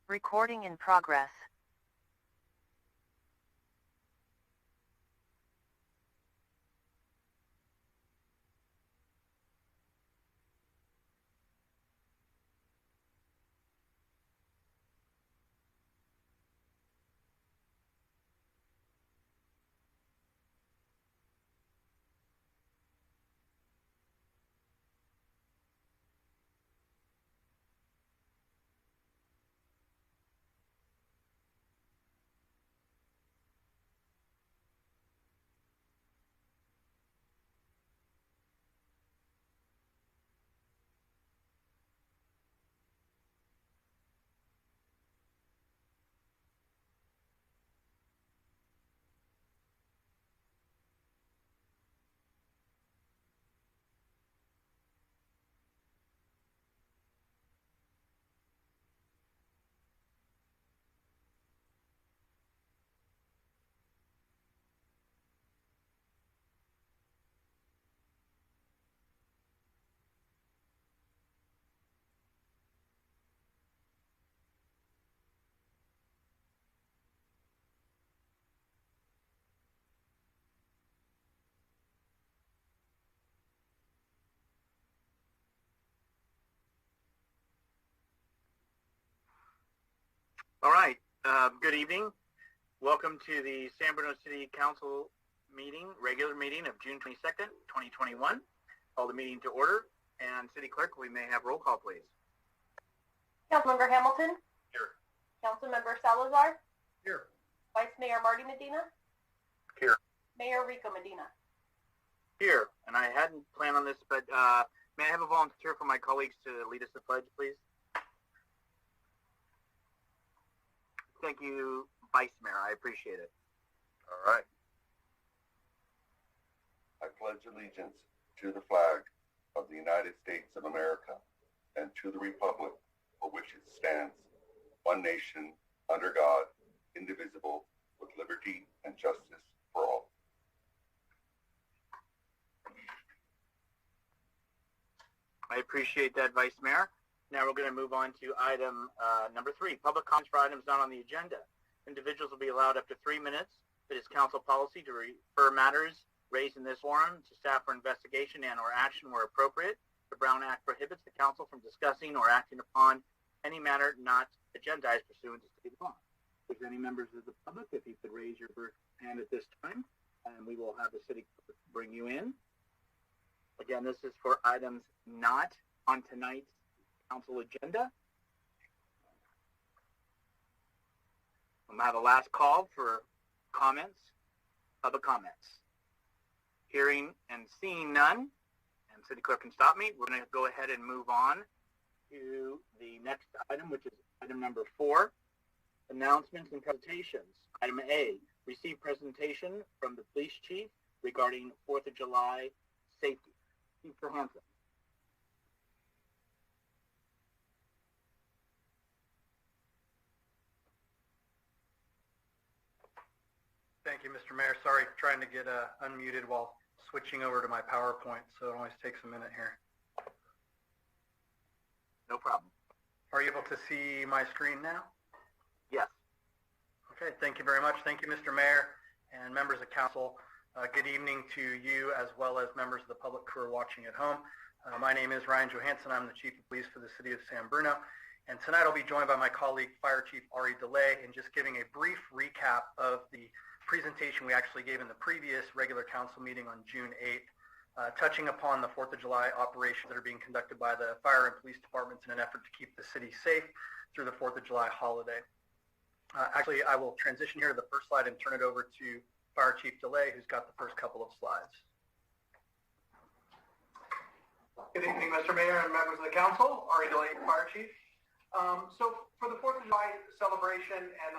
Recording in progress. All right, good evening. Welcome to the San Bruno City Council meeting, regular meeting of June 22nd, 2021. Call the meeting to order. And City Clerk, we may have roll call, please. Councilmember Hamilton? Here. Councilmember Salazar? Here. Vice Mayor Marty Medina? Here. Mayor Rico Medina? Here. And I hadn't planned on this, but may I have a volunteer for my colleagues to lead us the pledge, please? Thank you, Vice Mayor. I appreciate it. All right. I pledge allegiance to the flag of the United States of America and to the republic for which it stands, one nation, under God, indivisible, with liberty and justice for all. I appreciate that, Vice Mayor. Now we're going to move on to item number 3, public comments for items not on the agenda. Individuals will be allowed up to 3 minutes. It is council policy to refer matters raised in this forum to staff for investigation and or action where appropriate. The Brown Act prohibits the council from discussing or acting upon any matter not agendized pursuant to state law. If there's any members of the public, if you could raise your hand at this time, and we will have the city bring you in. Again, this is for items not on tonight's council agenda. I'm now the last call for comments, public comments. Hearing and seeing none, and City Clerk can stop me, we're going to go ahead and move on to the next item, which is item number 4, announcements and presentations. Item A, receive presentation from the police chief regarding 4th of July safety. Mr. Hanson. Thank you, Mr. Mayor. Sorry, trying to get unmuted while switching over to my PowerPoint, so it always takes a minute here. No problem. Are you able to see my screen now? Yes. Okay, thank you very much. Thank you, Mr. Mayor and members of council. Good evening to you as well as members of the public who are watching at home. My name is Ryan Johansson. I'm the Chief of Police for the City of San Bruno. And tonight I'll be joined by my colleague, Fire Chief Ari DeLay, in just giving a brief recap of the presentation we actually gave in the previous regular council meeting on June 8th, touching upon the 4th of July operations that are being conducted by the fire and police departments in an effort to keep the city safe through the 4th of July holiday. Actually, I will transition here to the first slide and turn it over to Fire Chief DeLay, who's got the first couple of slides. Good evening, Mr. Mayor and members of the council. Ari DeLay, Fire Chief. So for the 4th of July celebration and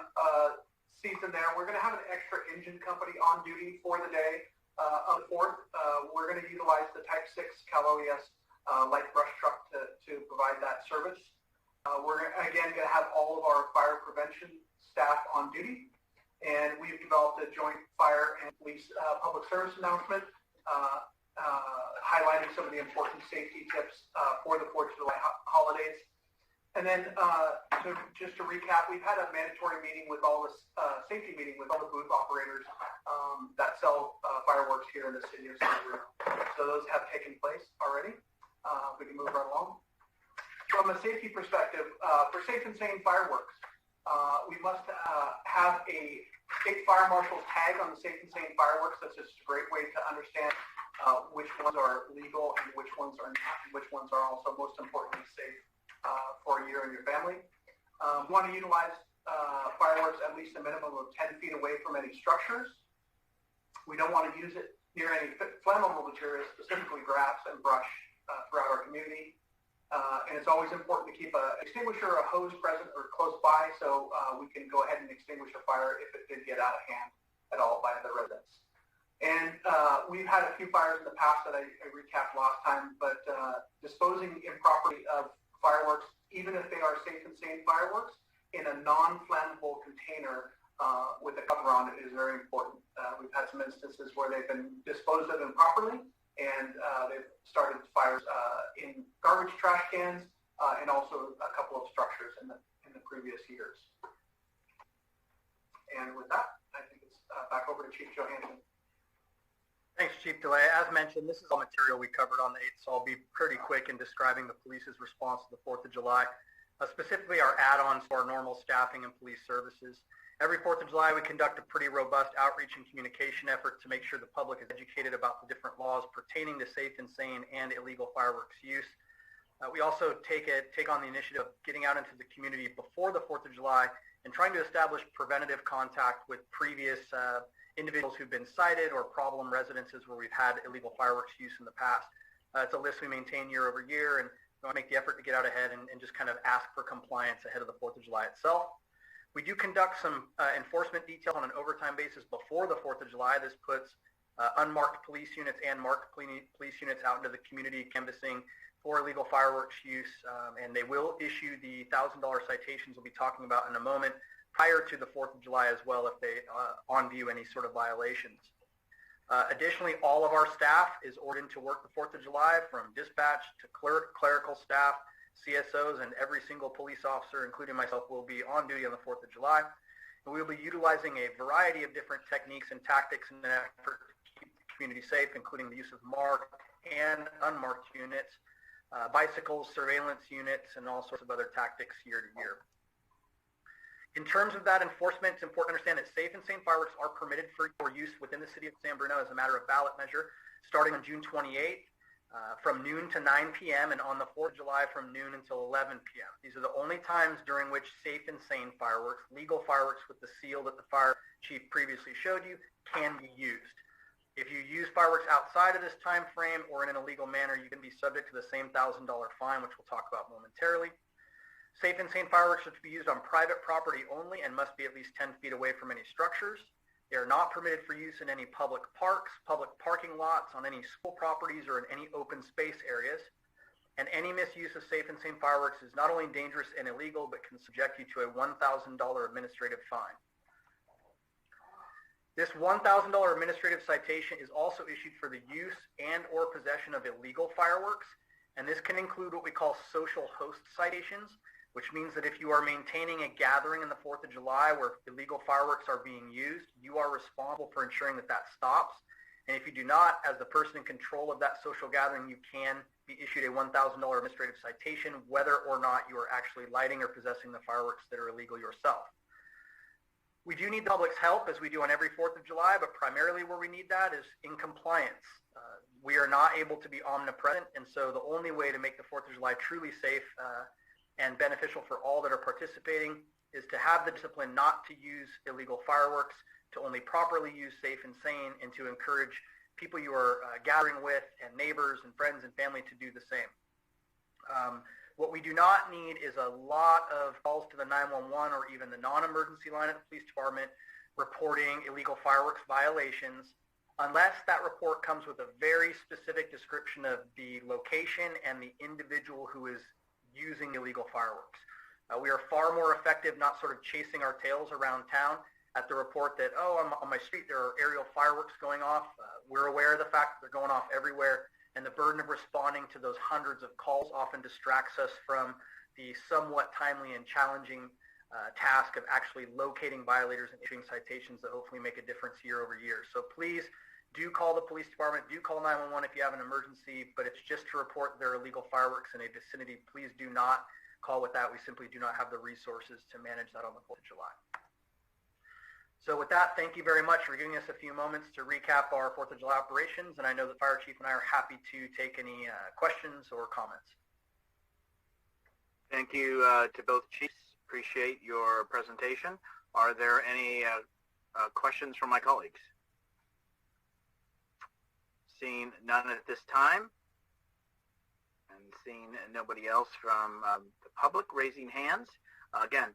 season there, we're going to have an extra engine company on duty for the day of the 4th. We're going to utilize the Type 6 Cal OES light brush truck to provide that service. We're again going to have all of our fire prevention staff on duty, and we've developed a joint fire and police public service announcement highlighting some of the important safety tips for the 4th of July holidays. And then just to recap, we've had a mandatory meeting with all the safety meeting with all the booth operators that sell fireworks here in the city of San Bruno. So those have taken place already. We can move right along. From a safety perspective, for safe and sane fireworks, we must have a state fire marshal's tag on the safe and sane fireworks. That's just a great way to understand which ones are legal and which ones are not, and which ones are also most importantly safe for you and your family. We want to utilize fireworks at least a minimum of 10 feet away from any structures. We don't want to use it near any flammable materials, specifically grass and brush throughout our community. And it's always important to keep an extinguisher or a hose present or close by so we can go ahead and extinguish a fire if it did get out of hand at all by the residents. And we've had a few fires in the past that I recapped last time, but disposing improperly of fireworks, even if they are safe and sane fireworks, in a non-flammable container with a cover on it is very important. We've had some instances where they've been disposed of improperly, and they've started fires in garbage trash cans and also a couple of structures in the previous years. And with that, I think it's back over to Chief Johansson. Thanks, Chief DeLay. As mentioned, this is all material we covered on the 8th, so I'll be pretty quick in describing the police's response to the 4th of July, specifically our add-ons to our normal staffing and police services. Every 4th of July, we conduct a pretty robust outreach and communication effort to make sure the public is educated about the different laws pertaining to safe and sane and illegal fireworks use. We also take on the initiative of getting out into the community before the 4th of July and trying to establish preventative contact with previous individuals who've been cited or problem residences where we've had illegal fireworks use in the past. It's a list we maintain year over year, and we want to make the effort to get out ahead and just kind of ask for compliance ahead of the 4th of July itself. We do conduct some enforcement details on an overtime basis before the 4th of July. This puts unmarked police units and marked police units out into the community canvassing for illegal fireworks use, and they will issue the $1,000 citations we'll be talking about in a moment prior to the 4th of July as well if they on view any sort of violations. Additionally, all of our staff is ordered to work the 4th of July, from dispatch to clerical staff, CSOs, and every single police officer, including myself, will be on duty on the 4th of July. And we will be utilizing a variety of different techniques and tactics in an effort to keep the community safe, including the use of marked and unmarked units, bicycles, surveillance units, and all sorts of other tactics year to year. In terms of that enforcement, it's important to understand that safe and sane fireworks are permitted for use within the city of San Bruno as a matter of ballot measure, starting on June 28th from noon to 9 p.m. and on the 4th of July from noon until 11 p.m. These are the only times during which safe and sane fireworks, legal fireworks with the seal that the fire chief previously showed you, can be used. If you use fireworks outside of this time frame or in an illegal manner, you can be subject to the same $1,000 fine, which we'll talk about momentarily. Safe and sane fireworks are to be used on private property only and must be at least 10 feet away from any structures. They are not permitted for use in any public parks, public parking lots, on any school properties, or in any open space areas. And any misuse of safe and sane fireworks is not only dangerous and illegal, but can subject you to a $1,000 administrative fine. This $1,000 administrative citation is also issued for the use and or possession of illegal fireworks, and this can include what we call social host citations, which means that if you are maintaining a gathering in the 4th of July where illegal fireworks are being used, you are responsible for ensuring that that stops. And if you do not, as the person in control of that social gathering, you can be issued a $1,000 administrative citation, whether or not you are actually lighting or possessing the fireworks that are illegal yourself. We do need the public's help, as we do on every 4th of July, but primarily where we need that is in compliance. We are not able to be omnipresent, and so the only way to make the 4th of July truly safe and beneficial for all that are participating is to have the discipline not to use illegal fireworks, to only properly use safe and sane, and to encourage people you are gathering with and neighbors and friends and family to do the same. What we do not need is a lot of calls to the 911 or even the non-emergency line at the police department reporting illegal fireworks violations, unless that report comes with a very specific description of the location and the individual who is using illegal fireworks. We are far more effective not sort of chasing our tails around town at the report that, oh, on my street there are aerial fireworks going off. We're aware of the fact that they're going off everywhere, and the burden of responding to those hundreds of calls often distracts us from the somewhat timely and challenging task of actually locating violators and issuing citations that hopefully make a difference year over year. So please do call the police department, do call 911 if you have an emergency, but it's just to report there are illegal fireworks in a vicinity. Please do not call with that. We simply do not have the resources to manage that on the 4th of July. So with that, thank you very much for giving us a few moments to recap our 4th of July operations, and I know the Fire Chief and I are happy to take any questions or comments. Thank you to both chiefs. Appreciate your presentation. Are there any questions from my colleagues? Seeing none at this time, and seeing nobody else from the public raising hands, again,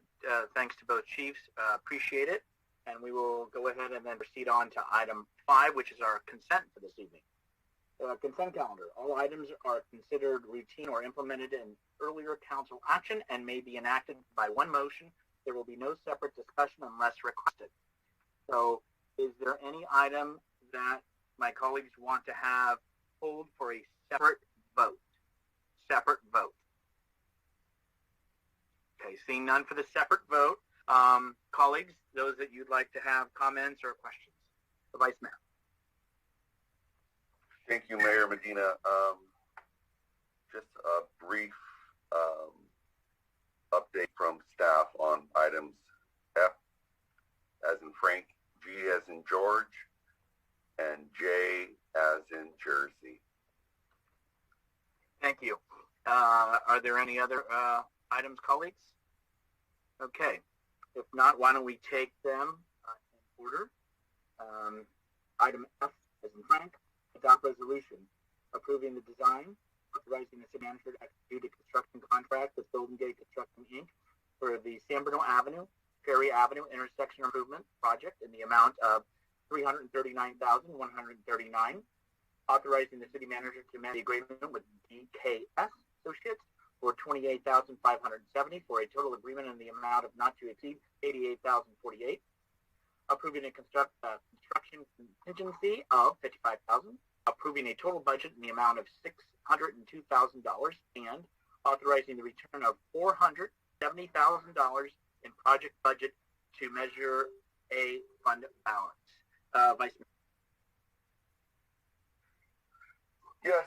thanks to both chiefs. Appreciate it. And we will go ahead and then proceed on to item 5, which is our consent for this evening. Consent calendar. All items are considered routine or implemented in earlier council action and may be enacted by one motion. There will be no separate discussion unless requested. So is there any item that my colleagues want to have pulled for a separate vote? Separate vote. Okay, seeing none for the separate vote. Colleagues, those that you'd like to have comments or questions. The Vice Mayor. Thank you, Mayor Medina. Just a brief update from staff on items F as in Frank, G as in George, and J as in Jersey. Thank you. Are there any other items, colleagues? Okay. If not, why don't we take them in order? Item F as in Frank, adopt resolution approving the design, authorizing the city manager to execute a construction contract with Golden Gate Construction, Inc. for the San Bruno Avenue, Ferry Avenue intersection improvement project in the amount of $339,139, authorizing the city manager to amend the agreement with DKS Associates for $28,570 for a total agreement in the amount of not to exceed $88,048, approving a construction contingency of $55,000, approving a total budget in the amount of $602,000, and authorizing the return of $470,000 in project budget to measure a fund balance. Vice Mayor. Yes,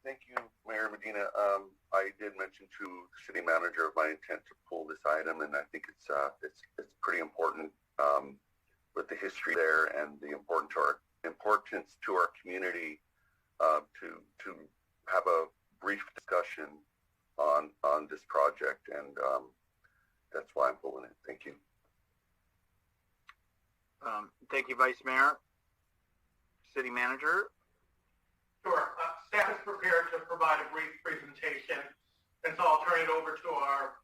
thank you, Mayor Medina. I did mention to the city manager of my intent to pull this item, and I think it's pretty important with the history there and the importance to our community to have a brief discussion on this project, and that's why I'm pulling it. Thank you. Thank you, Vice Mayor. City Manager. Sure. Staff is prepared to provide a brief presentation, and so I'll turn it over to our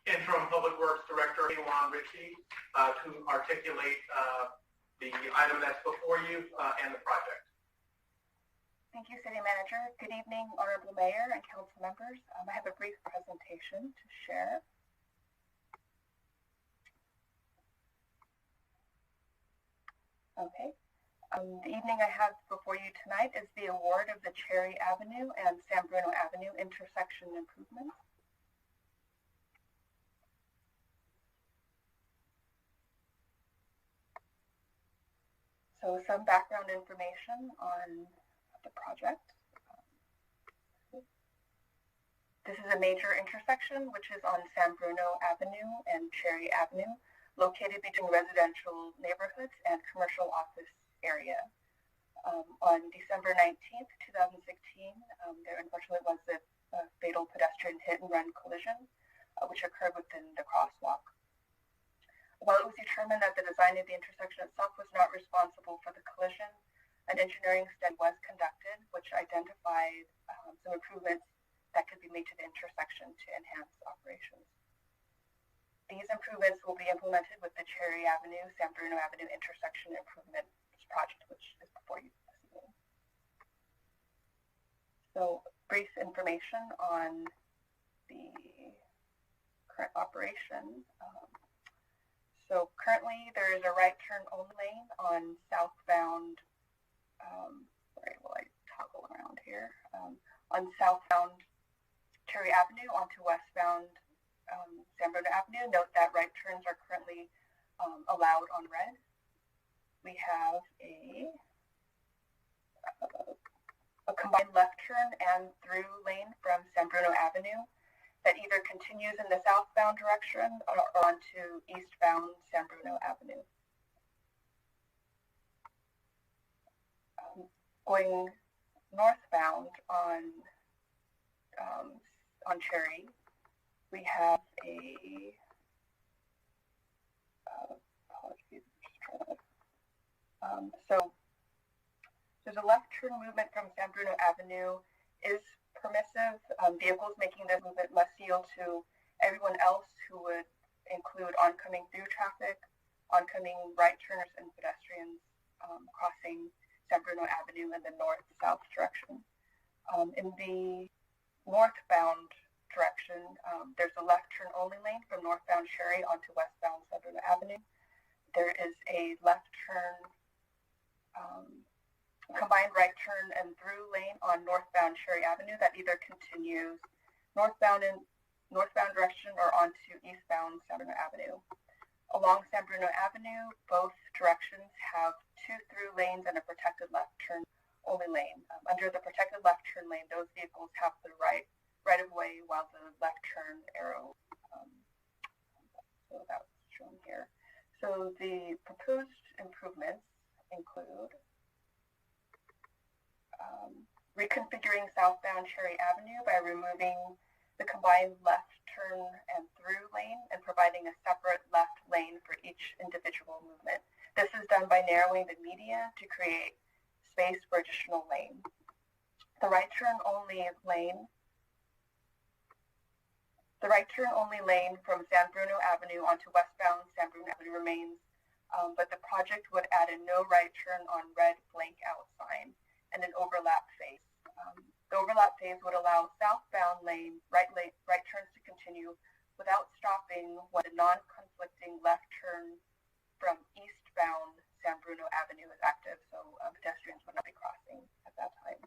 Interim Public Works Director, Juan Ritchie, to articulate the item that's before you and the project. Thank you, City Manager. Good evening, Honorable Mayor and Council members. I have a brief presentation to share. Okay. The evening I have before you tonight is the award of the Cherry Avenue and San Bruno Avenue intersection improvements. So some background information on the project. This is a major intersection which is on San Bruno Avenue and Cherry Avenue, located between residential neighborhoods and commercial office area. On December 19th, 2016, there unfortunately was a fatal pedestrian hit-and-run collision, which occurred within the crosswalk. While it was determined that the design of the intersection itself was not responsible for the collision, an engineering study was conducted, which identified some improvements that could be made to the intersection to enhance operations. These improvements will be implemented with the Cherry Avenue, San Bruno Avenue intersection improvement project, which is before you this evening. So, brief information on the current operation. So currently there is a right turn only lane on southbound, sorry, will I toggle around here? On southbound Cherry Avenue onto westbound San Bruno Avenue. Note that right turns are currently allowed on red. We have a combined left turn and through lane from San Bruno Avenue that either continues in the southbound direction or onto eastbound San Bruno Avenue. Going northbound on Cherry, we have a so there's a left turn movement from San Bruno Avenue is permissive. Vehicles making this movement must yield to everyone else, who would include oncoming through traffic, oncoming right turners, and pedestrians crossing San Bruno Avenue in the north-south direction. In the northbound direction, there's a left turn only lane from northbound Cherry onto westbound San Bruno Avenue. There is a left turn, combined right turn and through lane on northbound Cherry Avenue that either continues northbound direction or onto eastbound San Bruno Avenue. Along San Bruno Avenue, both directions have 2 through lanes and a protected left turn only lane. Under the protected left turn lane, those vehicles have the right of way, while the left turn arrow, so that's shown here. So the proposed improvements include reconfiguring southbound Cherry Avenue by removing the combined left turn and through lane and providing a separate left lane for each individual movement. This is done by narrowing the median to create space for additional lane. The right turn only lane from San Bruno Avenue onto westbound San Bruno Avenue remains, but the project would add a no right turn on red blank out sign and an overlap phase. The overlap phase would allow southbound lane right turns to continue without stopping when a non-conflicting left turn from eastbound San Bruno Avenue is active, so pedestrians would not be crossing at that time.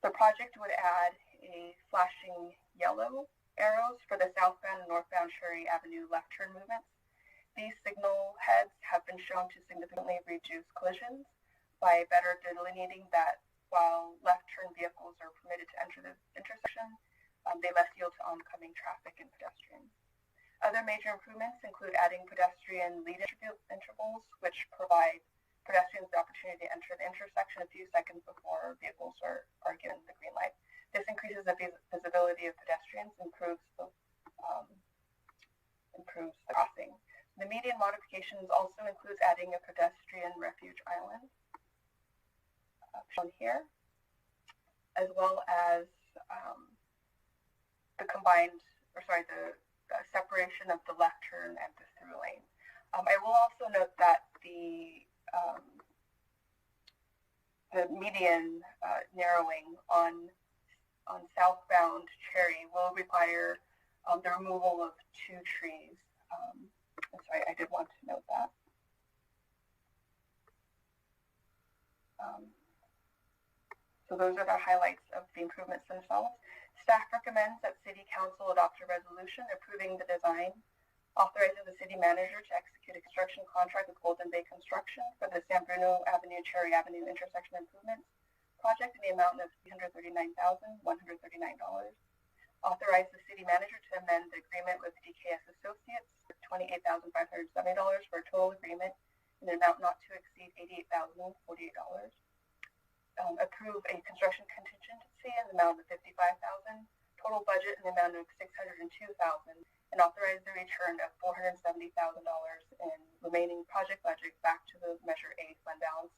The project would add a flashing yellow arrows for the southbound and northbound Cherry Avenue left turn movements. These signal heads have been shown to significantly reduce collisions by better delineating that while left turn vehicles are permitted to enter the intersection, they must yield to oncoming traffic and pedestrians. Other major improvements include adding pedestrian lead intervals, which provide pedestrians the opportunity to enter the intersection a few seconds before vehicles are given the green light. This increases the visibility of pedestrians, improves the crossing. The median modifications also includes adding a pedestrian refuge island, shown here, as well as the separation of the left turn and the through lane. I will also note that the median narrowing on southbound Cherry will require the removal of 2 trees. I did want to note that. So those are the highlights of the improvements themselves. Staff recommends that City Council adopt a resolution approving the design, authorizing the City Manager to execute a construction contract with Golden Bay Construction for the San Bruno Avenue, Cherry Avenue intersection improvements project in the amount of $339,139. Authorize the City Manager to amend the agreement with DKS Associates for $28,570 for a total agreement in an amount not to exceed $88,048. Approve a construction contingency in the amount of $55,000, total budget in the amount of $602,000, and authorize the return of $470,000 in remaining project budget back to the Measure A fund balance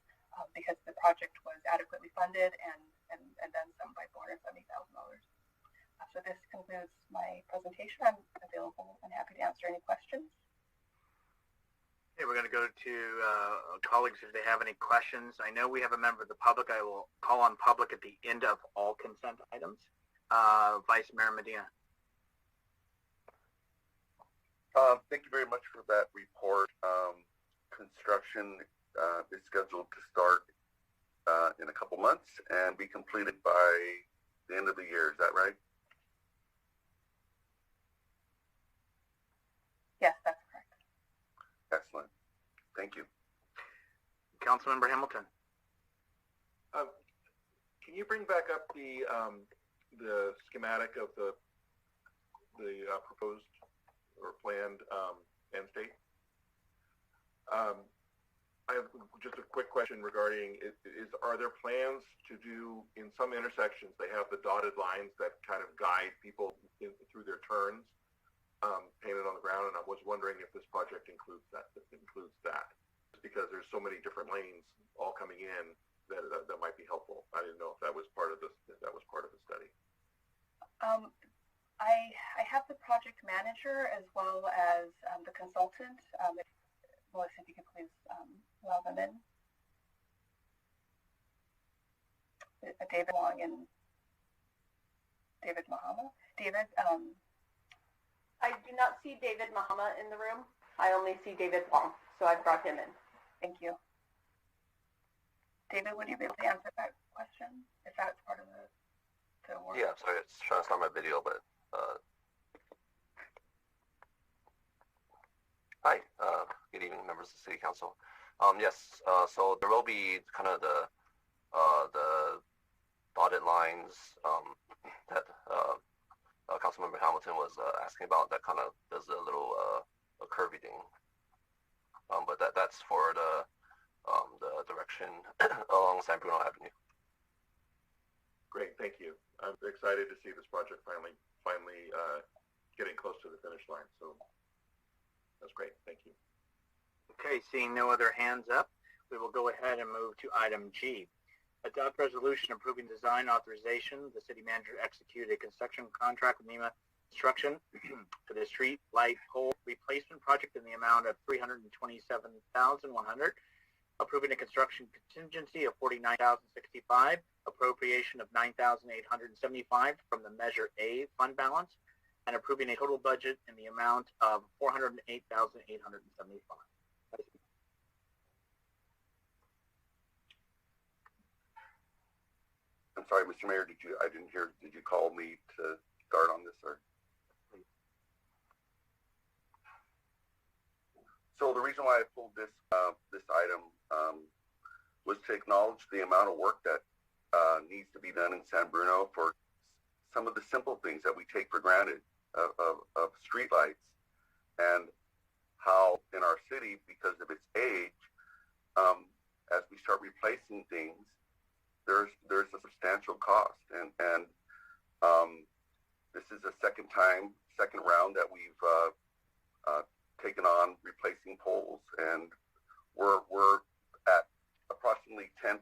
because the project was adequately funded and then some by $470,000. So this concludes my presentation. I'm available and happy to answer any questions. Okay, we're going to go to colleagues if they have any questions. I know we have a member of the public. I will call on public at the end of all consent items. Vice Mayor Medina. Thank you very much for that report. Construction is scheduled to start in a couple months and be completed by the end of the year. Is that right? Yes, that's correct. Excellent. Thank you. Councilmember Hamilton. Can you bring back up the schematic of the proposed or planned end state? I have just a quick question regarding, are there plans to do, in some intersections, they have the dotted lines that kind of guide people through their turns, painted on the ground, and I was wondering if this project includes that. Because there's so many different lanes all coming in that might be helpful. I didn't know if that was part of the study. I have the project manager as well as the consultant. Melissa, if you could please allow them in. David Wong and David Mahama. David, I do not see David Mahama in the room. I only see David Wong, so I've brought him in. thank you. David, would you be able to answer that question if that's part of the work? Yeah, sorry, it's trying to start my video, but hi, good evening, members of the City Council. Yes, so there will be kind of the dotted lines that Councilmember Hamilton was asking about. That kind of does a little a curvy thing, but that's for the direction along San Bruno Avenue. Great, thank you. I'm excited to see this project finally getting close to the finish line. So that's great. Thank you. Okay, seeing no other hands up, we will go ahead and move to item G. Adopt resolution approving design authorization. The city manager executed a construction contract with NEMA Construction for the street light pole replacement project in the amount of $327,100. Approving a construction contingency of $49,065, appropriation of $9,875 from the Measure A fund balance, and approving a total budget in the amount of $408,875. I'm sorry, Mr. Mayor, did you call me to start on this, sir? So the reason why I pulled this item was to acknowledge the amount of work that needs to be done in San Bruno for some of the simple things that we take for granted of streetlights, and how in our city, because of its age, as we start replacing things, there's a substantial cost, and this is the second round that we've taken on replacing poles, and we're at approximately 10%,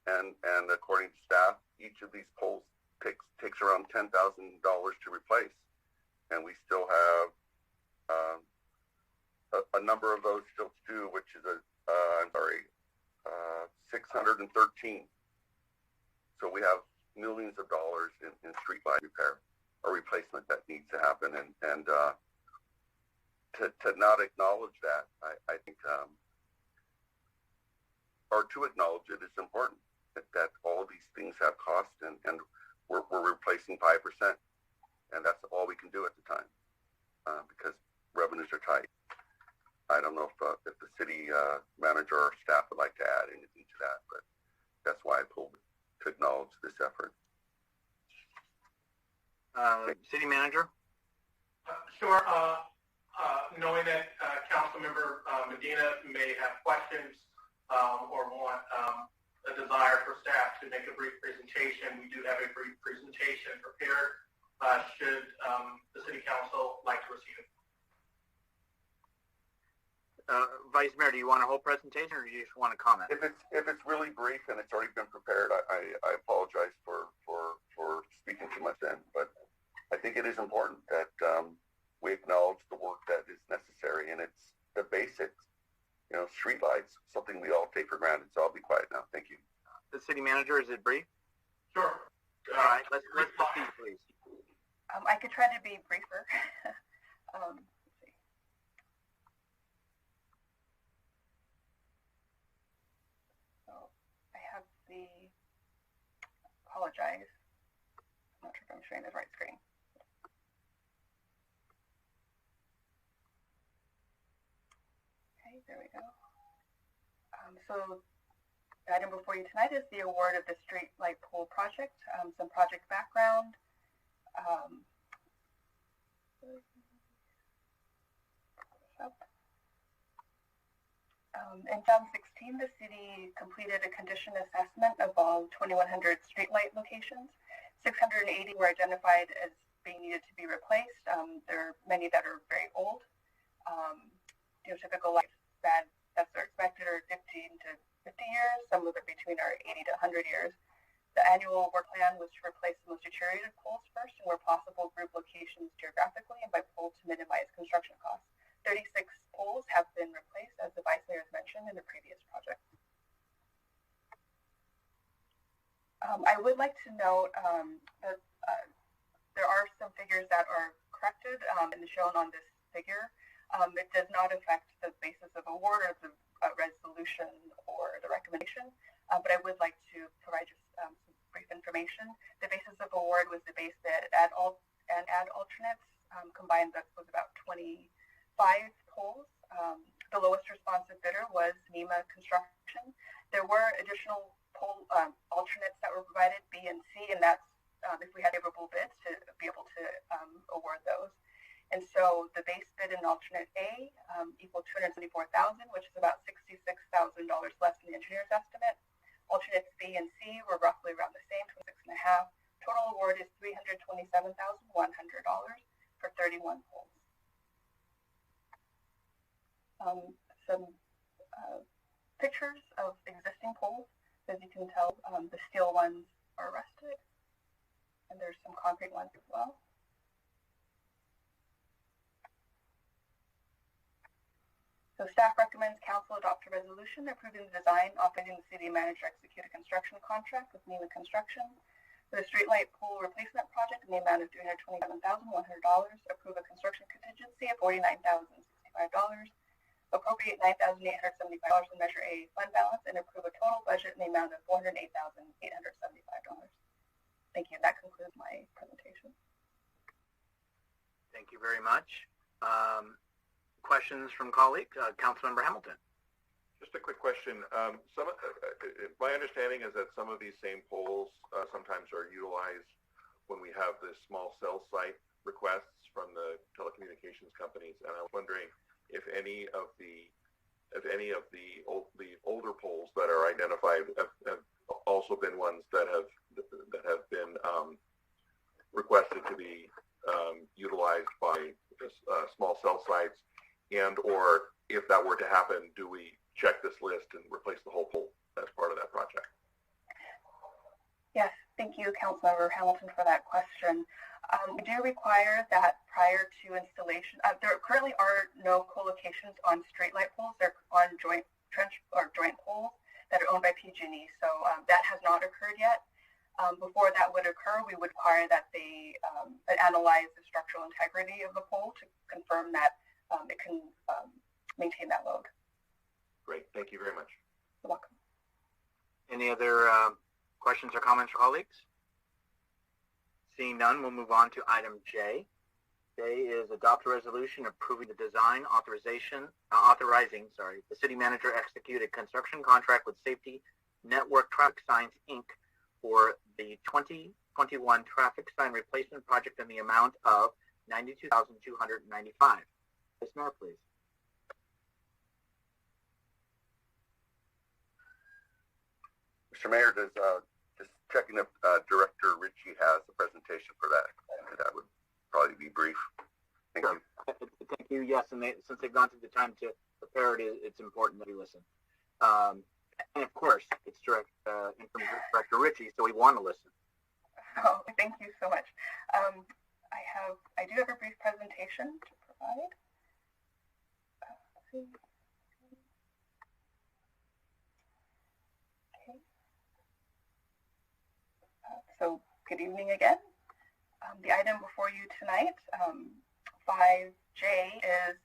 and according to staff, each of these poles takes around $10,000 to replace, and we still have a number of those still to do, which is 613. So we have millions of dollars in streetlight repair or replacement that needs to happen, and to not acknowledge that, I think, or to acknowledge it is important, that all of these things have cost, and we're replacing 5%, and that's all we can do at the time, because revenues are tight. I don't know if the city manager or staff would like to add anything to that, but that's why I pulled it, to acknowledge this effort. City manager? Sure. Knowing that Councilmember Medina may have questions or want a desire for staff to make a brief presentation, we do have a brief presentation prepared. Should the City Council like to receive it? Vice Mayor, do you want a whole presentation, or do you just want to comment? If it's really brief and it's already been prepared, I apologize for speaking too much then, but I think it is important that we acknowledge the work that is necessary, and it's the basics, street lights, something we all take for granted. So I'll be quiet now. Thank you. The city manager, is it brief? Sure. All right, let's proceed, please. I could try to be briefer. Let's see. So I have apologize. sharing the right screen. Okay, there we go. So the item before you tonight is the award of the street light pole project. Some project background. In 2016, the city completed a condition assessment of all 2,100 streetlight locations. 680 were identified as being needed to be replaced. There are many that are very old. Typical lifespan that's expected are 15 to 50 years. Some of it between are 80 to 100 years. The annual work plan was to replace the most deteriorated poles first, and where possible, group locations geographically and by pole to minimize construction costs. 36 poles have been replaced, as the Vice Mayor has mentioned in the previous project. I would like to note that there are some figures that are corrected and shown on this figure. It does not affect the basis of award or the resolution or the recommendation, but I would like to provide just some brief information. The basis of award was the base bid and add alternates combined that was about 25 poles. The lowest responsive bidder was NEMA Construction. There were additional pole alternates that were provided, B and C, and that's if we had favorable bids to be able to award those. And so the base bid in alternate A equaled $274,000, which is about $66,000 less than the engineer's estimate. Alternates B and C were roughly around the same, $26.5. Total award is $327,100 for 31 poles. Some pictures of existing poles. As you can tell, the steel ones are rusted, and there's some concrete ones as well. So staff recommends council adopt a resolution approving the design, authorizing the city manager to execute a construction contract with NEMA Construction for the streetlight pole replacement project in the amount of $327,100. Approve a construction contingency of $49,065. Appropriate $9,875 in Measure A fund balance, and approve a total budget in the amount of $408,875. Thank you. That concludes my presentation. Thank you very much. Questions from colleagues? Councilmember Hamilton. Just a quick question. My understanding is that some of these same poles sometimes are utilized when we have the small cell site requests from the telecommunications companies, and I'm wondering if any of the older poles that are identified have also been ones that have been requested to be utilized by small cell sites, and or if that were to happen, do we check this list and replace the whole pole as part of that project? Yes, thank you, Councilmember Hamilton, for that question. We do require that prior to installation, there currently are no co-locations on streetlight poles. They're on joint poles that are owned by PG&E, so that has not occurred yet. Before that would occur, we would require that they analyze the structural integrity of the pole to confirm that it can maintain that load. Great. Thank you very much. You're welcome. Any other questions or comments for colleagues? Seeing none, we'll move on to item J. J is adopt a resolution approving the design authorizing the city manager execute a construction contract with Safety Network Traffic Signs, Inc. for the 2021 traffic sign replacement project in the amount of $92,295. Vice Mayor, please. Mr. Mayor, just checking if Director Ritchie has a presentation for that. That would probably be brief. Thank you. Thank you. Yes, and since they've gone through the time to prepare it, it's important that we listen. And of course, it's from Director Ritchie, so we want to listen. Oh, thank you so much. I do have a brief presentation to provide. Okay. So good evening again. The item before you tonight, 5J, is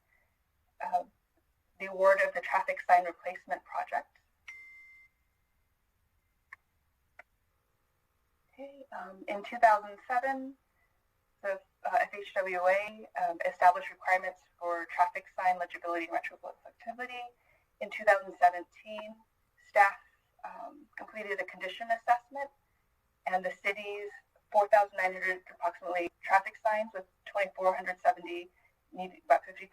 the award of the traffic sign replacement project. Okay. In 2007, The FHWA established requirements for traffic sign legibility and retroflectivity. In 2017, staff completed a condition assessment, and the city's 4,900 approximately traffic signs with 2,470 about 55%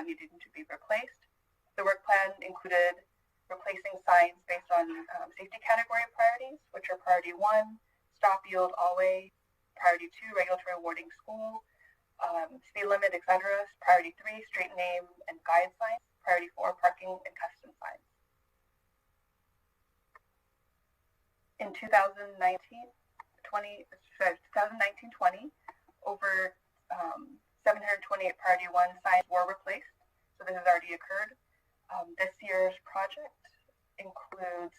needed to be replaced. The work plan included replacing signs based on safety category priorities, which are priority 1, stop, yield, all-way, priority 2, regulatory warning, school, speed limit, etc., priority 3, street name and guide signs, priority 4, parking and custom signs. In 2019-20, over 728 priority 1 signs were replaced, so this has already occurred. This year's project includes,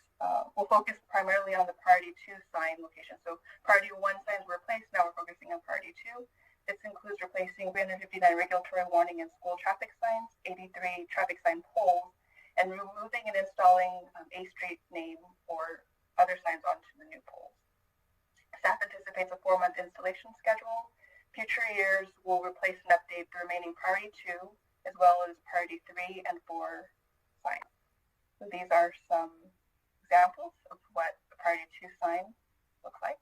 will focus primarily on the priority 2 sign location. So priority 1 signs were replaced, now we're focusing on priority 2. This includes replacing 359 regulatory warning and school traffic signs, 83 traffic sign poles, and removing and installing a street name or other signs onto the new poles. Staff anticipates a 4-month installation schedule. Future years will replace and update the remaining priority 2 as well as priority 3 and 4 signs. So these are some examples of what a priority 2 sign looks like.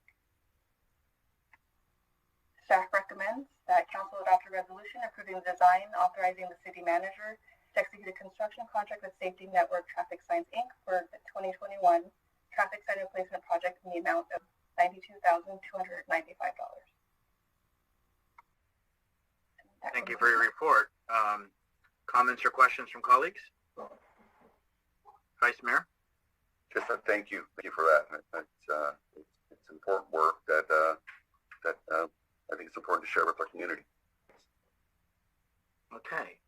Staff recommends that Council adopt a resolution approving the design, authorizing the city manager to execute a construction contract with Safety Network Traffic Signs, Inc. for the 2021 traffic sign replacement project in the amount of $92,295. Thank you for your report. Comments or questions from colleagues? Vice Mayor? Just a thank you for that. It's important work that I think it's important to share with our community. Okay.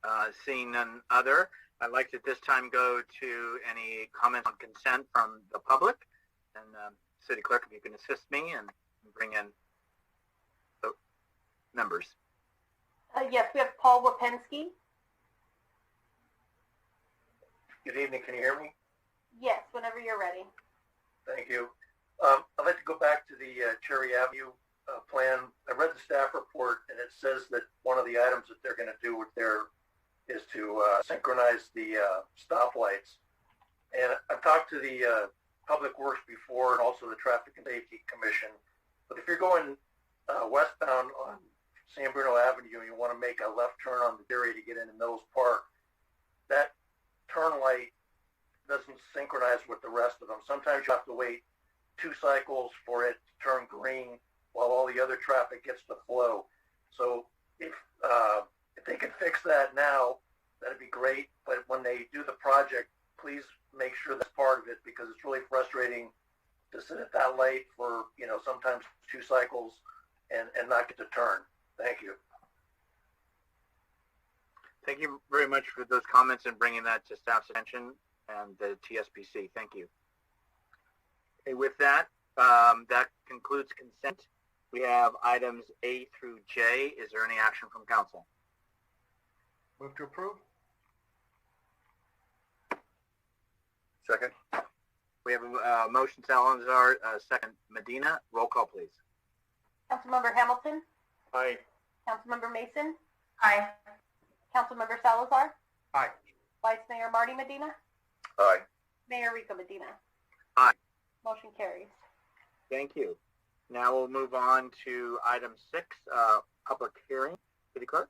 Seeing none other, I'd like to at this time go to any comments on consent from the public. And City Clerk, if you can assist me and bring in the members. Yes, we have Paul Wapensky. Good evening. Can you hear me? Yes, whenever you're ready. Thank you. I'd like to go back to the Cherry Avenue plan. I read the staff report, and it says that one of the items that they're going to do with their is to synchronize the stoplights. And I've talked to the Public Works before and also the Traffic and Safety Commission. But if you're going westbound on San Bruno Avenue and you want to make a left turn on the area to get into Mills Park, that turn light doesn't synchronize with the rest of them. Sometimes you have to wait 2 cycles for it to turn green while all the other traffic gets to flow. So if they can fix that now, that'd be great. But when they do the project, please make sure that's part of it, because it's really frustrating to sit at that light for, sometimes 2 cycles and not get to turn. Thank you. Thank you very much for those comments and bringing that to staff's attention and the TSPC. Thank you. Okay, with that, that concludes consent. We have items A through J. Is there any action from council? Move to approve. Second. We have a motion, Salazar, second, Medina. Roll call, please. Councilmember Hamilton? Aye. Councilmember Mason? Aye. Councilmember Salazar? Aye. Vice Mayor Marty Medina? Aye. Mayor Rico Medina? Aye. Motion carries. Thank you. Now we'll move on to item 6, public hearing. City Clerk?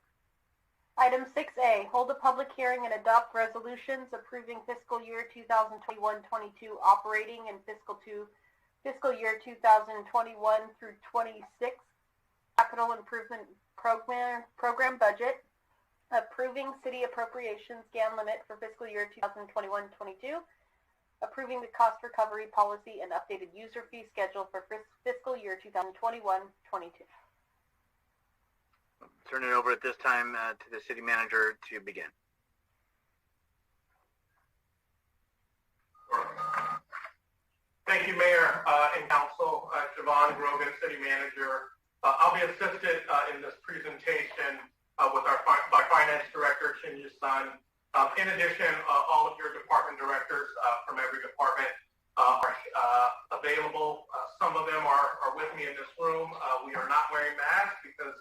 Item 6A, hold a public hearing and adopt resolutions approving fiscal year 2021-22 operating and fiscal year 2021 through 26 capital improvement program budget, approving city appropriations GAN limit for fiscal year 2021-22, approving the cost recovery policy and updated user fee schedule for fiscal year 2021-22. Turn it over at this time to the city manager to begin. Thank you, Mayor and Council. Siobhan Grogan, City Manager. I'll be assisted in this presentation with by Finance Director Chin Yu Sun. In addition, all of your department directors from every department are available. Some of them are with me in this room. We are not wearing masks because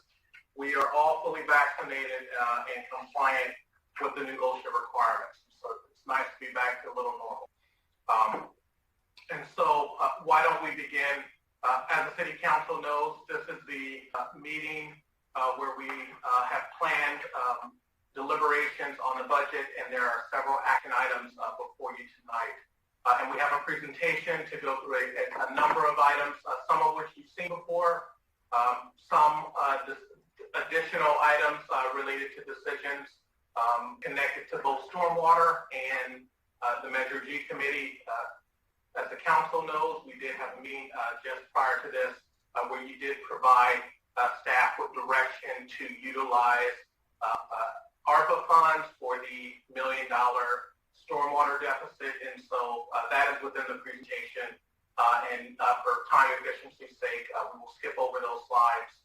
we are all fully vaccinated and compliant with the new OSHA requirements. So it's nice to be back to a little normal. And so why don't we begin? As the City Council knows, this is the meeting where we have planned deliberations on the budget, and there are several action items before you tonight. And we have a presentation to go through a number of items, some of which you've seen before, some additional items related to decisions connected to both stormwater and the Measure G committee. As the council knows, we did have a meeting just prior to this where you did provide staff with direction to utilize ARPA funds for the $1 million stormwater deficit, and so that is within the presentation. And for time efficiency's sake, we will skip over those slides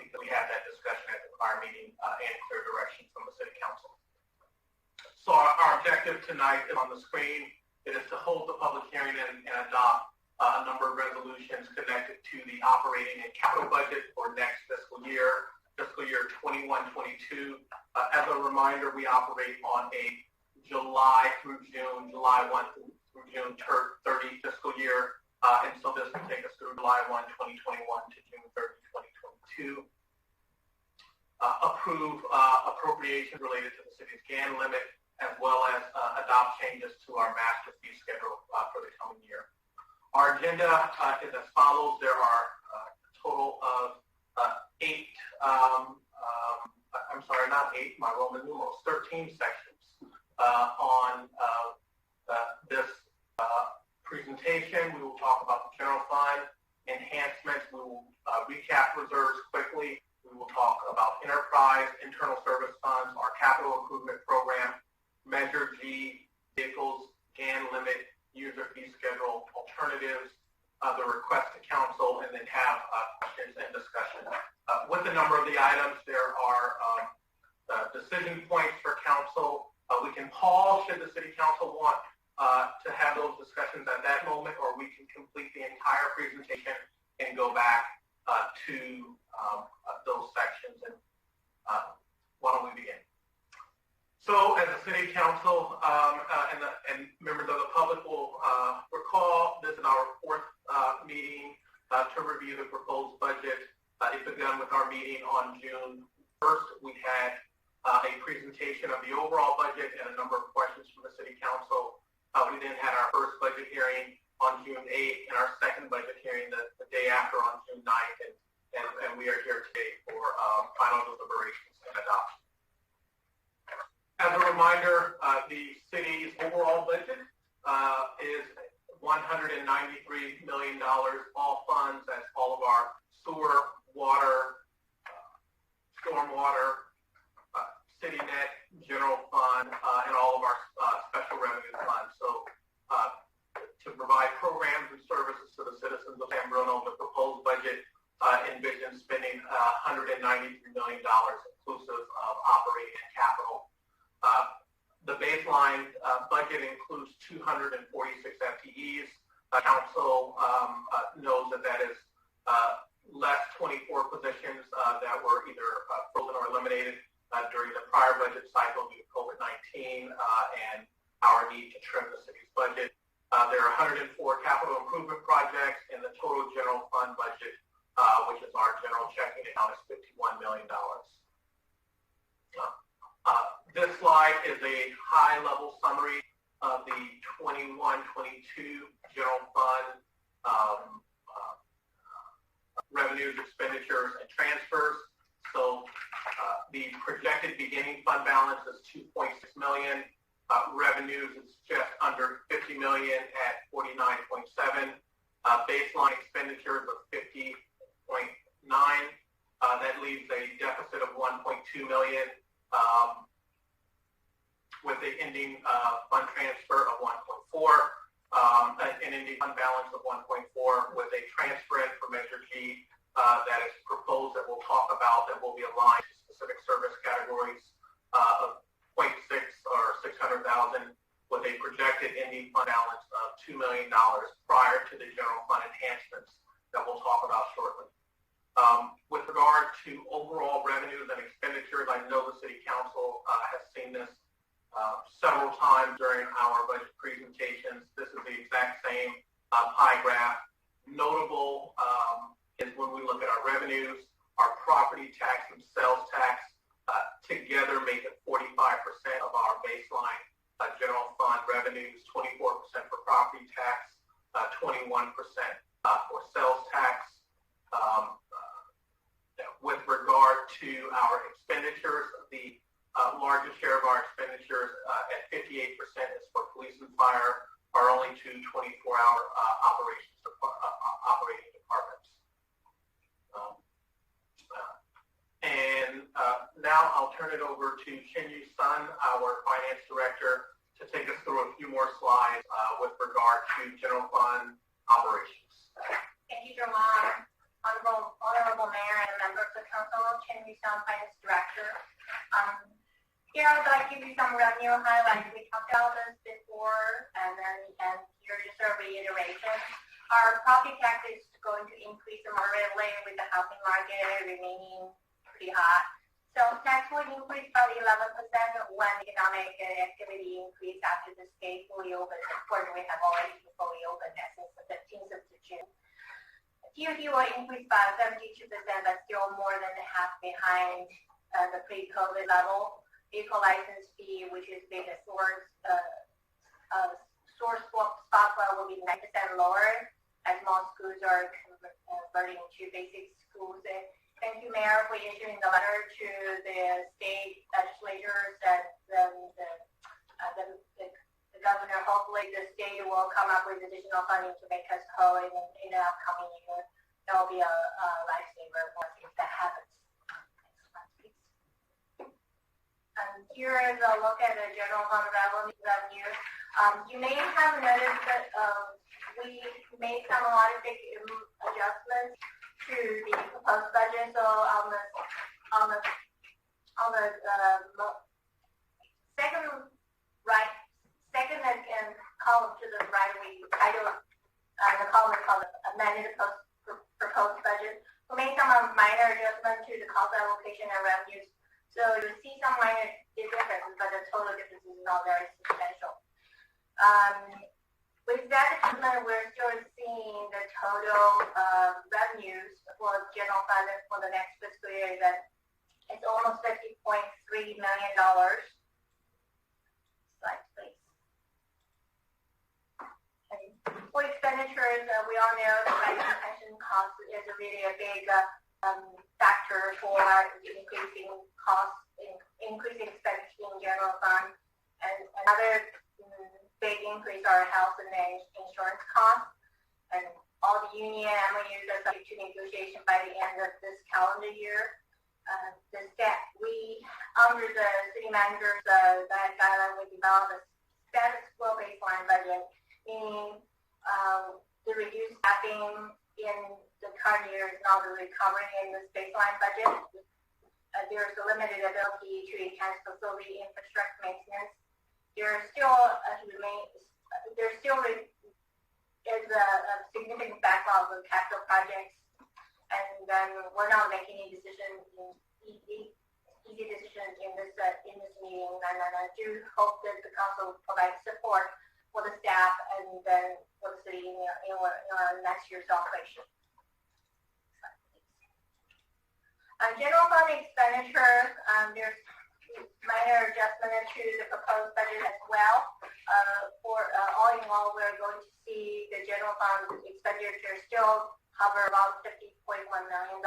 because we had that discussion at the prior meeting and clear direction from the City Council. So our objective tonight is on the screen. It is to hold the public hearing and adopt a number of resolutions connected to the operating and capital budget for next fiscal year 21-22. As a reminder, we operate on a July 1 through June 30 fiscal year, and so this will take us through July 1, 2021 to June 30, 2022. Approve appropriations related to the city's GAN limit, as well as adopt changes to our master fee schedule for the coming year. Our agenda is as follows. There are a total of 13 sections on this presentation. We will talk about the general fund enhancements. We will recap reserves quickly. We will talk about enterprise, internal service funds, our capital improvement program, Measure G, vehicles, GAN limit, user fee schedule, alternatives, the request to council, and then have questions and discussion. With the number of the items, there are decision points for council. We can pause should the City Council want to have those discussions at that moment, or we can complete the entire presentation and go back to those sections. And why don't we begin? So, as a City Council and members of the public will recall, this is our fourth meeting to review the proposed budget. It began with our meeting on June 1st. We had a presentation of the overall budget and a number of questions from the City Council. We then had our first budget hearing on June 8th and our second budget hearing the day after on June 9th, and we are here today for final deliberations and adoption. As a reminder, the city's overall budget is $193 million, all funds, that's all of our sewer, water, stormwater, city net, general fund, and all of our special revenue funds. So to provide programs and services to the citizens of San Bruno, the proposed budget envisions spending $193 million inclusive of operating and capital. The baseline budget includes 246 FTEs. Council knows that is less 24 positions that were either frozen or eliminated during the prior budget cycle due to COVID-19 and our need to trim the city's budget. There are 104 capital improvement projects, and the total general fund budget, which is our general checking account, is $51 million. This slide is a high-level summary of the 21-22 general fund revenues, expenditures, and transfers. So the projected beginning fund balance is $2.6 million. Revenues is just under $50 million at $49.7. Baseline expenditures of $50.9. That leaves a deficit of $1.2 million. With the ending fund transfer of 1.4, an ending fund balance of 1.4, with a transfer in for Measure G that is proposed that we'll talk about that will be aligned to specific service categories of 0.6 or 600,000, with a projected ending fund balance of $2 million prior to the general fund enhancements that we'll talk about shortly. With regard to several times during our budget presentations. This is the exact same pie graph. Notable is when we look at our revenues, our property tax and sales tax together make it 45% of our baseline general fund revenues, 24% for property tax, 21% for sales tax. With regard to our expenditures, the largest share of our expenditures at 58% is for police and fire, our only two 24-hour operating departments. Now I'll turn it over to Shinyu Sun, our finance director, to take us through a few more slides with regard to general fund operations. Thank you, Jerome. Honorable Mayor and members of the council, Shinyu Sun, finance director. Here I'd like to give you some revenue highlights. We talked about this before, and here is a reiteration. Our property tax is going to increase moderately with the housing market remaining pretty hot. Sales tax will increase by 11% when economic activity increase after the state fully opened. Of course, we have already fully opened since the 15th of June. TUT will increase by 72%, but still more than half behind the pre-COVID level. Vehicle license fee, which is the source spot will be 9% lower as most schools are converting to basic schools. Thank you, Mayor, for issuing the letter to the state legislators and the governor. Hopefully, the state will come up with additional funding to make us whole in the upcoming year. That will be a lifesaver once that happens. Next slide, please. Here is a look at the general fund revenue. You may have noticed that we made some big adjustments to the proposed budget. So on the second and column to the right, we titled the column is called amended proposed budget. We made some minor adjustments to the cost allocation and revenues. So you see some minor differences, but the total difference is not very substantial. With that adjustment, we're still seeing the total revenues for general fund for the next fiscal year that it's almost $50.3 million. Slide, please. And for expenditures, we all know the rising pension cost is really a big factor for increasing costs, increasing expenditure in general fund. And another big increase are health and insurance costs. And all the union MOUs are subject to negotiation by the end of this calendar year. Under the city manager's guideline, we developed a status quo baseline budget, meaning the reduced staffing in the current year is not really covering in this baseline budget. There's a limited ability to enhance facility infrastructure maintenance. There still is a significant backlog of capital projects, and then we're not making any easy decisions in this meeting. And I do hope that the council provides support for the staff and then for the city in next year's operation. General fund expenditure, there's minor adjustment to the proposed budget as well. All in all, we're going to see the general fund expenditure still hover around $50.1 million.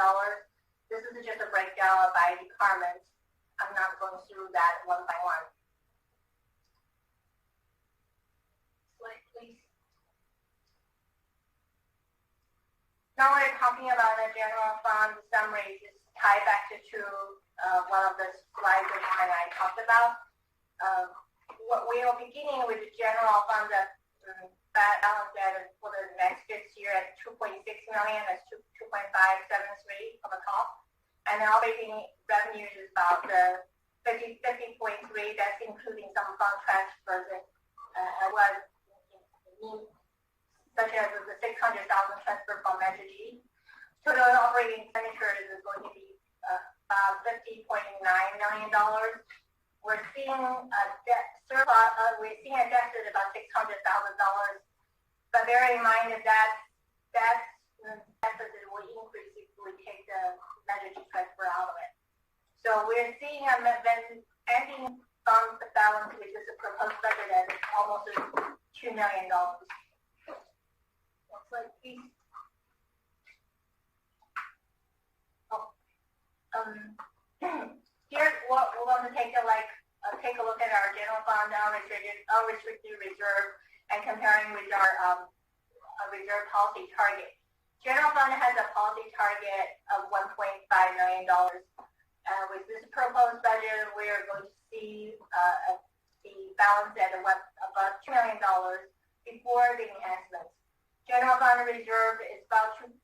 This is just a breakdown by department. I'm not going through that one by one. Slide, please. Now we're talking about the general fund summary. Just tie back to one of the slides that I talked about. We are beginning with the general fund balance for the next fiscal year at $2.6 million. That's 2.573 on the top. And the operating revenues is about 50.3. That's including some fund transfers such as the $600,000 transfer from Measure G. Total operating expenditures is going to be about $50.9 million. we're seeing a debt surplus. We're seeing a deficit about $600,000, but bear in mind that deficit will increase if we take the Expenditure Pressures out of it. So we're seeing an ending fund balance, which is a proposed budget at almost $2 million. Looks like these. Here's what we're going to take a look at our general fund, unrestricted reserve, and comparing with our reserve policy target. General fund has a policy target of $1.5 million. With this proposed budget, we are going to see the balance at about $2 million before the enhancements. General fund reserve is about $12.3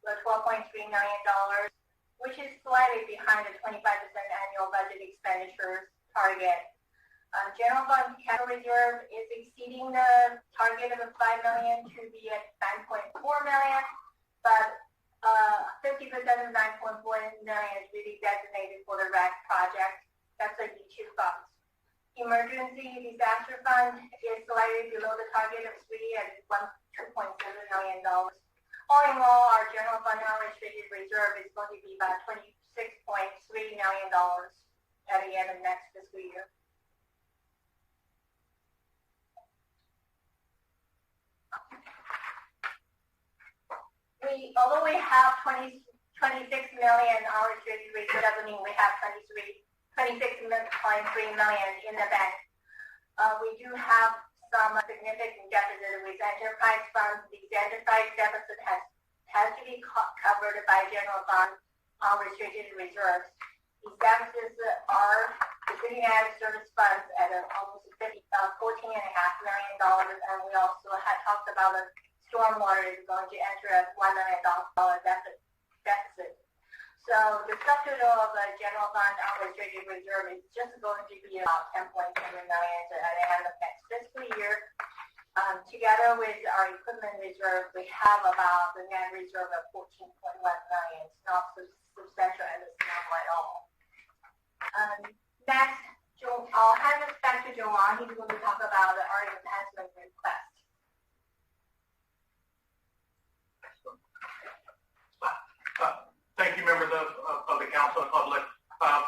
million, which is slightly behind the 25% annual budget expenditures target. General fund capital reserve is exceeding the target of $5 million to be at $9.4 million, but 50% of $9.4 million is really designated for the RAC project. That's a D2 funds. Emergency disaster fund is slightly below the target of $2.7 million. All in all, our general fund unrestricted reserve is going to be about $26.3 million at the end of next fiscal year. Although we have 26 million unrestricted reserve, doesn't mean we have 26.3 million in the bank. We do have some significant deficit with enterprise funds. These enterprise deficit has to be covered by general fund unrestricted reserves. These deficits are the city managed service funds at almost $14.5 million, and we also had talked about the stormwater is going to enter a $1 million deficit. So the subtotal of the general fund unrestricted reserve is just going to be about $10.7 million at the end of next fiscal year. Together with our equipment reserve, we have about the net reserve of $14.1 million. It's not substantial at this level at all. Next, I'll hand this back to Joanne. He's going to talk about our enhancement request. Thank you, members of the council and public. As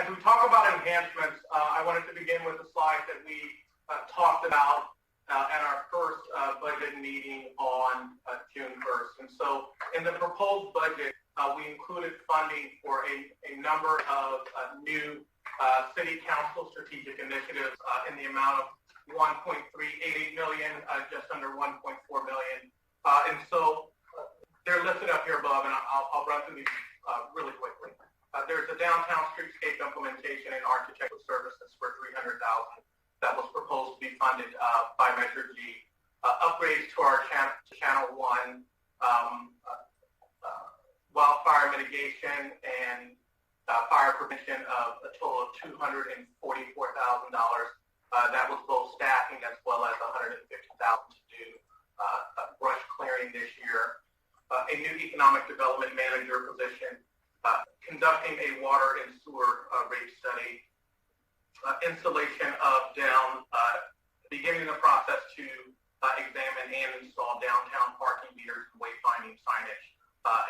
we talk about enhancements, I wanted to begin with a slide that we talked about at our first budget meeting on June 1st. And so in the proposed budget, we included funding for a number of new city council strategic initiatives in the amount of $1.388 million, just under $1.4 million. And so they're listed up here above, and I'll run through these really quickly. There's a downtown streetscape implementation and architectural services for $300,000 that was proposed to be funded by Measure G. Upgrades to our Channel 1 wildfire mitigation and fire prevention of a total of $244,000. That was both staffing as well as $150,000 to do brush clearing this year. A new economic development manager position, conducting a water and sewer rate study, installation of beginning the process to examine and install downtown parking meters and wayfinding signage,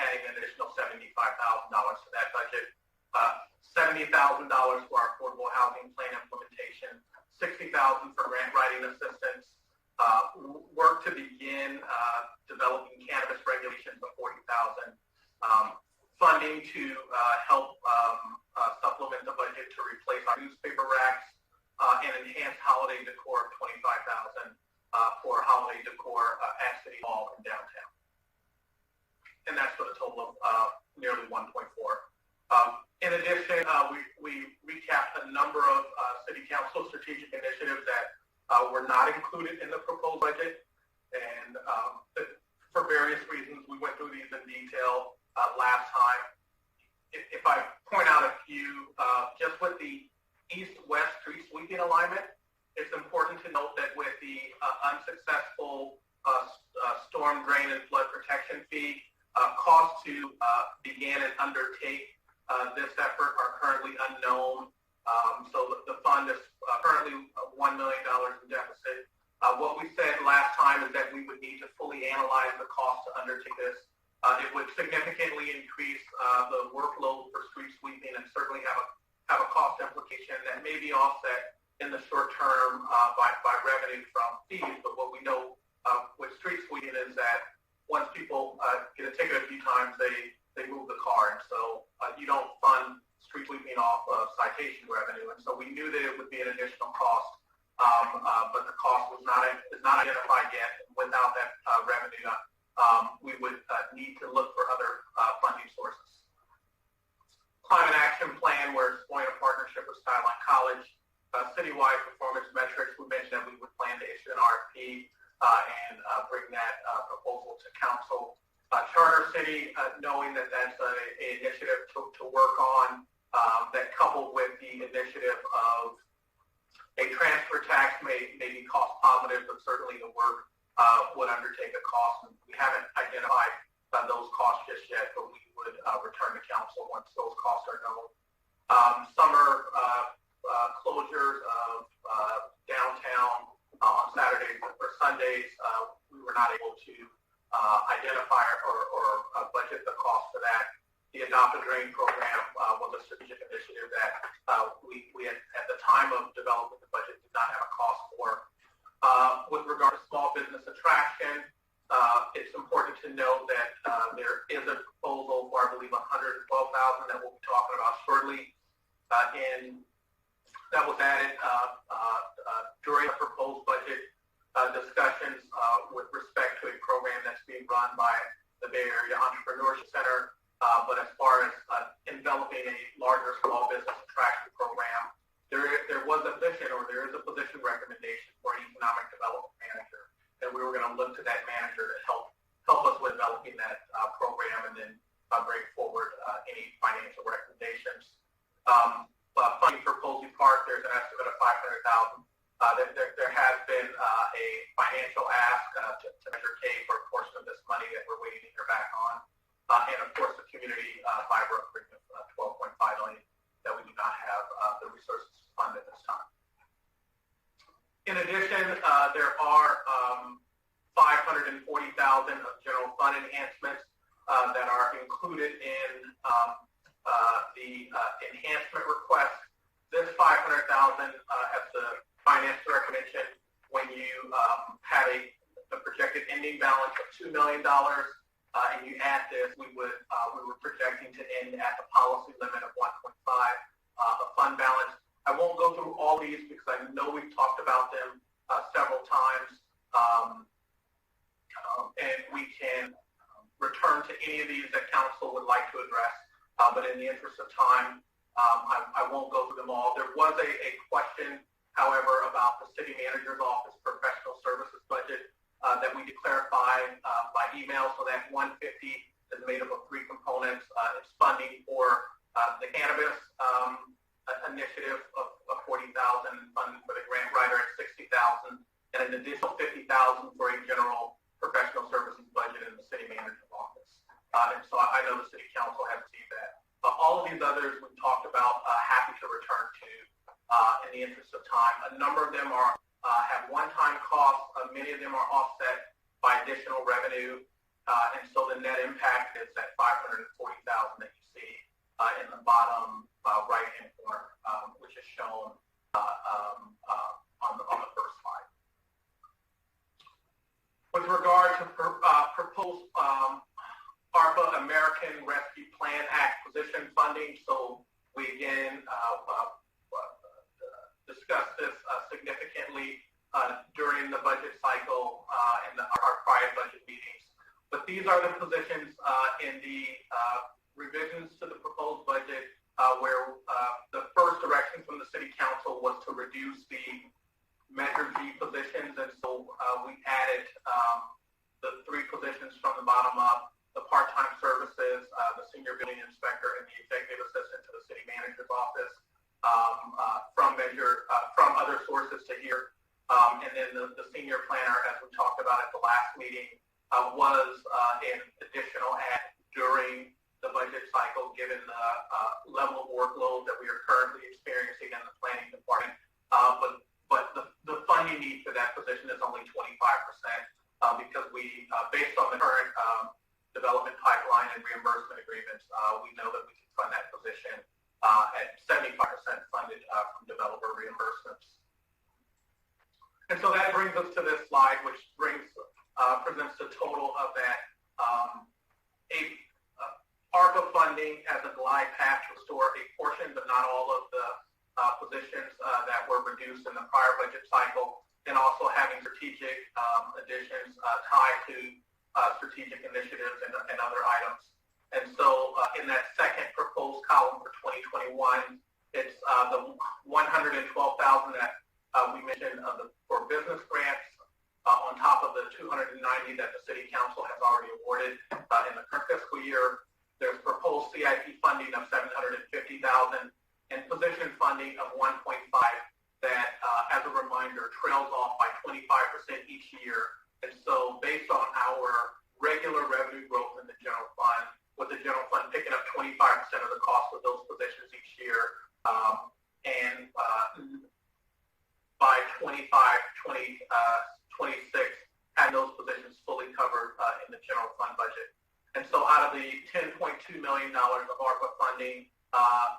adding an additional $75,000 to that budget, $70,000 for our affordable housing plan implementation, $60,000 for grant writing assistance, work to begin developing cannabis regulations of $40,000, funding to help supplement the budget to replace our newspaper racks, and enhance holiday decor of $25,000 for holiday decor at City Hall in downtown. And that's for the total of nearly 1.4. In addition, we recapped a number of City Council strategic initiatives that were not included in the proposed budget, and for various reasons, we went through these in detail last time. If I point out a few, just with the east-west street sweeping alignment, it's important to note that with the unsuccessful storm drain and flood protection fee, costs to begin and undertake this effort are currently unknown, So the fund is currently $1 million in deficit. What we said last time is that we would need to fully analyze the cost to undertake this. It would significantly increase the workload for street sweeping and certainly have a cost implication that may be offset in the short term by revenue from fees. But what we know with street sweeping is that once people get a ticket a few times, they move the car, and so you don't fund street sweeping off of citation revenue. And so we knew that it would be an additional cost, but the cost is not identified yet. Without that revenue, we would need to look for other funding sources. Climate action plan, we're exploring a partnership with Skyline College. Citywide performance metrics, we mentioned that we would plan to issue an RFP and bring that proposal to council. Charter City, knowing that that's an initiative to work on, that coupled with the initiative of a transfer tax may be cost positive, but certainly the work would undertake a cost. We haven't identified those costs just yet, but we would return to council once those costs are known. Summer closures of downtown on Saturdays or Sundays, we were not able to identify or budget the cost for that. The Adopt a Drain program was a strategic initiative that we had, at the time of developing the budget, did not have a cost for. With regard to small business attraction, it's important to note that there is a proposal for, I believe, $112,000 that we'll be talking about shortly. And that was added during the proposed budget discussions with respect to a program that's being run by the Bay Area Entrepreneurship Center. But as far as developing a larger small business attraction program, there was a position, or there is a position recommendation for an economic development manager, and we were going to look to that manager to help us with developing that program and then bring forward any financial recommendations. Funding for Posey Park, there's an estimate of $500,000. There has been a financial ask to Measure K for a portion of this money that we're waiting to hear back on. And of course, the community fiber agreement of $12.5 million that we do not have the resources to fund at this time. In addition, there are $540,000 of general fund enhancements that are included in the enhancement request. This $500,000, as the finance director mentioned, when you had a projected ending balance of $2 million. And you add this, we were projecting to end at the policy limit of 1.5, a fund balance. I won't go through all these because I know we've talked about them several times, and we can return to any of these that council would like to address. But in the interest of time, I won't go through them all. There was a question, however, about the city manager's office professional services budget that we did clarify by email. So that 150 is made up of three components. It's funding for the cannabis initiative of $40,000, funding for the grant writer at $60,000, and an additional $50,000 for a general professional services budget in the city manager's office. And so I know the city council has received that. All of these others we've talked about, happy to return to in the interest of time. A number of them have one-time costs. Many of them are offset by additional revenue, and so the net impact is that $540,000 that you see in the bottom right-hand corner, which is shown on the first slide. With regard to proposed ARPA American Rescue Plan acquisition funding, so we again discussed this significantly during the budget cycle in our prior budget meetings. But these are the positions in the revisions to the proposed budget where the first direction from the city council was to reduce the Measure G positions, and so we added the three positions from the bottom up: the part-time services, the senior building inspector, and the executive assistant to the city manager's office from other sources to here. And then the senior planner, as we talked about at the last meeting, was an additional add during the budget cycle, given the level of workload that we are currently experiencing and need for that position is only 25%, because we, based on the current development pipeline and reimbursement agreements, we know that we can fund that position at 75% funded from developer reimbursements. And so that brings us to this slide, which presents the total of that ARPA funding as a glide path to restore a portion, but not all of the positions that were reduced in the prior budget cycle, and also having strategic additions tied to strategic initiatives and other items. And so in that second proposed column for 2021, it's the $112,000 that we mentioned for business grants on top of the $290 that the City Council has already awarded in the current fiscal year. There's proposed CIP funding of $750,000 and position funding of $1.5 that, as a reminder, trails off by 25% each year. And so based on our regular revenue growth in the general fund, with the general fund picking up 25% of the cost of those positions each year, and by 26, having those positions fully covered in the general fund budget. And so out of the $10.2 million of ARPA funding,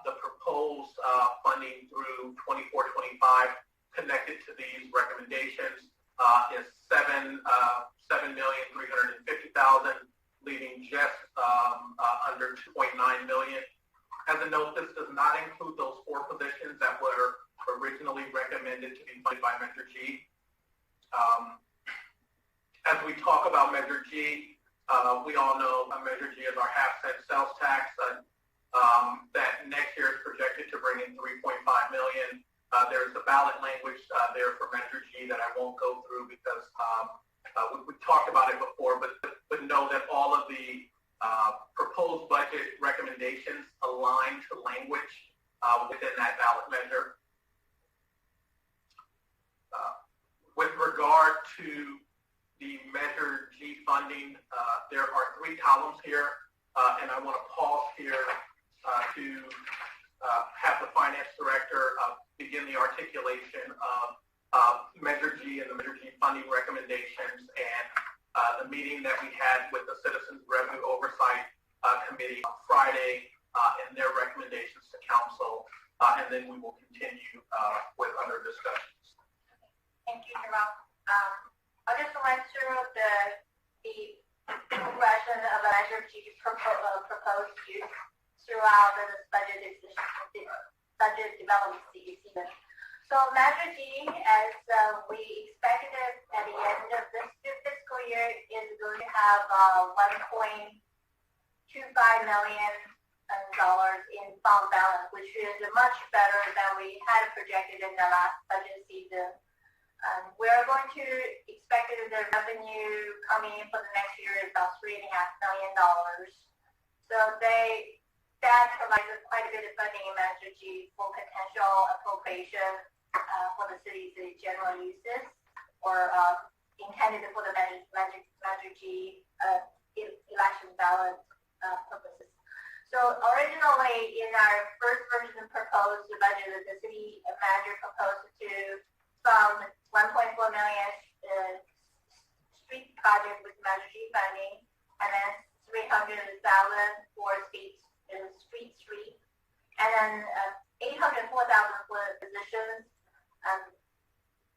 the proposed funding through 24-25 connected to these recommendations is $7,350,000, leaving just under $2.9 million. As a note, this does not include those 4 positions that were originally recommended to be funded by Measure G. As we talk about Measure G, we all know Measure G is our half-cent sales tax that next year is projected to bring in $3.5 million. There's the ballot language there for Measure G that I won't go through because we talked about it before, but know that all of the proposed budget recommendations align to language within that ballot measure. With regard to the Measure G funding, there are 3 columns here, and I want to pause here to have the Finance Director begin the articulation of Measure G and the Measure G funding recommendations and the meeting that we had with the Citizens Revenue Oversight Committee on Friday and their recommendations to Council, and then we will continue with other discussions. Thank you, Jerome. I just went through the progression of Measure G proposed use throughout the budget development season. So Measure G, as we expected at the end of this fiscal year, is going to have $1.25 million in fund balance, which is much better than we had projected in the last budget season. We're going to expect the revenue coming in for the next year is about $3.5 million. So that provides us quite a bit of funding in Measure G for potential appropriation for the city's general uses or intended for the Measure G election ballot purposes. So originally in our first version proposed budget, the city manager proposed to fund $1.4 million street project with Measure G funding, and then $300,000 for street, and then $804,000 for positions,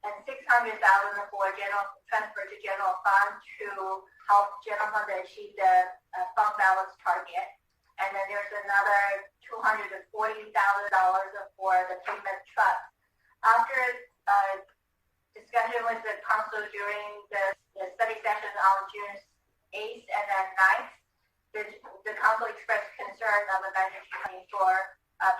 and $600,000 for transfer to general fund to help general fund achieve the fund balance target. And then there's another $240,000 for the payment trust. After discussion with the council during the study session on June 8th and then 9th, the council expressed concern of the Measure G for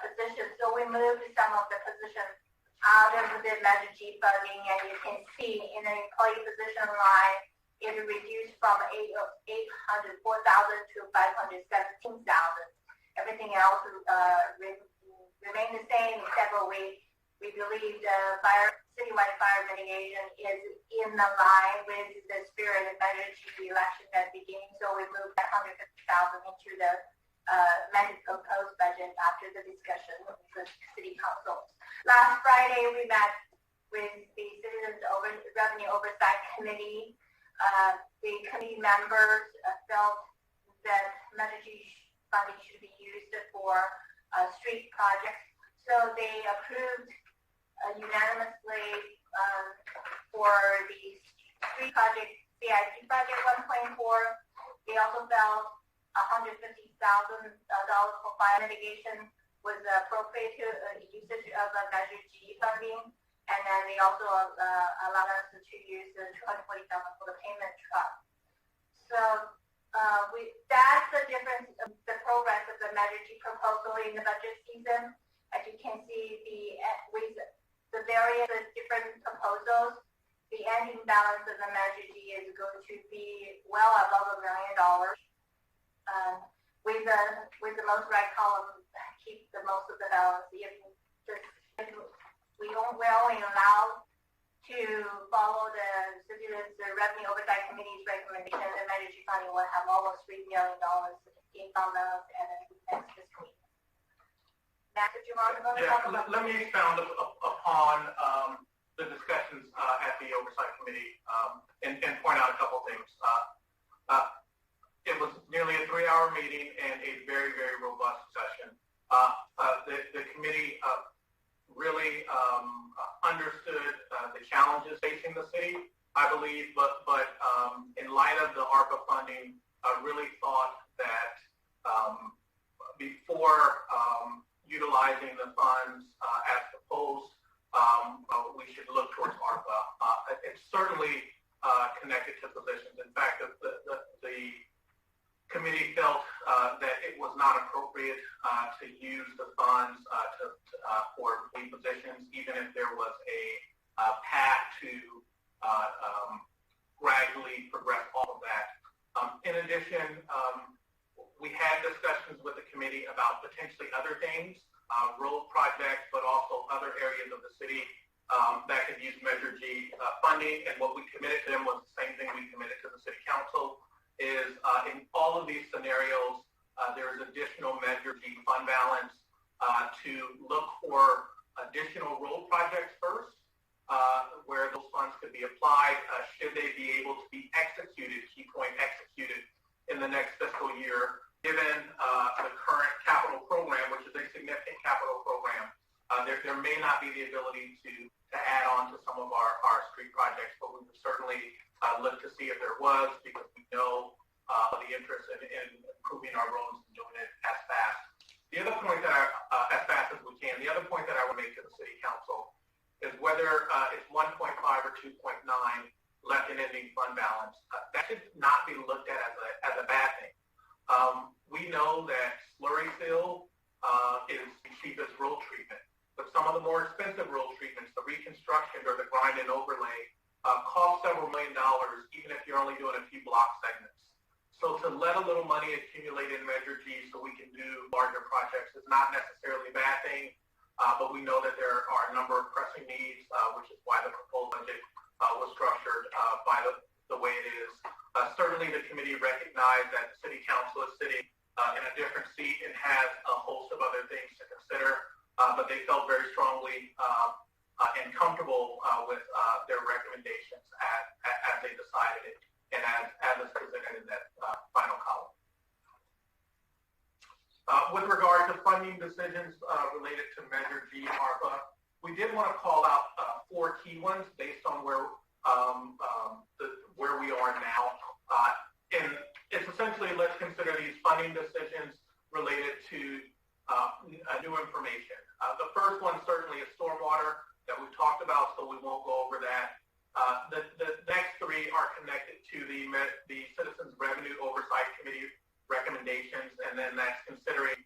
positions. So we moved some of the positions out of the Measure G funding, and you can see in the employee position line, it reduced from $804,000 to $517,000. Everything else remained the same, except for we believe the citywide fire mitigation is in the line with the spirit of Measure G election at the beginning. So we moved that $150,000 into the proposed budget after the discussion with the city council. Last Friday we met with the Revenue Oversight Committee. The committee members felt that Measure G funding should be used for street projects. So they approved unanimously for the street project, CIP project 1.4. They also felt $150,000 for fire mitigation was appropriate usage of Measure G funding. And then they also allowed us to use the $240,000 for the payment truck. So that's the difference of the progress of the Measure G proposal in the budget season. As you can see, with the various different proposals, the ending balance of the Measure G is going to be well above $1 million. With the most right column, keep the most of the balance. We're only allowed to follow the Revenue Oversight Committee's recommendation that Measure G funding will have almost $3 million in fund balance and next fiscal year. Matt, did you want to go to talk about? Let me expound upon the discussions at the Oversight Committee and point out a couple things. It was nearly a 3-hour meeting and a very, very robust session. The committee really understood the challenges facing the city, I believe, but in light of the ARPA funding, really thought that before utilizing the funds as proposed, we should look towards ARPA. It's certainly connected to positions. In fact, the committee felt that it was not appropriate to use the funds for lead positions, even if there was a path to gradually progress all of that. In addition, we had discussions with the committee about potentially other things, road projects, but also other areas of the city that could use Measure G funding. And what we committed to them was the same thing we committed to the city council, is in all of these scenarios, there is additional Measure G fund balance to look for additional road projects first, where those funds could be applied should they be able to be executed, key point executed, in the next fiscal year, given the current capital program, which is a significant capital program. There may not be the ability to add on to some of our street projects, but we would certainly look to see if there was, because we know the interest in improving our roads and doing it as fast. The other point that as fast as we can, the other point that I would make to the city council is whether it's 1.5 or 2.9 left in ending fund balance. That should not be looked at as a bad thing. We know that slurry fill is the cheapest road treatment, but some of the more expensive road treatments, the reconstruction or the grind and overlay, cost several $1 million, even if you're only doing a few block segments. So to let a little money accumulate in Measure G so we can do larger projects is not necessarily a bad thing, but we know that there are a number of pressing needs, which is why the proposed budget was structured by the way it is. Certainly the committee recognized that the city council is sitting in a different seat and has a host of other things to consider, but they felt very strongly and comfortable with their recommendations as they decided it and as is presented in that final column. With regard to funding decisions related to Measure G ARPA, we did want to call out 4 key ones based on where we are now. And it's essentially, let's consider these funding decisions related to new information. The first one certainly is stormwater that we've talked about, so we won't go over that. The next 3 are connected to the Citizens Revenue Oversight Committee recommendations, and then that's considering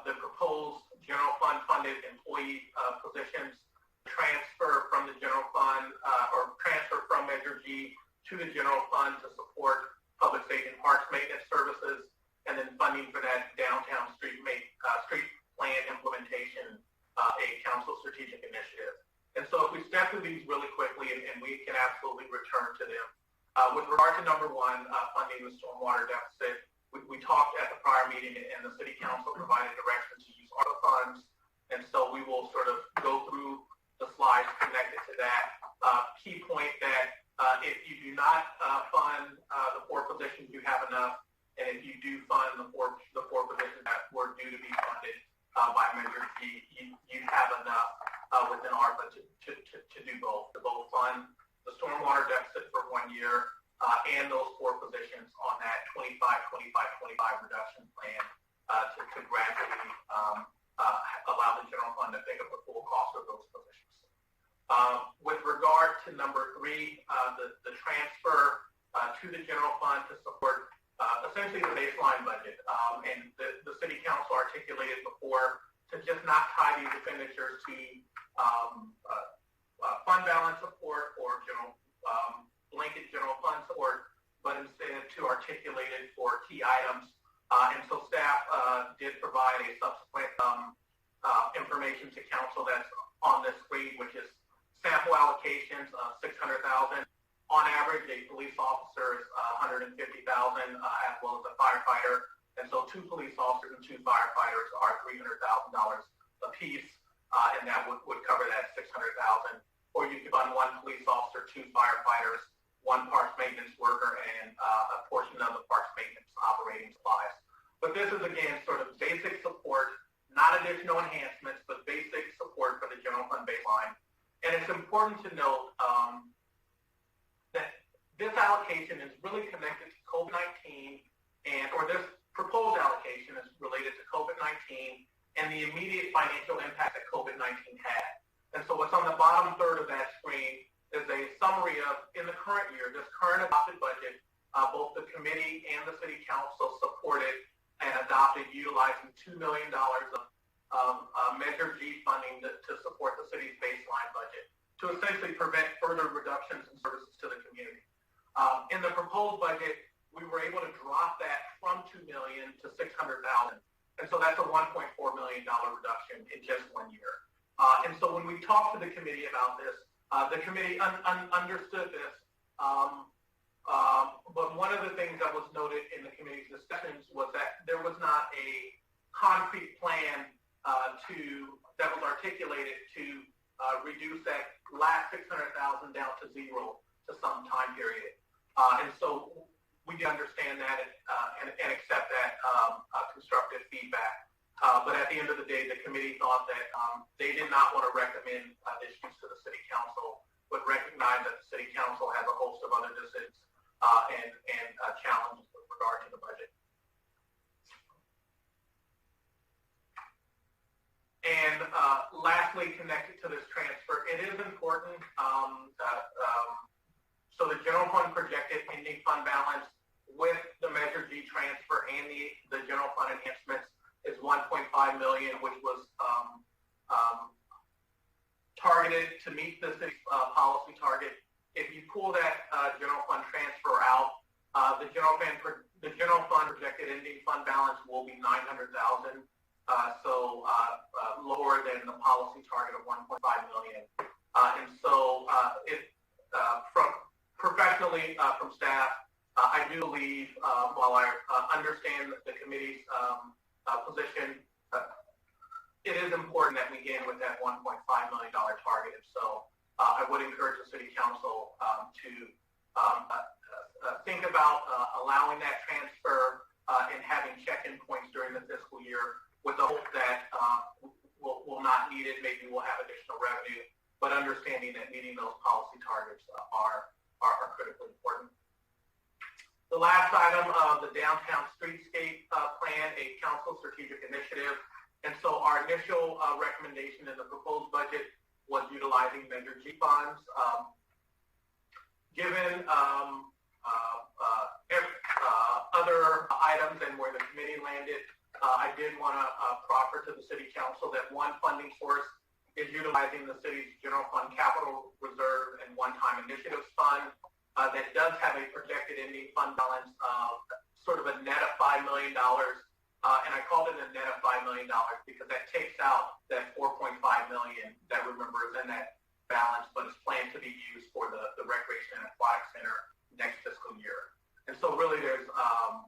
the proposed general fund funded employee positions, transfer from the general fund or transfer from Measure G to the general fund to support public safety and parks maintenance services, and then funding for that downtown street plan implementation, a council strategic initiative. And so if we step through these really quickly, and we can absolutely return to them. With regard to number 1, funding the stormwater deficit, we talked at the prior meeting, and the city council provided direction to use ARPA funds. And so we will sort of go through key point that if you do not fund the 4 positions, you have enough, and if you do fund the four positions that were due to be funded by Measure G, you have enough within ARPA to do both, to both fund the stormwater deficit for 1 year and those 4 positions on that 25-25-25 reduction plan to gradually allow the general fund to pick up the full cost of those positions. With regard to number 3, the transfer to the general fund to support essentially the baseline budget. And the city council articulated before to just not tie these expenditures to fund balance support or blanket general fund support, but instead to articulate it for key items. And so staff did provide a subsequent information to council that's on this screen, which is sample allocations of $600,000. On average, a police officer is $150,000, as well as a firefighter. And so 2 police officers and 2 firefighters are $300,000 apiece, and that would cover that $600,000. Or you could fund 1 police officer, 2 firefighters, 1 parks maintenance worker, and a portion of the parks maintenance operating supplies. But this is, again, sort of basic support, not additional enhancements, but basic support for the general fund baseline. And it's important to note that this allocation is really connected to COVID-19, or this proposed allocation is related to COVID-19 and the immediate financial impact that COVID-19 had. And so what's on the bottom third of that screen is a summary of, in the current year, this current adopted budget, both the committee and the city council supported and adopted utilizing $2 million of Measure G funding to support the city's baseline budget to essentially prevent further reductions in services to the community. In the proposed budget, we were able to drop that from $2 million to $600,000. And so that's a $1.4 million reduction in just 1 year. And so when we talked to the committee about this, the committee understood this. But one of the things that was noted in the committee's discussions was that there was not a concrete plan that was articulated to reduce that last $600,000 down to zero to some time period. And so we do understand that and accept that constructive feedback. But at the end of the day, the committee thought that they did not want to recommend issues to the city council, but recognize that the city council has a host of other decisions and challenges with regard to the budget. And lastly, connected to this transfer, it is important. So the general fund projected ending fund balance with the Measure G transfer and the general fund enhancements is $1.5 million, which was targeted to meet the city's policy target. If you pull that general fund transfer out, the general fund projected ending fund balance will be $900,000, so lower than the policy target of $1.5 million. And so from professionally from staff, I do believe, while I understand the committee's position, it is important that we begin with that $1.5 million target. So I would encourage the city council to think about allowing that transfer and having check-in points during the fiscal year with the hope that we'll not need it. Maybe we'll have additional revenue, but understanding that meeting those policy targets are critically important. The last item of the downtown streetscape plan, a council strategic initiative. And so our initial recommendation in the proposed budget was utilizing Measure G funds. Given other items and where the committee landed, I did want to proffer to the city council that one funding source is utilizing the city's general fund capital reserve and one-time initiatives fund that does have a projected ending fund balance of sort of a net of $5 million. And I called it a net of $5 million because that takes out that $4.5 million that, remember, is in that balance, but is planned to be used for the Recreation and Aquatic Center next fiscal year. And so really there's,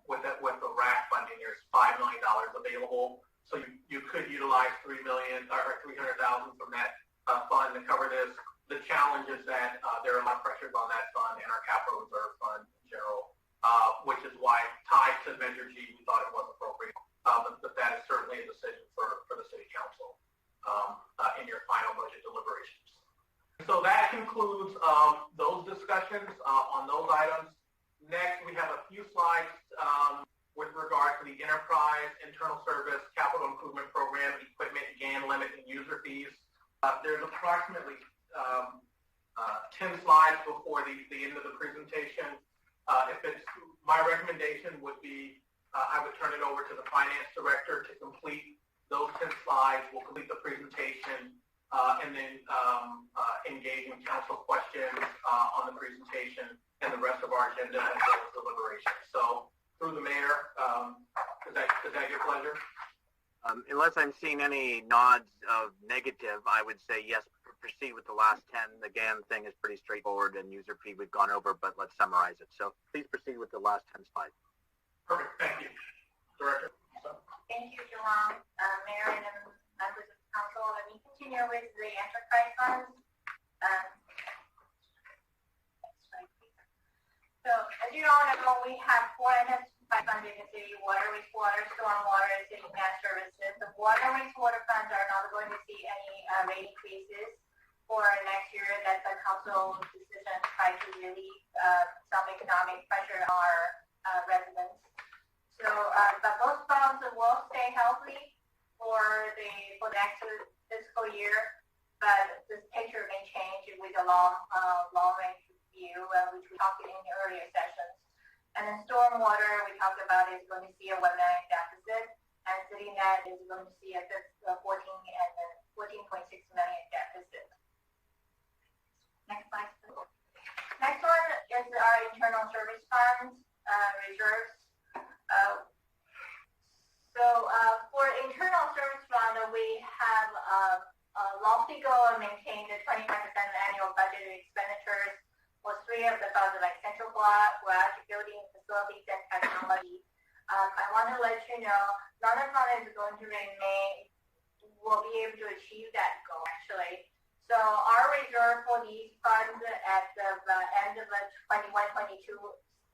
with the RAC funding, there's $5 million available. So you could utilize $3 million or $300,000 from that fund to cover this. the challenge is that there are a lot of pressures on that fund and our capital reserve fund in general, which is why tied to Measure G, we thought it was appropriate. But that is certainly a decision for the City Council in your final budget deliberations. So that concludes those discussions on those items. Next, we have a few slides with regard to the enterprise, internal service, capital improvement program, equipment, GAN limit, and user fees. There's approximately 10 slides before the end of the presentation. My recommendation would be I would turn it over to the finance director to complete those 10 slides. We'll complete the presentation and then engage in council questions on the presentation and the rest of our agenda as well as deliberation. So through the mayor, is that your pleasure? Unless I'm seeing any nods of negative, I would say yes, proceed with the last 10. The GAN thing is pretty straightforward, and user fee we've gone over, but let's summarize it. So please proceed with the last 10 slides. Perfect. Thank you. Director. Thank you, Jerome, Mayor, and members of the council. Let me continue with the enterprise funds. So, as you all know, we have 4 enterprise funds in the city: water, wastewater, stormwater, and city gas services. The water and wastewater funds are not going to see any rate increases for next year. That's a council decision to try to relieve some economic pressure on our residents. So, but those funds will stay healthy for the next fiscal year, but this picture may change with a long-range view, which we talked in the earlier sessions. And then stormwater, we talked about, is going to see a $1 million deficit, and city net is going to see a 14.6 million deficit. Next slide. Next one is our internal service funds reserves. For internal service fund, we have a lofty goal of maintaining the 25% annual budgeted expenditures for 3 of the funds, like central garage, building, facilities, and technology. I want to let you know, none of the fund is going to will be able to achieve that goal, actually. So our reserve for these funds at the end of the 21-22,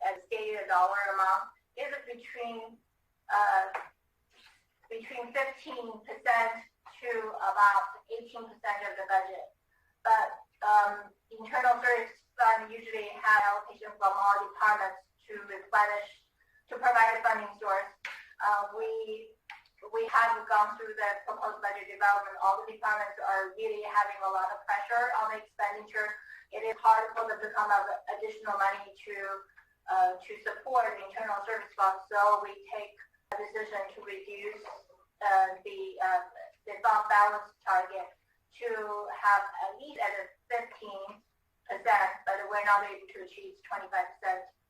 as stated, dollar amount, is between 15% to about 18% of the budget. But internal service fund usually have allocation from all departments to replenish, to provide a funding source. We have gone through the proposed budget development. All the departments are really having a lot of pressure on the expenditure. It is hard for them to come up with additional money to support the internal service fund. So we take a decision to reduce the fund balance target to have at least at a 15%, but we're not able to achieve 25%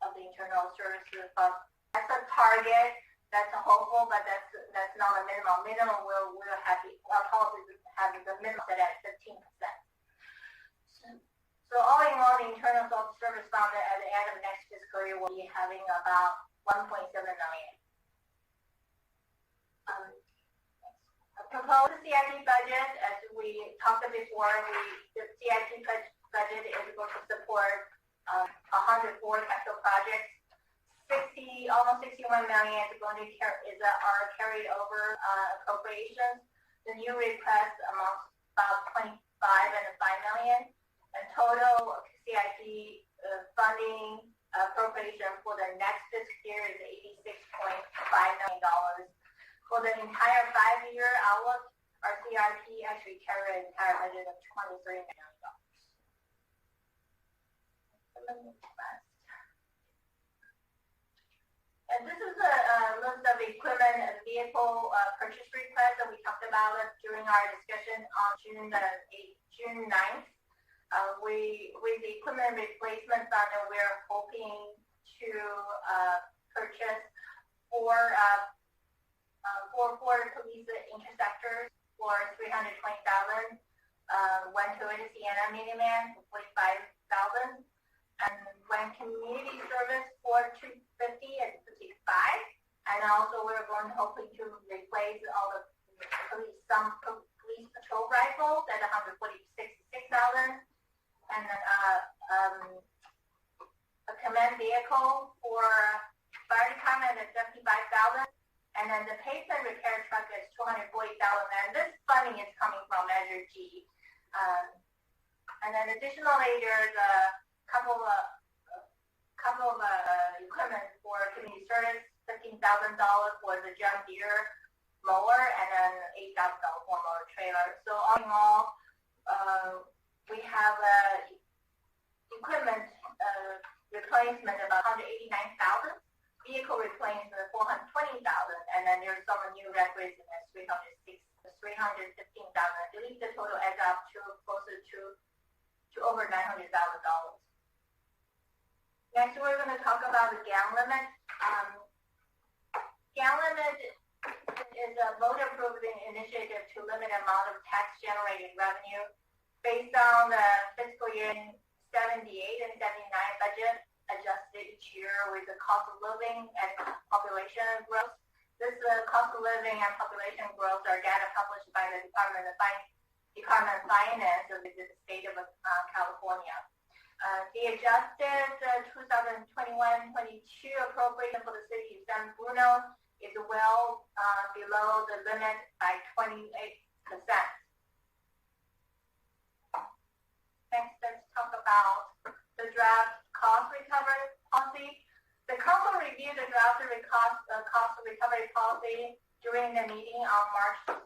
of the internal service fund. That's a target. That's a hopeful, but that's not a minimum. Minimum we'll have our policy is having the minimum set at 15%. So all in all, the internal service fund at the end of next fiscal year will be having about 1.7 million. Proposed CIP budget, as we talked before, the CIP budget is going to support 104 capital projects. Almost 61 million is going to are carried over appropriations. The new request amounts about 25 and 5 million. And total CIP funding appropriation for the next fiscal year is $86.5 million. For the entire 5-year outlook, our CIP actually carried an entire budget of $23 million. And this is a list of equipment and vehicle purchase requests that we talked about during our discussion on June 9th. With the equipment replacement fund, we're hoping to purchase four police interceptors for $320,000, one Toyota Sienna minivan for $45,000, and one community service for $250 and $55. And also we're hoping to replace all some police patrol rifles at $146,000. and then a command vehicle for fire department is $75,000, and then the pavement repair truck is $240,000. And this funding is coming from Measure G. And then additionally, there's a couple of equipment for community service, $15,000 for the John Deere mower, and then $8,000 for mower trailer. So all in all, we have equipment replacement about $189,000, vehicle replacement $420,000, and then there's some new requisitions at $315,000. I believe the total adds up to closer to over $900,000. Next, we're going to talk about the gallon limit. Gallon limit is a voter-approving initiative to limit the amount of tax-generated revenue based on the fiscal year 78 and 79 budget adjusted each year with the cost of living and population growth. This cost of living and population growth are data published by the Department of Finance of the state of California. The adjusted 2021-22 appropriation for the city of San Bruno is well below the limit by 28%. Next, let's talk about the draft cost recovery policy. The council reviewed the draft cost recovery policy during the meeting on March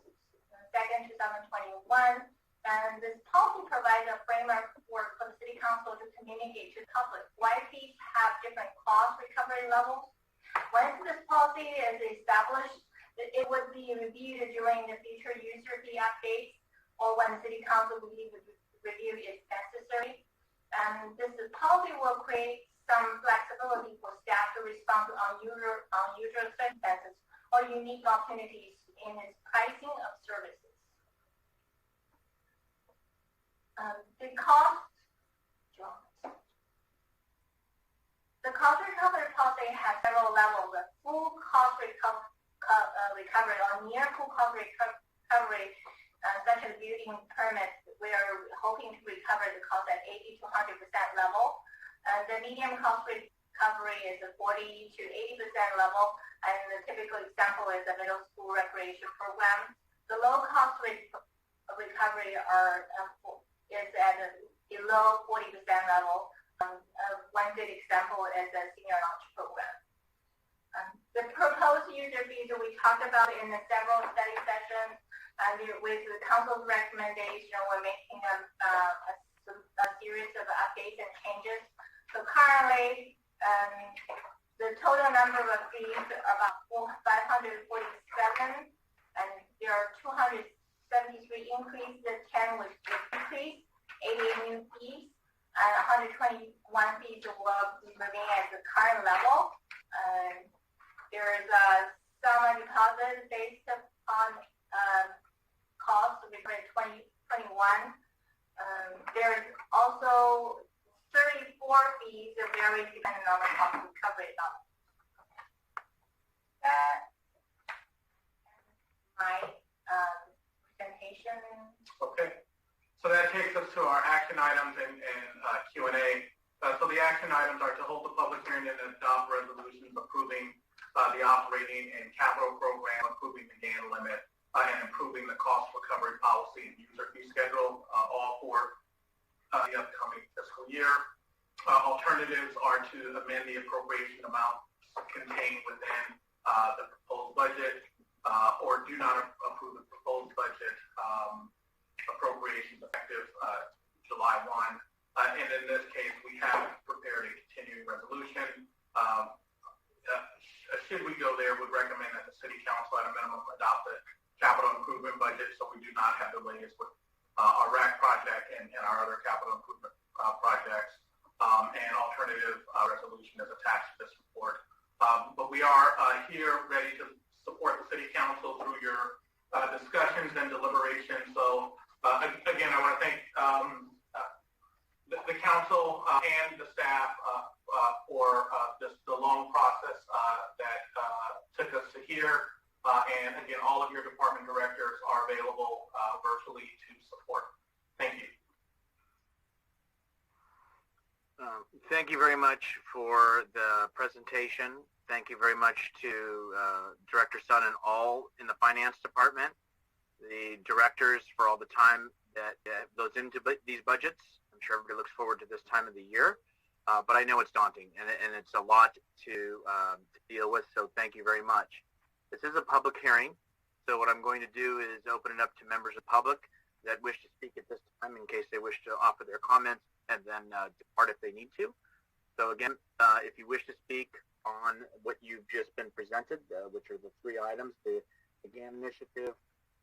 2nd, 2021. And this policy provides a framework for the city council to communicate to the public why fees have different cost recovery levels. Once this policy is established, it would be reviewed during the future user fee updates or when the city council believes review is necessary. And this policy will create some flexibility for staff to respond to unusual circumstances or unique opportunities in its pricing of services. The cost recovery policy has several levels. The full cost recovery or near full cost recovery, such as building permits, we are hoping to recover the cost at 80 to 100% level. The medium cost recovery is a 40 to 80% level, and the typical example is the middle school recreation program. The low cost recovery is at a below 40% level. One good example is the senior launch program. The proposed user fees we talked about in the several study sessions, with the council's recommendation, we're making a series of updates and changes. So currently, the total number of fees are about 547, and there are 273 increases, 10 was decrease, 88 new fees, and 121 fees will be moving at the current level. There is some deposit based on cost of 2021. There is also 34 fees that vary depending on the cost of recovery level. My presentation. Okay. So that takes us to our action items and Q&A. So the action items are to hold the public hearing and adopt resolutions approving the operating and capital program, approving the gain limit, and improving the cost recovery policy and user fee schedule, all for the upcoming fiscal year. Alternatives are to amend the appropriation amount contained within the proposed budget, or do not approve the proposed budget appropriations effective July 1. And in this case, we have prepared a continuing resolution. Should we go there, would recommend that the City Council at a minimum adopt the capital improvement budget so we do not have delays with our RAC project and our other capital improvement projects. And alternative resolution is attached to this report. But we are here ready to support the City Council through your discussions and deliberations. So again, I want to thank the council and the staff for the long process that took us to here. And again, all of your department directors are available virtually to support. Thank you. Thank you very much for the presentation. Thank you very much to Director Sun and all in the Finance Department, the directors for all the time that goes into these budgets. I'm sure everybody looks forward to this time of the year, but I know it's daunting and it's a lot to deal with, so thank you very much. This is a public hearing, so what I'm going to do is open it up to members of the public that wish to speak at this time in case they wish to offer their comments and then depart if they need to. So again, if you wish to speak on what you've just been presented, which are the three items, the GAN initiative,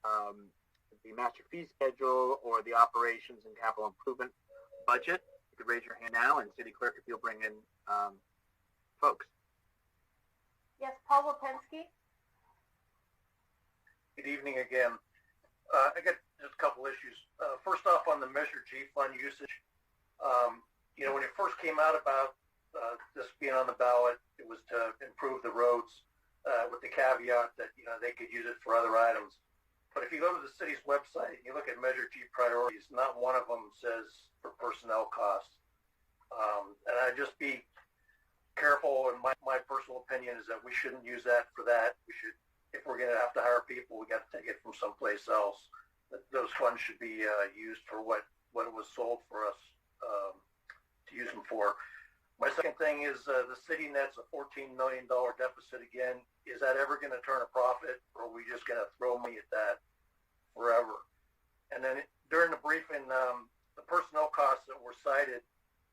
the master fee schedule, or the operations and capital improvement budget, you could raise your hand now, and City Clerk, if you'll bring in folks. Yes, Paul Lipinski. Good evening again. I got just a couple issues. First off, on the Measure G fund usage, when it first came out about this being on the ballot, it was to improve the roads with the caveat that, they could use it for other items. But if you go to the city's website and you look at Measure G priorities, not one of them says for personnel costs. And I'd just be careful, and my personal opinion is that we shouldn't use that for that. We should, if we're going to have to hire people, we got to take it from someplace else. Those funds should be used for what it was sold for us to use them for. My second thing is the city nets a $14 million deficit again. Is that ever going to turn a profit, or are we just going to throw money at that forever? And then during the briefing, the personnel costs that were cited,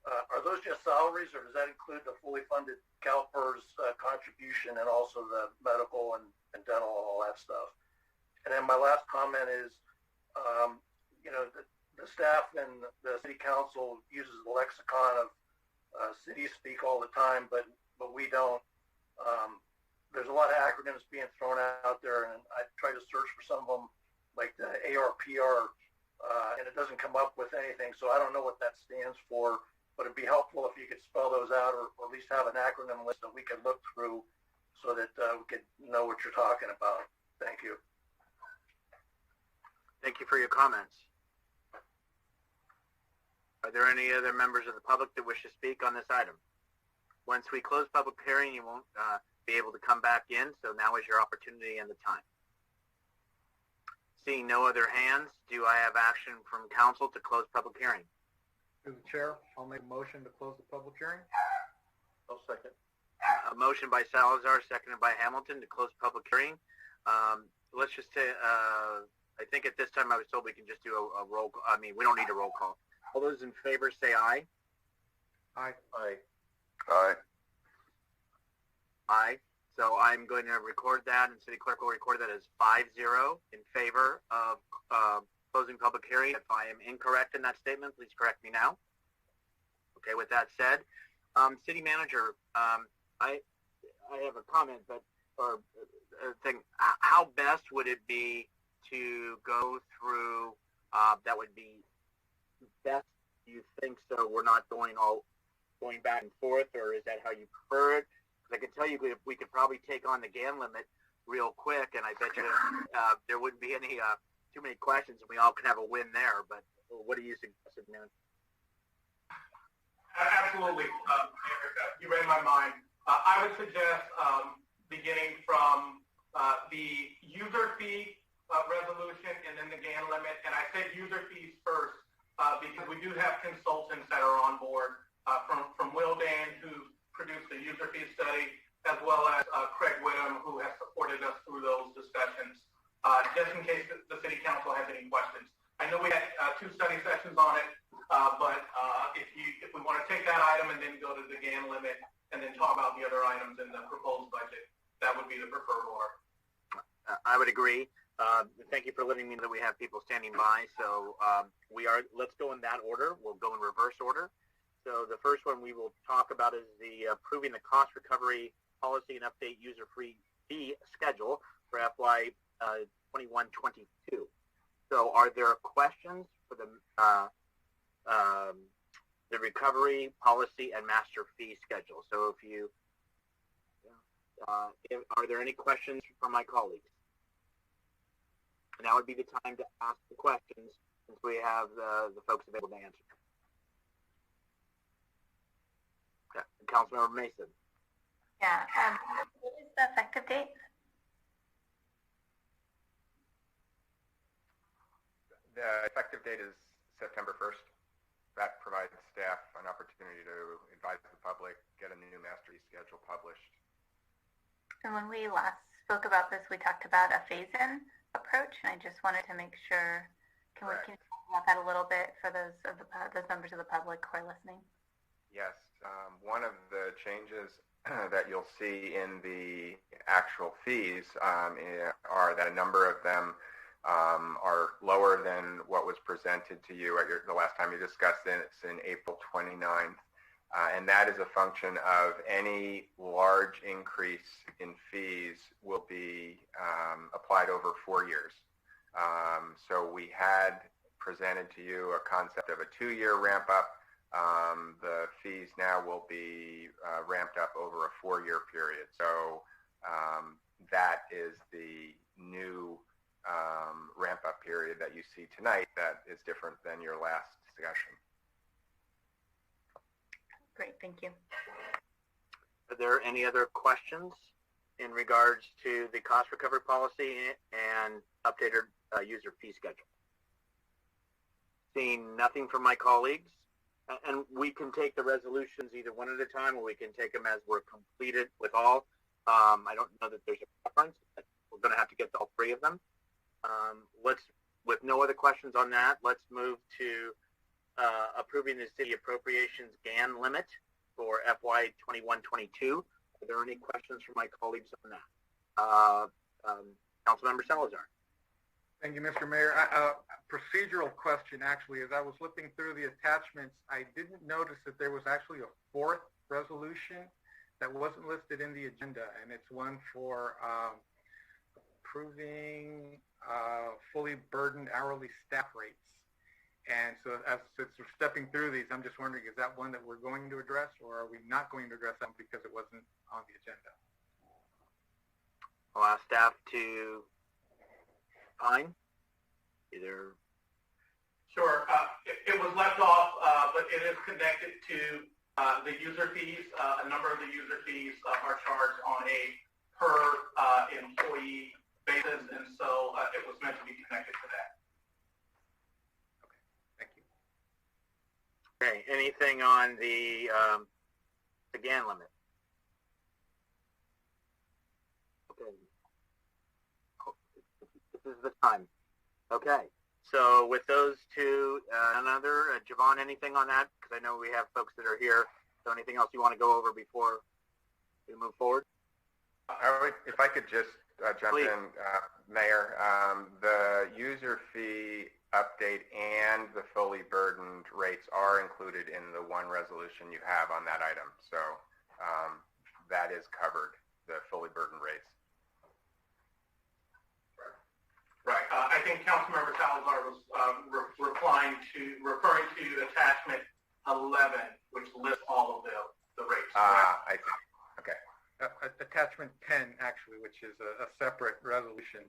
are those just salaries, or does that include the fully funded CalPERS contribution and also the medical and dental and all that stuff? And then my last comment is, the staff and the city council uses the lexicon of city speak all the time, but we don't. There's a lot of acronyms being thrown out there, and I try to search for some of them, like the ARPR, and it doesn't come up with anything, so I don't know what that stands for, but it'd be helpful if you could spell those out, or at least have an acronym list that we could look through so that we could know what you're talking about. Thank you. Thank you for your comments. Are there any other members of the public that wish to speak on this item? Once we close public hearing, you won't be able to come back in, so now is your opportunity and the time. Seeing no other hands, do I have action from council to close public hearing? Through the chair, I'll make a motion to close the public hearing. I'll second. A motion by Salazar, seconded by Hamilton to close public hearing. Let's just say, I think at this time I was told we can just do a roll call. I mean, we don't need a roll call. All those in favor say aye. Aye. Aye. Aye. Aye. So I'm going to record that, and City Clerk will record that as 5-0 in favor of closing public hearing. If I am incorrect in that statement, please correct me now. Okay, with that said, City Manager, I have a comment, or a thing. How best would it be to go through, that would be best, do you think, so we're not going back and forth, or is that how you prefer it? Because I can tell you we could probably take on the GAN limit real quick, and I bet you there wouldn't be any too many questions, and we all could have a win there. But what do you suggest, man? Absolutely. You read my mind. I would suggest beginning from the user fee resolution and then the GAN limit. And I said user fees first because we do have consultants that are on board from Willdan, who produced the user fee study, as well as Craig Whittam, who has supported us through those discussions, just in case the City Council has any questions. I know we had 2 study sessions on it, but if we want to take that item and then go to the GAN limit and then talk about the other items in the proposed budget, that would be the preferred order. I would agree. Thank you for letting me know that we have people standing by. So let's go in that order. We'll go in reverse order. So the first one we will talk about is the approving the cost recovery policy and update user fee schedule for FY 21-22. So are there questions for the recovery policy and master fee schedule? So are there any questions from my colleagues? And now would be the time to ask the questions since we have the folks available to answer. Councilmember Mason. Yeah. What is the effective date? The effective date is September 1st. That provides staff an opportunity to advise the public, get a new master fee schedule published. And when we last spoke about this, we talked about a phase-in approach, and I just wanted to make sure, can we talk about that a little bit for those members of the public who are listening? Yes, one of the changes that you'll see in the actual fees are that a number of them are lower than what was presented to you at the last time you discussed it. It's in April 29th. And that is a function of any large increase in fees will be applied over 4 years. So we had presented to you a concept of a 2-year ramp up. The fees now will be ramped up over a 4-year period. So that is the new ramp up period that you see tonight that is different than your last discussion. Great, thank you. Are there any other questions in regards to the cost recovery policy and updated user fee schedule? Seeing nothing from my colleagues, and we can take the resolutions either one at a time, or we can take them as we're completed with all. I don't know that there's a preference. We're going to have to get to all 3 of them. With no other questions on that, let's move to approving the city appropriations GAN limit for FY 21-22. Are there any questions from my colleagues on that? Councilmember Salazar. Thank you, Mr. Mayor. A procedural question, actually. As I was flipping through the attachments, I didn't notice that there was actually a 4th resolution that wasn't listed in the agenda, and it's one for approving fully burdened hourly staff rates. And so since we're stepping through these, I'm just wondering, is that one that we're going to address, or are we not going to address that because it wasn't on the agenda? I'll ask staff to opine. Either. Sure. It was left off, but it is connected to the user fees. A number of the user fees are charged on a per employee basis, and so it was meant to be connected to that. Okay, anything on the GAN limit? Okay. This is the time. Okay, so with those two, another, Javon, anything on that? Because I know we have folks that are here. So anything else you want to go over before we move forward? If I could just jump Please. in, Mayor, the user fee update and the fully burdened rates are included in the one resolution you have on that item. So that is covered, the fully burdened rates. Right. I think Councilmember Salazar was referring to attachment 11, which lists all of the rates. I see. Okay. Attachment 10, actually, which is a separate resolution.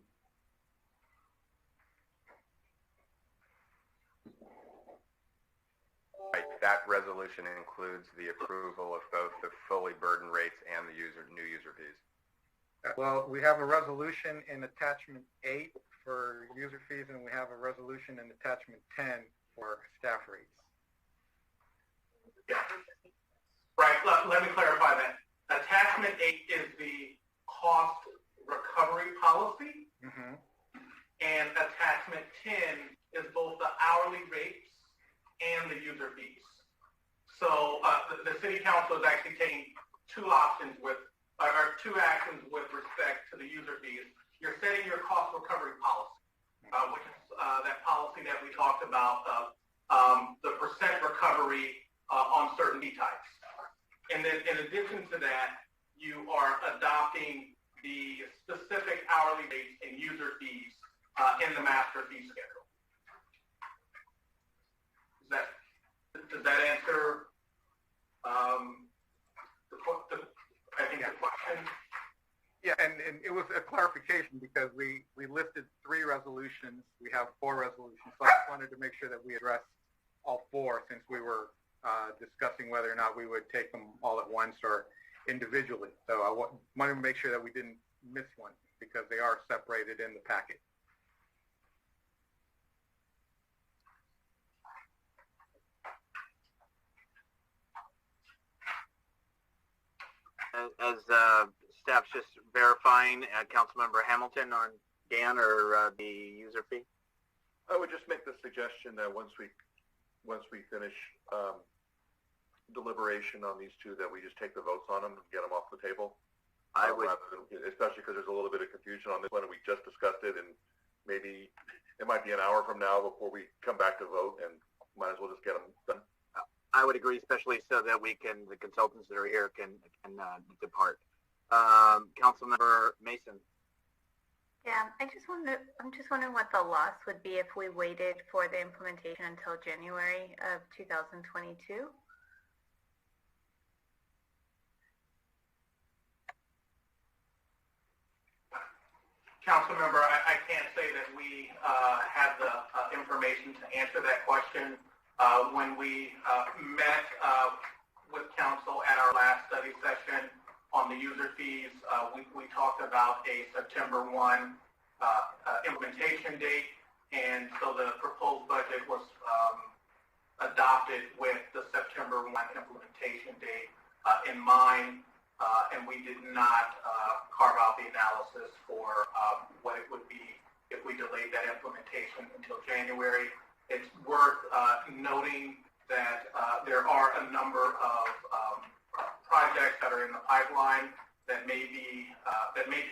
Right. That resolution includes the approval of both the fully burdened rates and the new user fees. Well, we have a resolution in attachment 8 for user fees, and we have a resolution in attachment 10 for staff rates. Yeah. Right. Let me clarify that. Attachment 8 is the cost recovery policy, and attachment 10 is both the hourly rates and the user fees. So the City Council is actually taking two actions with respect to the user fees. You're setting your cost recovery policy, which is that policy that we talked about of the percent recovery on certain fee types. And then in addition to that, you are adopting the specific hourly rates and user fees in the master fee schedule. Does that answer the question? Yeah, and it was a clarification because we listed 3 resolutions. We have 4 resolutions, so I just wanted to make sure that we addressed all 4 since we were discussing whether or not we would take them all at once or individually. So I wanted to make sure that we didn't miss one because they are separated in the packet. As staff's just verifying, Councilmember Hamilton on GAN or the user fee? I would just make the suggestion that once we finish deliberation on these two, that we just take the votes on them and get them off the table. I would, especially because there's a little bit of confusion on this one, and we just discussed it, and maybe it might be an hour from now before we come back to vote, and might as well just get them done. I would agree, especially so that the consultants that are here can depart. Councilmember Mason. Yeah, I'm just wondering what the loss would be if we waited for the implementation until January of 2022. Councilmember, I can't say that we have the information to answer that question. When we met with council at our last study session on the user fees, we talked about a September 1 implementation date, and so the proposed budget was adopted with the September 1 implementation date in mind, and we did not carve out the analysis for what it would be if we delayed that implementation until January. It's worth noting that there are a number of projects that are in the pipeline that may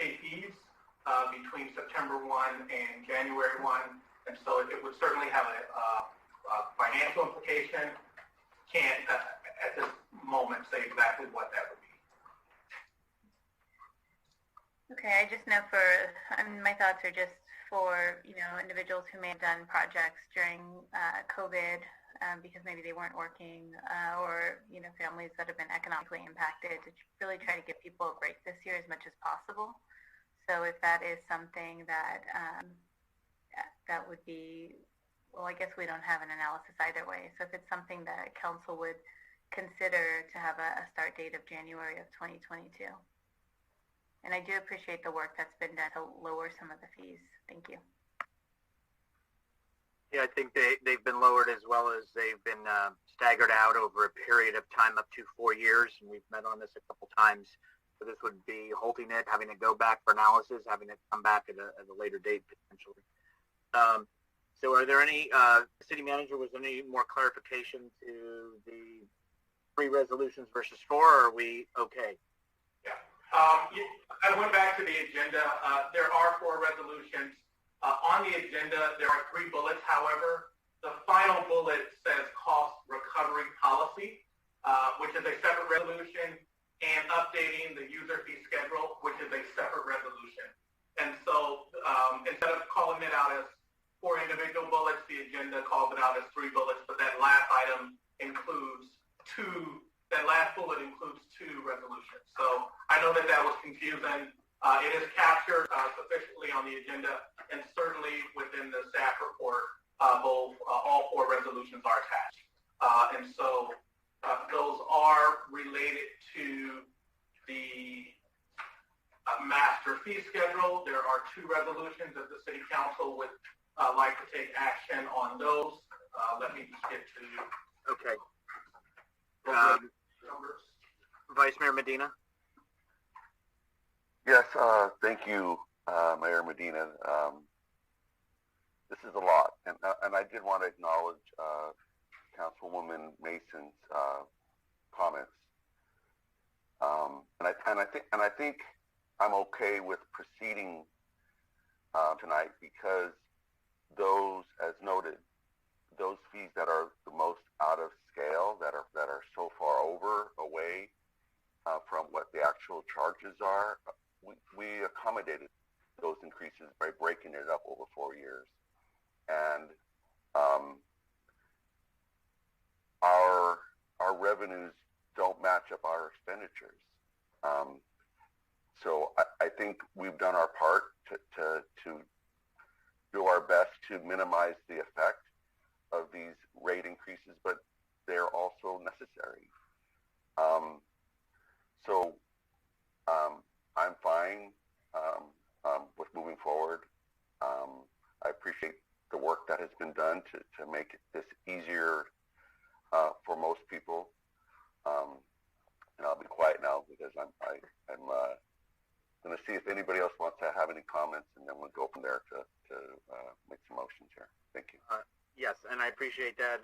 pay fees between September 1 and January 1, and so it would certainly have a financial implication. Can't at this moment say exactly what that would be. Okay, I just know my thoughts are just for, individuals who may have done projects during COVID because maybe they weren't working or, families that have been economically impacted, to really try to give people a break this year as much as possible. So if that is something that that would be, well, I guess we don't have an analysis either way. So if it's something that council would consider to have a start date of January of 2022. And I do appreciate the work that's been done to lower some of the fees. Thank you. Yeah, I think they've been lowered as well as they've been staggered out over a period of time up to 4 years, and we've met on this a couple times. So this would be halting it, having it go back for analysis, having it come back at a later date potentially. So are there any, city manager, was there any more clarification to the 3 resolutions versus 4, or are we okay? I went back to the agenda. There are 4 resolutions. On the agenda, there are 3 bullets, however. The final bullet says cost recovery policy, which is a separate resolution, and updating the user fee schedule, which is a separate resolution. And so instead of calling it out as 4 individual bullets, the agenda calls it out as 3 bullets, but that last item includes 2. That last bullet includes 2 resolutions. So I know that was confusing. It is captured sufficiently on the agenda, and certainly within the staff report, all 4 resolutions are attached. And so those are related to the master fee schedule. There are 2 resolutions that the city council would like to take action on those. Let me just get to Okay. numbers. Vice Mayor Medina. Yes, thank you, Mayor Medina. This is a lot, and I did want to acknowledge Councilwoman Mason's comments. And I think I'm okay with proceeding tonight because those, as noted, those fees that are the most out of scale, that are so far away from what the actual charges are, we accommodated those increases by breaking it up over 4 years, and our revenues don't match up our expenditures. So I think we've done our part to do our best to minimize the effect of these rate increases, but they're also so necessary. So I'm fine with moving forward. I appreciate the work that has been done to make this easier for most people. And I'll be quiet now because I'm going to see if anybody else wants to have any comments, and then we'll go from there to make some motions here. Thank you. Yes, and I appreciate that.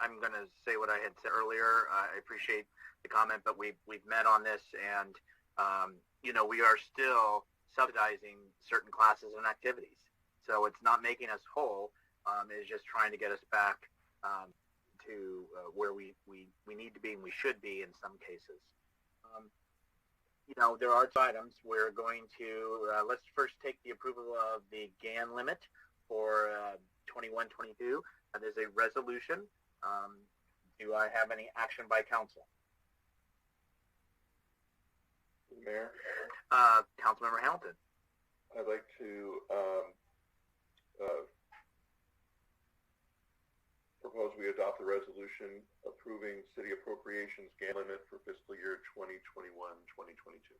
I'm going to say what I had said earlier. I appreciate the comment, but we've met on this, and we are still subsidizing certain classes and activities. So it's not making us whole. It's just trying to get us back to where we need to be and we should be in some cases. There are items we're going to, let's first take the approval of the GAN limit for 21-22. That is a resolution. Do I have any action by council? Mayor? Councilmember Hamilton. I'd like to propose we adopt the resolution approving city appropriations GAN limit for fiscal year 2021-2022.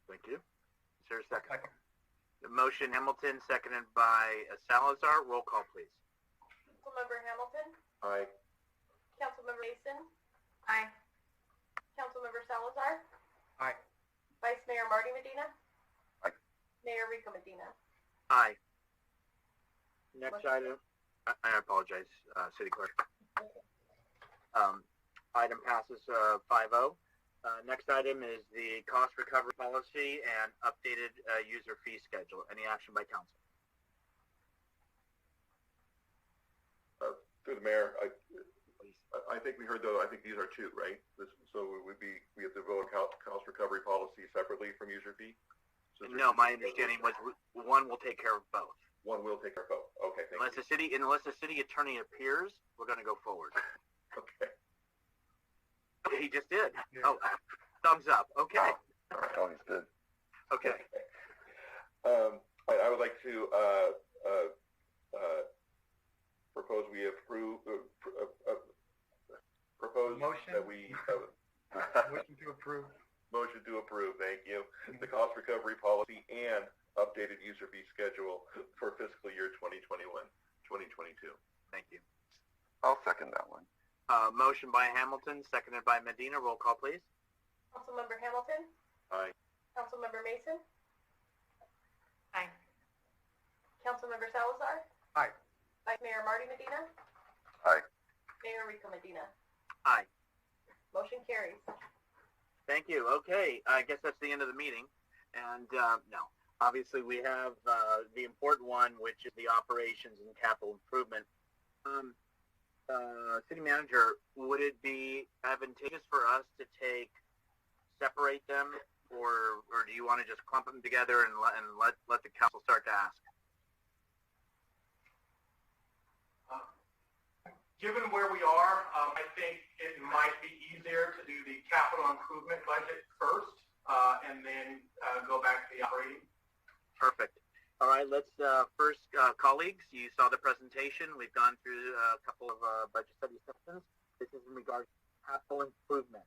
Thank you. Is there a second? The motion, Hamilton, seconded by Salazar. Roll call, please. Councilmember Hamilton? Aye. Councilmember Mason? Aye. Councilmember Salazar? Aye. Vice Mayor Marty Medina? Aye. Mayor Rico Medina? Aye. Next item. I apologize, City Clerk. Item passes 5-0. Next item is the cost recovery policy and updated user fee schedule. Any action by council? Through the mayor, I think we heard though. I think these are two, right? So we have to vote cost recovery policy separately from user fee. So no, my understanding was one will take care of both. One will take care of both. Okay, thank unless you. Unless the city attorney appears, we're going to go forward. Okay. He just did. Yeah. Oh, thumbs up. Okay. Oh, he's good. Okay. I would like to propose we approve propose Motion. that we Motion to approve. motion to approve. Thank you. The cost recovery policy and updated user fee schedule for fiscal year 2021-2022. Thank you. I'll second that one. Motion by Hamilton, seconded by Medina. Roll call, please. Councilmember Hamilton? Aye. Councilmember Mason? Aye. Councilmember Salazar? Aye. Vice Mayor Marty Medina? Aye. Mayor Rico Medina? Aye. Motion carries. Thank you. Okay, I guess that's the end of the meeting. And no, obviously we have the important one, which is the operations and capital improvement. City Manager, would it be advantageous for us to separate them, or do you want to just clump them together and let the council start to ask? Given where we are, I think it might be easier to do the capital improvement budget first, and then go back to the operating. Perfect. All right, let's first, colleagues, you saw the presentation. We've gone through a couple of budget study sessions. This is in regards to capital improvement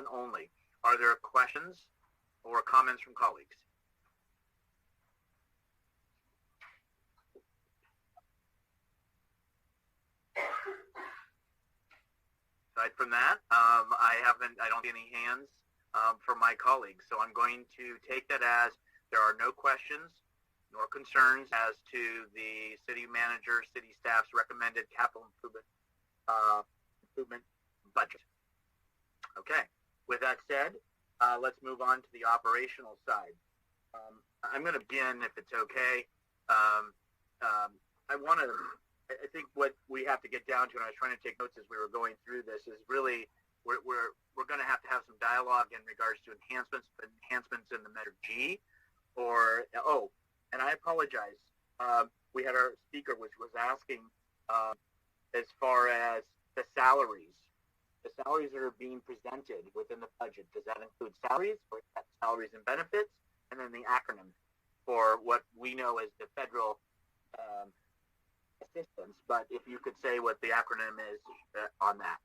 only. Are there questions or comments from colleagues? Aside from that, I don't see any hands from my colleagues. So I'm going to take that as there are no questions nor concerns as to the city manager, city staff's recommended capital improvement budget. Okay. With that said, let's move on to the operational side. I'm going to begin, if it's okay. I think what we have to get down to, and I was trying to take notes as we were going through this, is really we're going to have some dialogue in regards to enhancements in the measure G, and I apologize. We had our speaker which was asking as far as the salaries that are being presented within the budget. Does that include salaries, or is that salaries and benefits, and then the acronym for what we know as the federal assistance? But if you could say what the acronym is on that.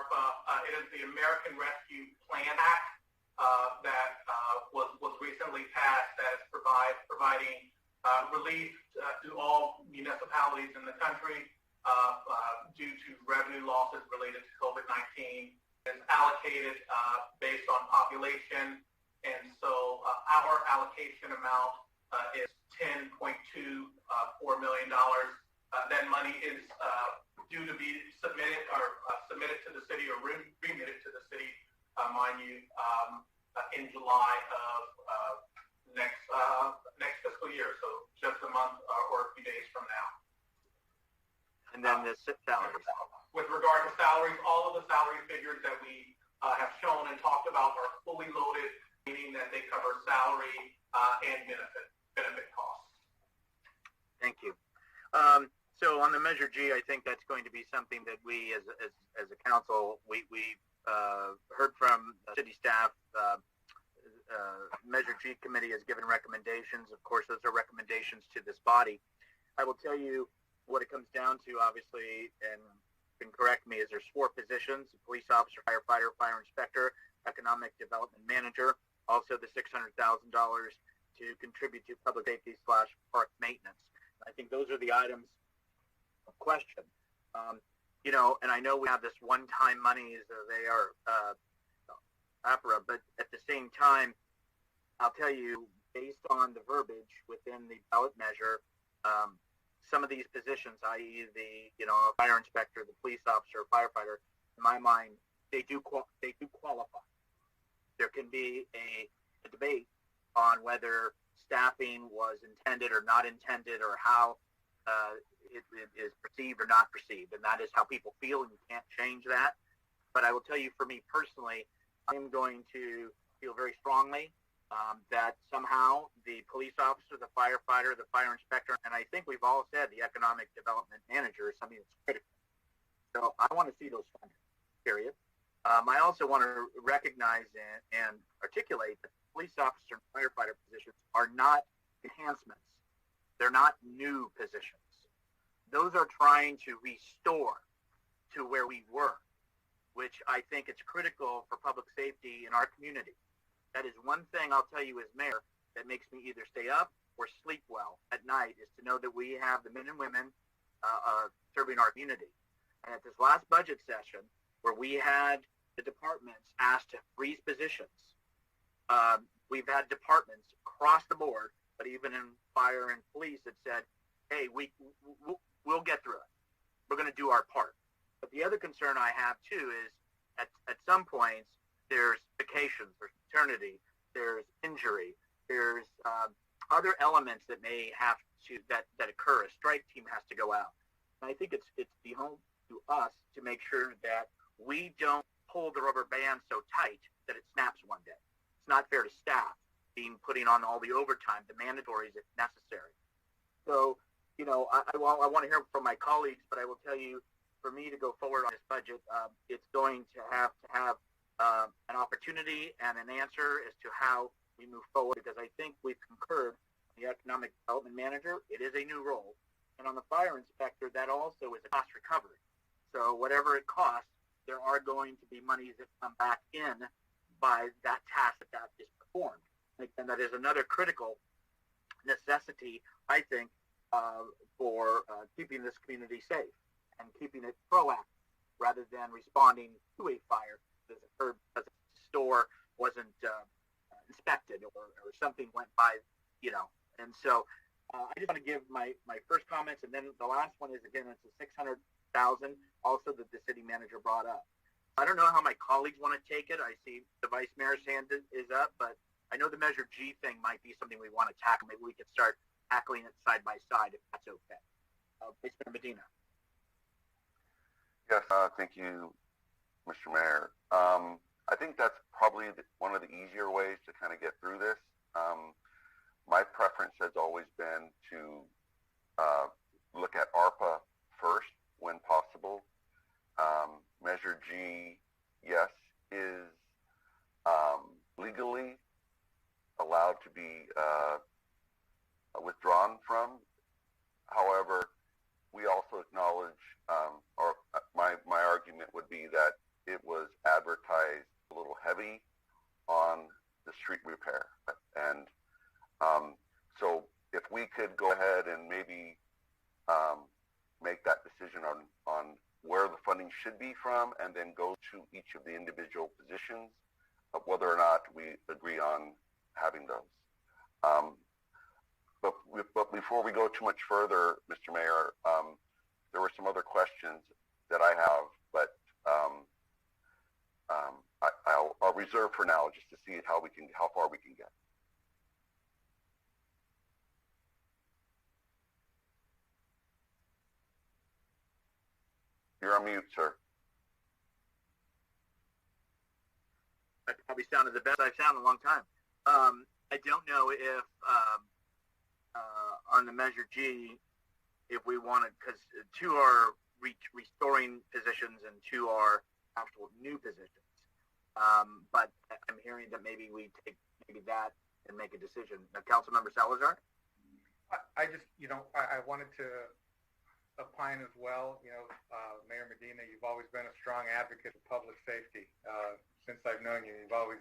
ARPA. It is the American Rescue Plan Act that was recently passed that is providing relief to all municipalities in the country due to revenue losses related to COVID-19. It's allocated based on population, and so our allocation amount is $10.24 million. That money is due to be submitted to the city or remitted to the city, mind you, in July of next fiscal year, so just a month or a few days from now. And then the salaries. With regard to salaries, all of the salary figures that we have shown and talked about are fully loaded, meaning that they cover salary and benefit costs. Thank you. So on the Measure G, I think that's going to be something that we, as a council, we heard from city staff. Measure G committee has given recommendations. Of course, those are recommendations to this body. I will tell you what it comes down to, obviously, and you can correct me, is there's 4 positions: police officer, firefighter, fire inspector, economic development manager, also the $600,000 to contribute to public safety / park maintenance. I think those are the items of question. And I know we have this one-time monies, they are APRA, but at the same time, I'll tell you, based on the verbiage within the ballot measure, some of these positions, i.e. the fire inspector, the police officer, firefighter, in my mind, they do qualify. There can be a debate on whether staffing was intended or not intended, or how it is perceived or not perceived, and that is how people feel, and you can't change that. But I will tell you, for me personally, I am going to feel very strongly that somehow the police officer, the firefighter, the fire inspector, and I think we've all said the economic development manager is something that's critical. So I want to see those funded, period. I also want to recognize and articulate that police officer and firefighter positions are not enhancements. They're not new positions. Those are trying to restore to where we were, which I think it's critical for public safety in our community. That is one thing I'll tell you as mayor that makes me either stay up or sleep well at night, is to know that we have the men and women serving our community. And at this last budget session, where we had the departments asked to freeze positions, we've had departments across the board, but even in fire and police, that said, hey, we'll get through it. We're going to do our part. But the other concern I have, too, is at some points, there's vacations, there's maternity, there's injury, there's other elements that may have to, that occur. A strike team has to go out. And I think it's the home to us to make sure that we don't pull the rubber band so tight that it snaps one day. It's not fair to staff putting on all the overtime, the mandatories if necessary. So, I want to hear from my colleagues, but I will tell you, for me to go forward on this budget, it's going to have an opportunity and an answer as to how we move forward, because I think we've concurred on the economic development manager. It is a new role. And on the fire inspector, that also is a cost recovery. So whatever it costs, there are going to be monies that come back in by that task that is performed. And that is another critical necessity, I think, for keeping this community safe and keeping it proactive rather than responding to a fire that occurred because a store wasn't inspected or something went by, And so I just want to give my first comments, and then the last one is, again, it's the $600,000 also that the city manager brought up. I don't know how my colleagues want to take it. I see the vice mayor's hand is up, but I know the Measure G thing might be something we want to tackle. Maybe we could start tackling it side by side if that's okay. Vice Mayor Medina. Yes, thank you, Mr. Mayor. I think that's probably one of the easier ways to kind of get through this. My preference has always been to look at ARPA first when possible. Measure G, yes, is legally allowed to be withdrawn from. However, we also acknowledge, or my argument would be that it we could go ahead and maybe make that decision on where the funding should be from, and then go to each of the individual positions, whether or not we agree on having those. But before we go too much further, Mr. Mayor, there were some other questions that I have, but I'll reserve for now just to see how far we can get. You're on mute, sir. I probably sounded the best I've sounded in a long time. I don't know if on the Measure G, if we want to, because two are restoring positions and two are actual new positions. But I'm hearing that maybe we take that and make a decision. Councilmember Salazar? I just, I wanted to opine as well. Mayor Medina, you've always been a strong advocate of public safety. Since I've known you, you've always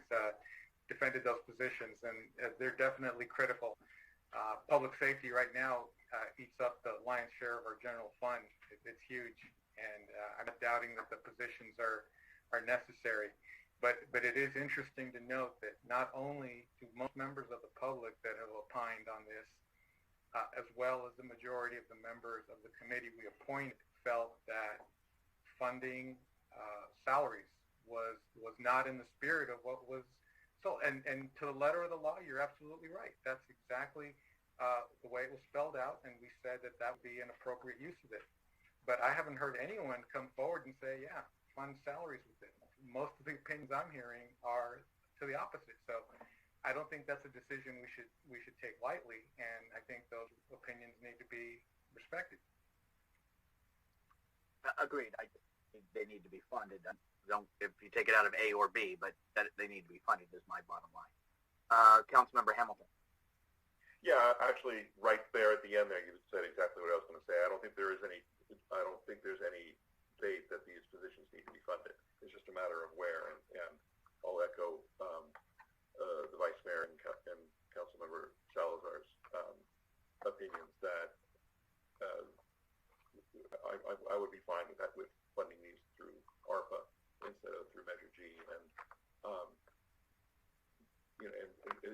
defended those positions, and they're definitely critical. Public safety right now eats up the lion's share of our general fund. It's huge, and I'm not doubting that the positions are necessary. But it is interesting to note that not only do most members of the public that have opined on this, as well as the majority of the members of the committee we appointed, felt that funding salaries was not in the spirit of what was sold. And to the letter of the law, you're absolutely right. That's exactly the way it was spelled out, and we said that would be an appropriate use of it. But I haven't heard anyone come forward and say, yeah, fund salaries with it. Most of the opinions I'm hearing are to the opposite. So I don't think that's a decision we should take lightly, and I think those opinions need to be respected. Agreed. They need to be funded. If you take it out of A or B, but that they need to be funded is my bottom line. Councilmember Hamilton. Yeah, actually, right there at the end there, you said exactly what I was going to say. I don't think there's any debate that these positions need to be funded. It's just a matter of where, and I'll echo the Vice Mayor and Councilmember Salazar's opinions that I would be fine with that, with funding these through ARPA instead of through Measure G, and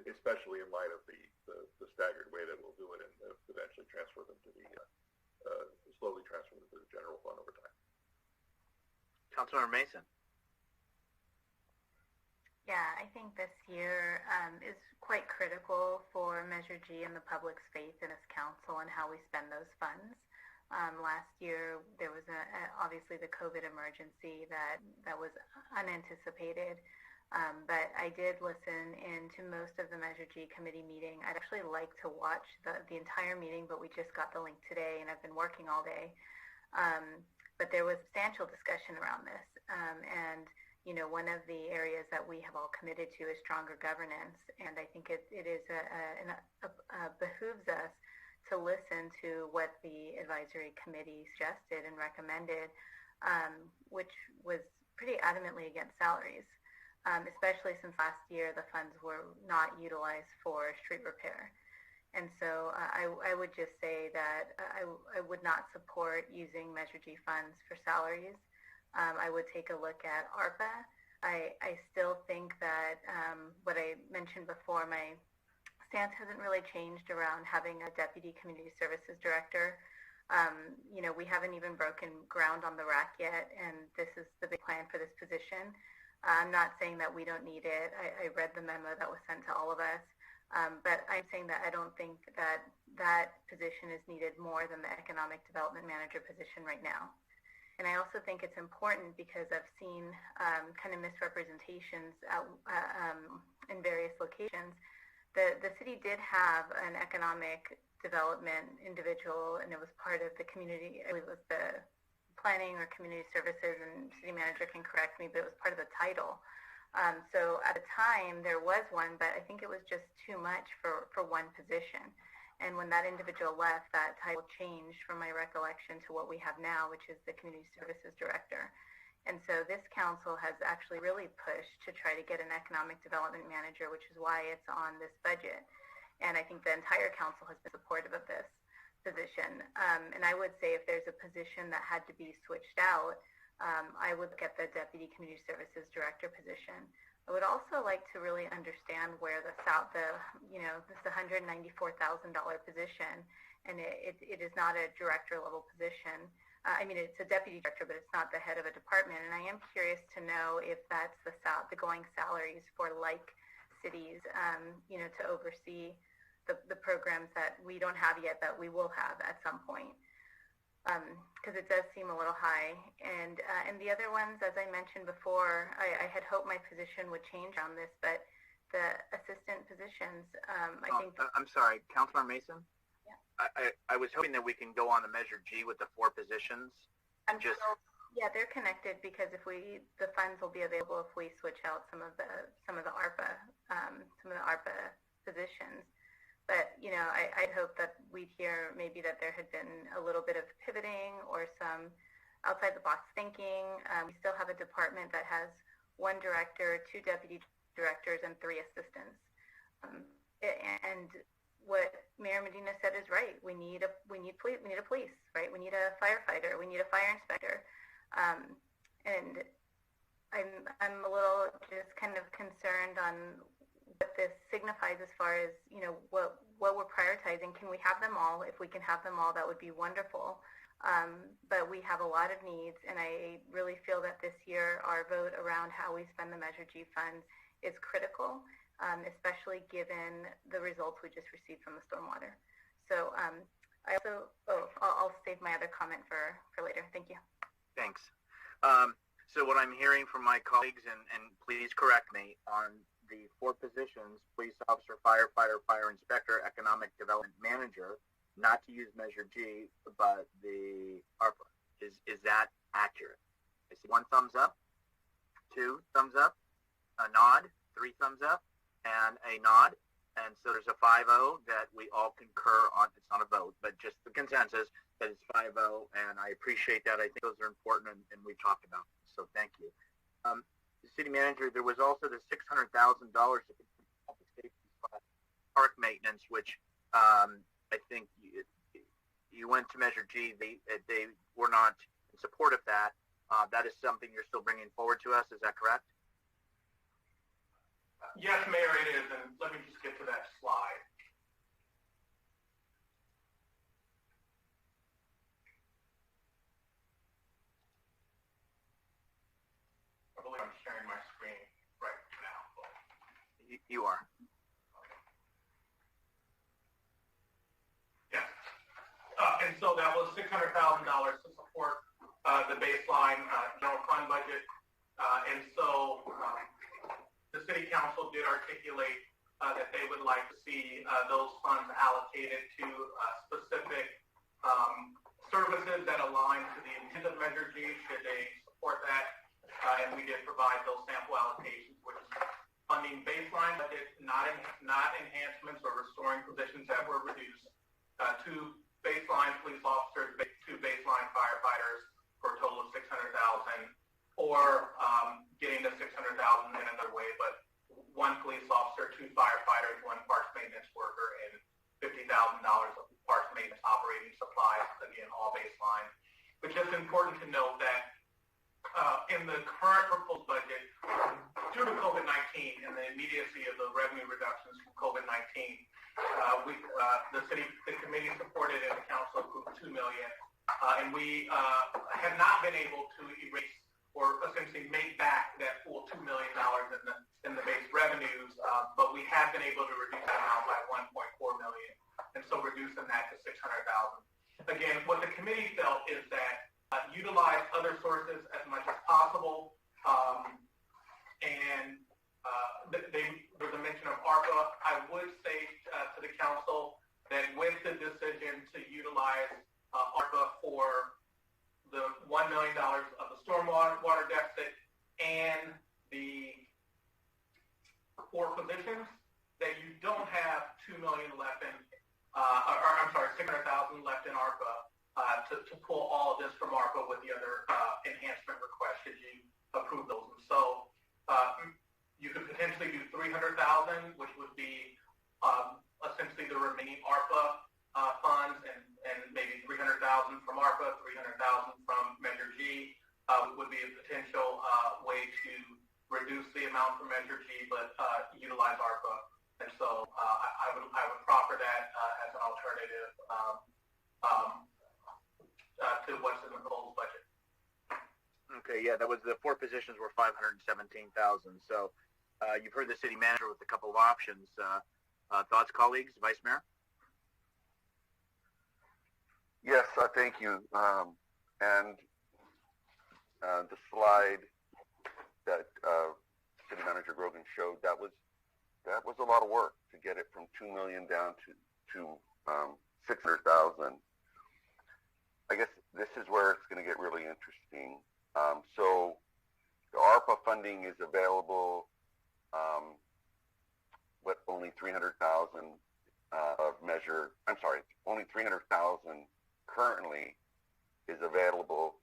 especially in light of the staggered way that we'll do it, and eventually transfer them to slowly transfer them to the general fund over time. Councilmember Mason. Yeah, I think this year is quite critical for Measure G and the public's faith in this council and how we spend those funds. Last year, there was obviously the COVID emergency that was unanticipated, but I did listen into most of the Measure G committee meeting. I'd actually like to watch the entire meeting, but we just got the link today, and I've been working all day. But there was substantial discussion around this, and one of the areas that we have all committed to is stronger governance, and I think it behooves us to listen to what the advisory committee suggested and recommended, which was pretty adamantly against salaries, especially since last year the funds were not utilized for street repair. And so I would just say that I would not support using Measure G funds for salaries. I would take a look at ARPA. I still think that what I mentioned before, my stance hasn't really changed around having a deputy community services director. We haven't even broken ground on the RAC yet, and this is the big plan for this position. I'm not saying that we don't need it. I read the memo that was sent to all of us, but I'm saying that I don't think that position is needed more than the economic development manager position right now. And I also think it's important because I've seen kind of misrepresentations in various locations. The city did have an economic development individual, and it was part of the community. It was the planning or community services, and city manager can correct me, but it was part of the title. So at the time there was one, but I think it was just too much for one position. And when that individual left, that title changed from my recollection to what we have now, which is the community services director. And so this council has actually really pushed to try to get an economic development manager, which is why it's on this budget. and I think the entire council has been supportive of this position. And I would say if there's a position that had to be switched out, I would look at the Deputy Community Services Director position. I would also like to really understand where this $194,000 position, and it is not a director level position. It's a deputy director, but it's not the head of a department. And I am curious to know if that's the going salaries for like cities, to oversee the programs that we don't have yet that we will have at some point. Because it does seem a little high. And the other ones, as I mentioned before, I had hoped my position would change on this, but the assistant positions, I think... I'm sorry, Councilor Mason? Yeah. I was hoping that we can go on to Measure G with the 4 positions. Yeah, they're connected because the funds will be available if we switch out some of the ARPA positions. But, I'd hope that we'd hear maybe that there had been a little bit of pivoting or some outside-the-box thinking. We still have a department that has 1 director, 2 deputy directors, and 3 assistants. And what Mayor Medina said is right. We need a police, right? We need a firefighter. We need a fire inspector. And I'm a little just kind of concerned on what this signifies as far as, what we're prioritizing. Can we have them all? If we can have them all, that would be wonderful. But we have a lot of needs, and I really feel that this year our vote around how we spend the Measure G funds is critical, especially given the results we just received from the stormwater. So I'll save my other comment for later. Thank you. Thanks. So what I'm hearing from my colleagues, and please correct me, on the 4 positions, police officer, firefighter, fire inspector, economic development manager, not to use Measure G, but the ARPA. Is that accurate? I see 1 thumbs up, 2 thumbs up, a nod, 3 thumbs up, and a nod. And so there's a 5-0 that we all concur on. It's not a vote, but just the consensus that it's 5-0, and I appreciate that. I think those are important, and we've talked about them, so thank you. The city manager, there was also the $600,000 public safety park maintenance, which I think you went to Measure G. They were not in support of that. That is something you're still bringing forward to us. Is that correct? Yes, Mayor, it is, and let me just get to that slide. I believe I'm sharing my screen right now. You are. Yes. And so that was $600,000 to support the baseline general fund budget. And so the city council did articulate that they would like to see those funds allocated to specific services that align to the intent of Measure G, should they support that. And we did provide those sample allocations, which is funding baseline budget, not enhancements or restoring positions that were reduced, 2 baseline police officers, 2 baseline firefighters for a total of $600,000, or getting the $600,000 in another way, but 1 police officer, 2 firefighters, 1 parks maintenance worker, and $50,000 of parks maintenance operating supplies, again, all baseline. But just important to note that in the current proposed budget, due to COVID-19 and the immediacy of the revenue reductions from COVID-19, the committee supported and the council approved $2 million, and we have not been able to erase or essentially make back that full $2 million in the base revenues, but we have been able to reduce that amount by $1.4 million, and so reducing that to $600,000. Again, what the committee felt is that utilize other sources as much as possible, and there was a mention of ARPA. I would say to the council that with the decision to utilize ARPA for the $1 million of the stormwater deficit and the 4 positions, that you don't have $2 million left in, $600,000 left in ARPA to pull all of this from ARPA with the other enhancement requests should you approve those. And so you could potentially do $300,000, which would be essentially amount from Measure G, but utilize ARPA. And so I would proffer that as an alternative to what's in the proposed budget. Okay, yeah, that was the 4 positions were $517,000. So you've heard the city manager with a couple of options. Thoughts, colleagues, Vice Mayor? Yes, thank you. And the slide that City Manager Grogan showed, that was a lot of work to get it from $2 million down to $600,000. I guess this is where it's going to get really interesting. So the ARPA funding is available, only $300,000 only $300,000 currently is available.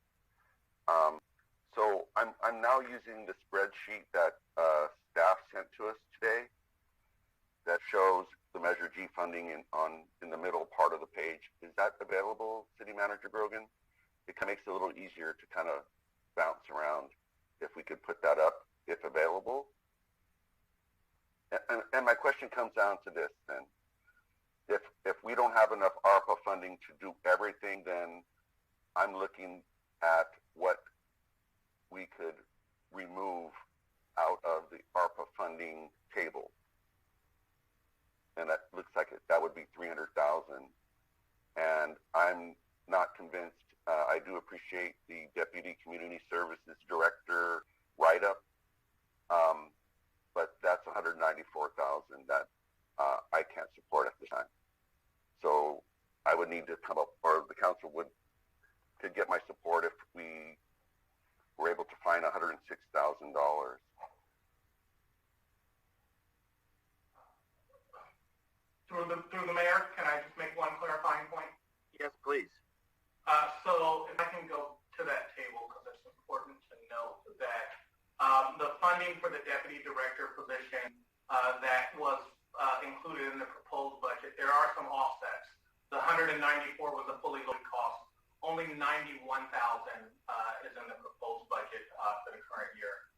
So I'm now using the spreadsheet that staff sent to us today that shows the Measure G funding in the middle part of the page. Is that available, City Manager Grogan? It kind of makes it a little easier to kind of bounce around if we could put that up, if available. And my question comes down to this then. If we don't have enough ARPA funding to do everything, then I'm looking at what we could remove out of the ARPA funding table. And that looks like that would be $300,000. And I'm not convinced. I do appreciate the Deputy Community Services Director write-up, but that's $194,000 that I can't support at this time. So I would need to come up, or the council could get my support if we were able to find $106,000. Through the mayor, can I just make one clarifying point? Yes, please. So if I can go to that table, because it's important to note that the funding for the deputy director position that was included in the proposed budget, there are some offsets. The 194 was a fully loaded cost. Only 91,000 is in the proposed budget for the current year,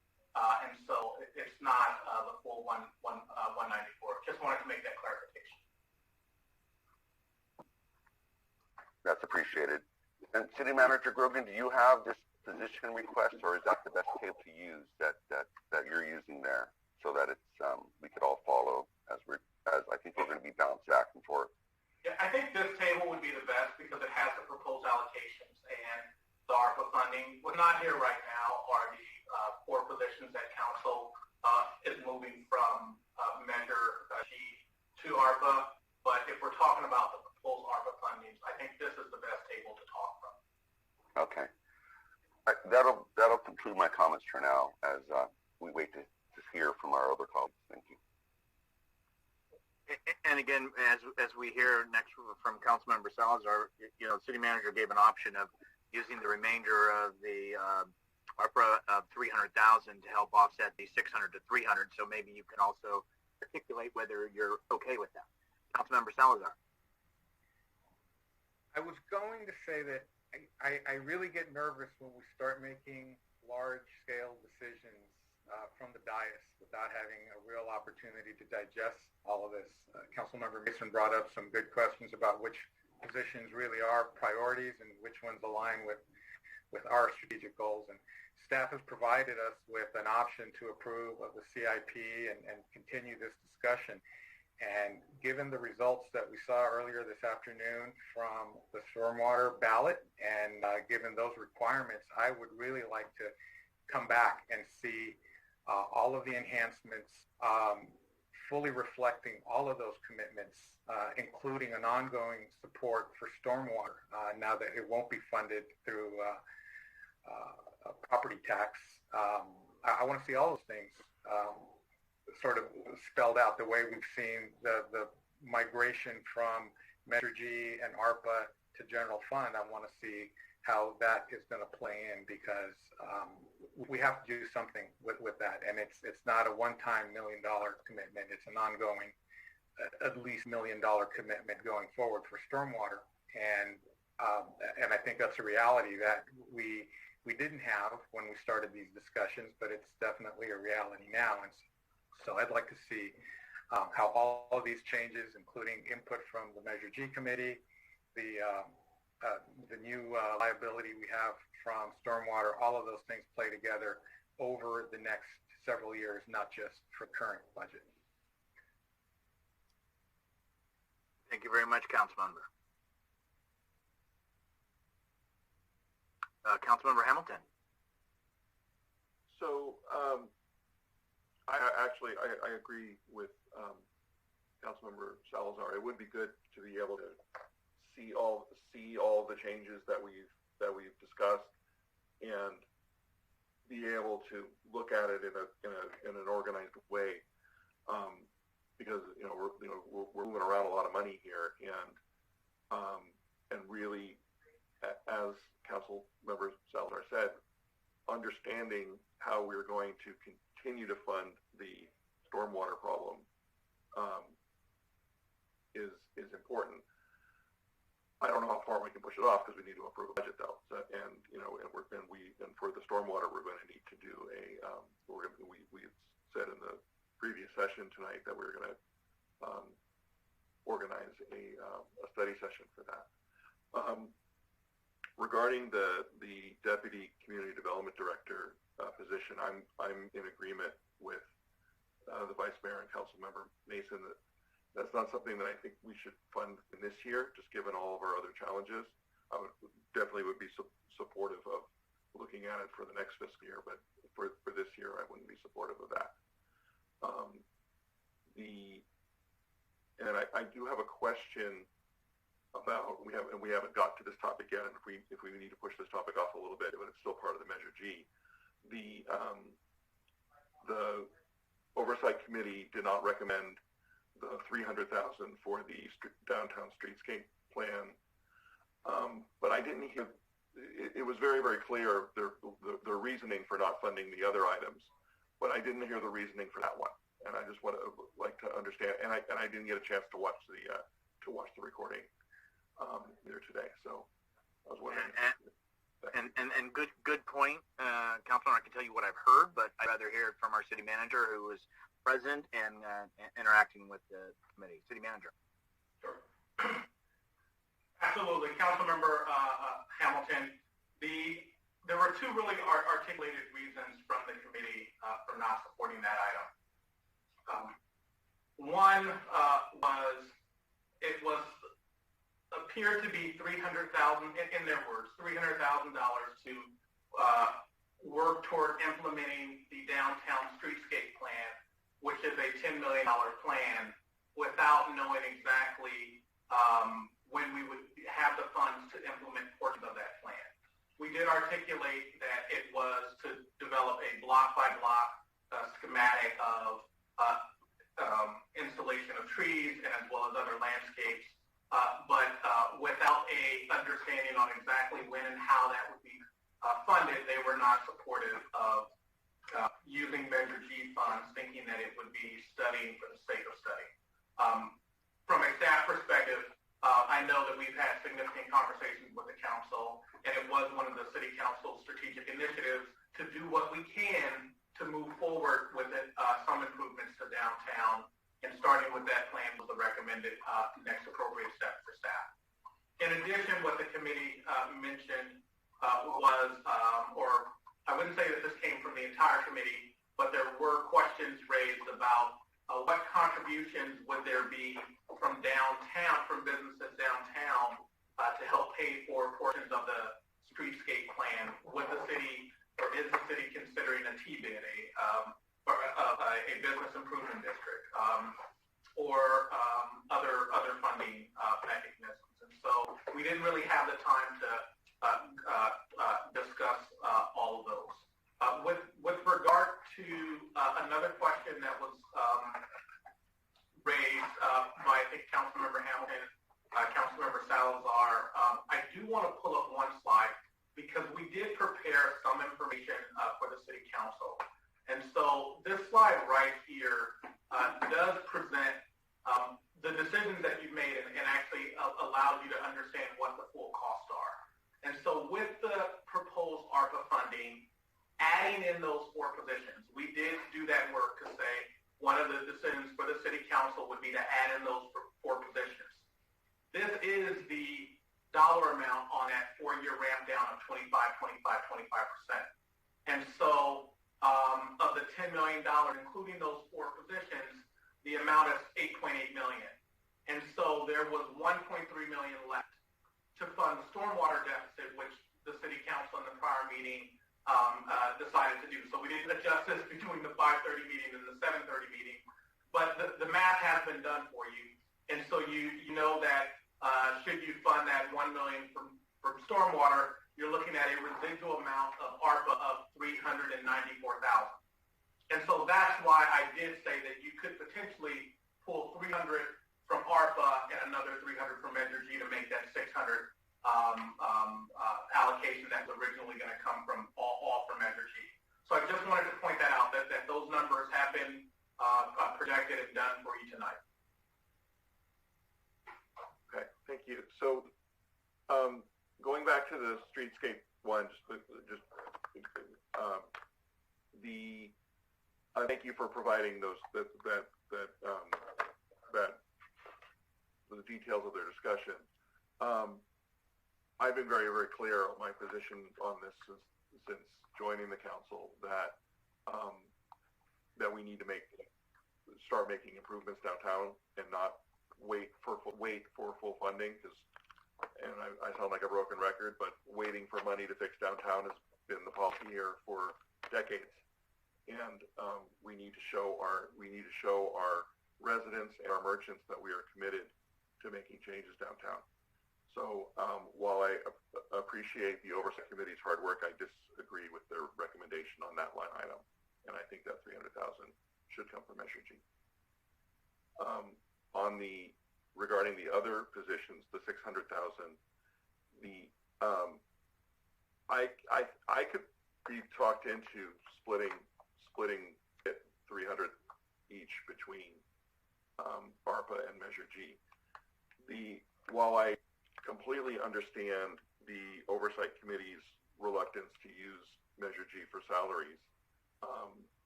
and so it's not the full 194. Just wanted to make that clarification. That's appreciated. And City Manager Grogan, do you have this position request, or is that the best table to use that you're using there, so that it's we could all follow as I think we're going to be bounced back and forth? Yeah, I think this table would be the best because it has the proposed allocations and the ARPA funding. What's not here right now are the 4 positions that council is moving from Measure G to ARPA. But if we're talking about the proposed ARPA fundings, I think this is the best table to talk from. Okay. That'll conclude my comments for now as we wait to hear from our other colleagues. Thank you. And again, as we hear next from Councilmember Salazar, City Manager gave an option of using the remainder of the ARPA of $300,000 to help offset the $600 to $300. So maybe you can also articulate whether you're okay with that. Councilmember Salazar. I was going to say that I really get nervous when we start making large-scale decisions from the dais without having a real opportunity to digest all of this. Councilmember Mason brought up some good questions about which positions really are priorities and which ones align with our strategic goals. And staff has provided us with an option to approve of the CIP and continue this discussion. And given the results that we saw earlier this afternoon from the stormwater ballot and given those requirements, I would really like to come back and see all of the enhancements fully reflecting all of those commitments, including an ongoing support for stormwater now that it won't be funded through property tax. I want to see all those things sort of spelled out the way we've seen the migration from Measure G and ARPA to general fund. I want to see how that is going to play in because we have to do something with that. And it's not a one-time $1 million commitment. It's an ongoing, at least $1 million commitment going forward for stormwater. And I think that's a reality that we we didn't have when we started these discussions, but it's definitely a reality now. And so I'd like to see how all of these changes, including input from the Measure G committee, the new liability we have from stormwater, all of those things play together over the next several years, not just for current budget. Thank you very much, Councilmember. Councilmember Hamilton. So I agree with Councilmember Salazar. It would be good to be able to see all the changes that we've discussed and be able to look at it in an organized way, because we're moving around a lot of money here, and really, as Council Member Salazar said, understanding how we're going to continue to fund the stormwater problem is important. I don't know how far we can push it off because we need to approve a budget, though. So, and for the stormwater, we're going to need to do we said in the previous session tonight that we're going to organize a study session for that. Regarding the Deputy Community Development Director position, I'm in agreement with the Vice Mayor and Councilmember Mason that that's not something that I think we should fund in this year, just given all of our other challenges. I would be supportive of looking at it for the next fiscal year, but for this year, I wouldn't be supportive of that. I do have a question about we haven't got to this topic yet, and if we need to push this topic off a little bit, but it's still part of the Measure G. The Oversight Committee did not recommend the $300,000 for the downtown streetscape plan, but I didn't hear. It was very, very clear their reasoning for not funding the other items, but I didn't hear the reasoning for that one, and I just like to understand. And I didn't get a chance to watch the recording there today, so I was wondering. And good point, Councilman. I can tell you what I've heard, but I'd rather hear it from our city manager, who was present and interacting with the committee. City manager. Sure. Absolutely, Councilmember Hamilton. There were two really articulated reasons from the committee for not supporting that item. One was it appeared to be $300,000, in their words, $300,000 to work toward implementing the downtown streetscape plan, which is a $10 million plan, without knowing exactly when we would have the funds to implement portions of that plan. We did articulate that it was to develop a block-by-block schematic of installation of trees and as well as other landscapes, but without a understanding on exactly when and how that would be funded, they were not supportive of using Measure G funds, thinking that it would be studying for the sake of studying. From a staff perspective, I know that we've had significant conversations with the council, and it was one of the city council's strategic initiatives to do what we can to move forward with it, some improvements to downtown, and starting with that plan was the recommended next appropriate step for staff. In addition, what the committee mentioned was, or I wouldn't say that this came from the entire committee, but there were questions raised about what contributions would there be from downtown, from businesses downtown, to help pay for portions of the streetscape plan. Would the city, or is the city considering a TBID, a business improvement district, or other funding mechanisms? And so we didn't really have the time to discuss all of those. With regard to another question that was raised by, I think, Councilmember Hamilton, Councilmember Salazar, I do want to pull up one slide because we did prepare some information for the City Council. And so this slide right here does present the decisions that you've made and actually allows you to understand what the full costs are. And so with the proposed ARPA funds adding in those 4 positions. We did do that work to say one of the decisions for the city council would be to add in those 4 positions. This is the dollar amount on that 4-year ramp down of 25%. And so of the $10 million, including those 4 positions, the amount is $8.8 million. And so there was $1.3 million left to fund the stormwater deficit, which the city council in the prior meeting decided to do. So we didn't adjust this between the 5:30 meeting and the 7:30 meeting, but the math has been done for you. And so you know that should you fund that $1 million from stormwater, you're looking at a residual amount of ARPA of $394,000. And so that's why I did say that you could potentially pull $300 from ARPA and another $300 from Measure G to make that $600 allocation that was originally going to come from all from Measure G. So I just wanted to point that out, that those numbers have been projected and done for you tonight. Okay, thank you. So going back to the streetscape one, thank you for providing those the details of their discussion. I've been very, very clear on my position on this since joining the council that that we need to start making improvements downtown and not wait for full funding, and I sound like a broken record, but waiting for money to fix downtown has been the policy here for decades, and we need to show our residents and our merchants that we are committed to making changes downtown. So while I appreciate the Oversight Committee's hard work, I disagree with their recommendation on that line item, and I think that $300,000 should come from Measure G. Regarding the other positions, the $600,000, I could be talked into splitting it 300 each between ARPA and Measure G. While I completely understand the Oversight Committee's reluctance to use Measure G for salaries,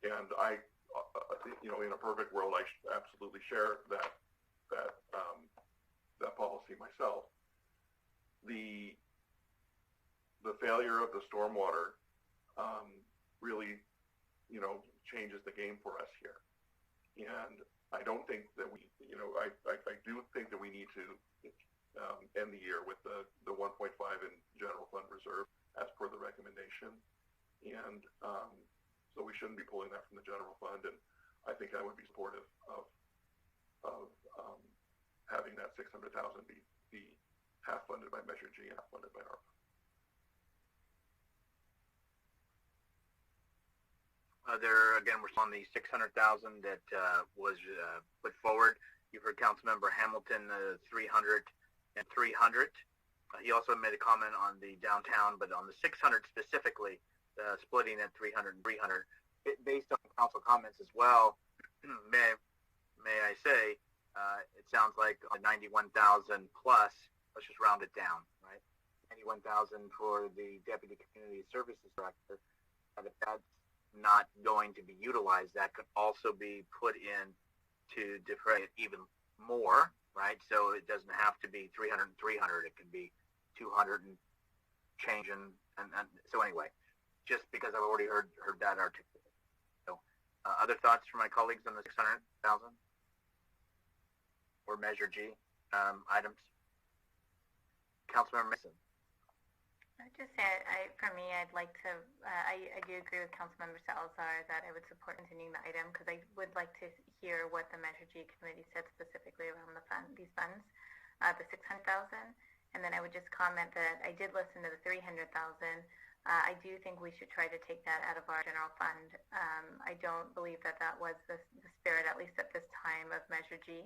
and I, in a perfect world, I absolutely share that policy myself. The failure of the stormwater really, changes the game for us here, and I don't think that we, I do think that we need to end the year with the 1.5 in general fund reserve as per the recommendation, and so we shouldn't be pulling that from the general fund, and I think I would be supportive of having that $600,000 be half funded by Measure G and half funded by ARPA. We're on the $600,000 that was put forward. You've heard Councilmember Hamilton, 300 and 300. He also made a comment on the downtown, but on the 600 specifically, splitting at 300 and 300. Based on council comments as well, may I say, it sounds like 91,000 plus. Let's just round it down, right? 91,000 for the Deputy Community Services Director. If that's not going to be utilized, that could also be put in to defray it even more, right? So it doesn't have to be 300 and 300. It could be 200 and change. And so anyway, just because I've already heard that articulated. So other thoughts from my colleagues on the 600,000 or Measure G items? Councilmember Mason. I would just say, for me, I'd like to, I do agree with Councilmember Salazar that I would support continuing the item because I would like to hear what the Measure G committee said specifically around these funds, the $600,000. And then I would just comment that I did listen to the $300,000. I do think we should try to take that out of our general fund. I don't believe that was the spirit, at least at this time, of Measure G.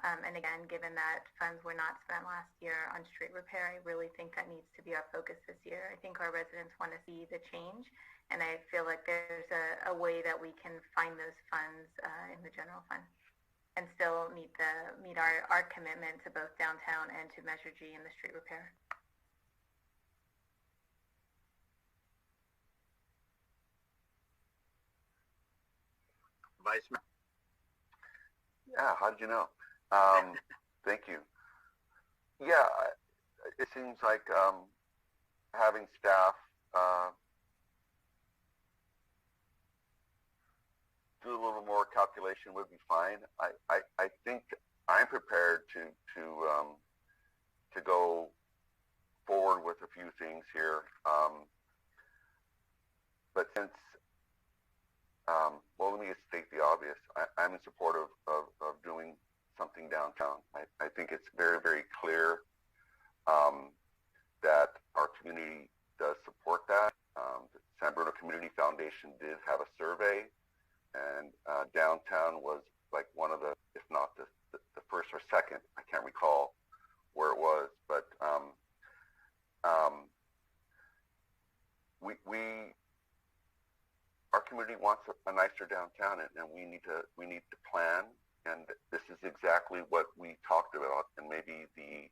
And again, given that funds were not spent last year on street repair, I really think that needs to be our focus this year. I think our residents want to see the change, and I feel like there's a way that we can find those funds in the general fund and still meet our commitment to both downtown and to Measure G and the street repair. Vice Mayor. Yeah, how did you know? Thank you. Yeah, it seems like having staff do a little more calculation would be fine. I think I'm prepared to go forward with a few things here. But since, well, let me just state the obvious. I'm in support of doing something downtown. I think it's very, very clear that our community does support that. The San Bruno Community Foundation did have a survey, and downtown was like one of the, if not the first or second, I can't recall where it was, but our community wants a nicer downtown, and we need to plan. And this is exactly what we talked about, and maybe the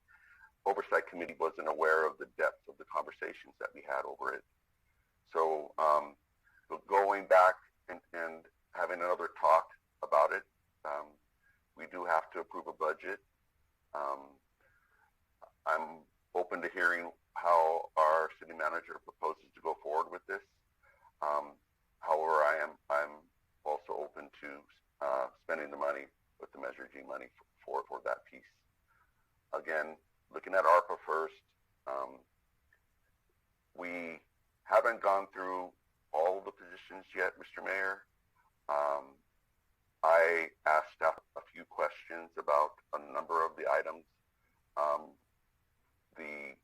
Oversight Committee wasn't aware of the depth of the conversations that we had over it. So going back and having another talk about it, we do have to approve a budget. I'm open to hearing how our city manager proposes to go forward with this. However, I'm also open to spending the money with the Measure G money for that piece. Again, looking at ARPA first, we haven't gone through all the positions yet, Mr. Mayor. I asked staff a few questions about a number of the items. The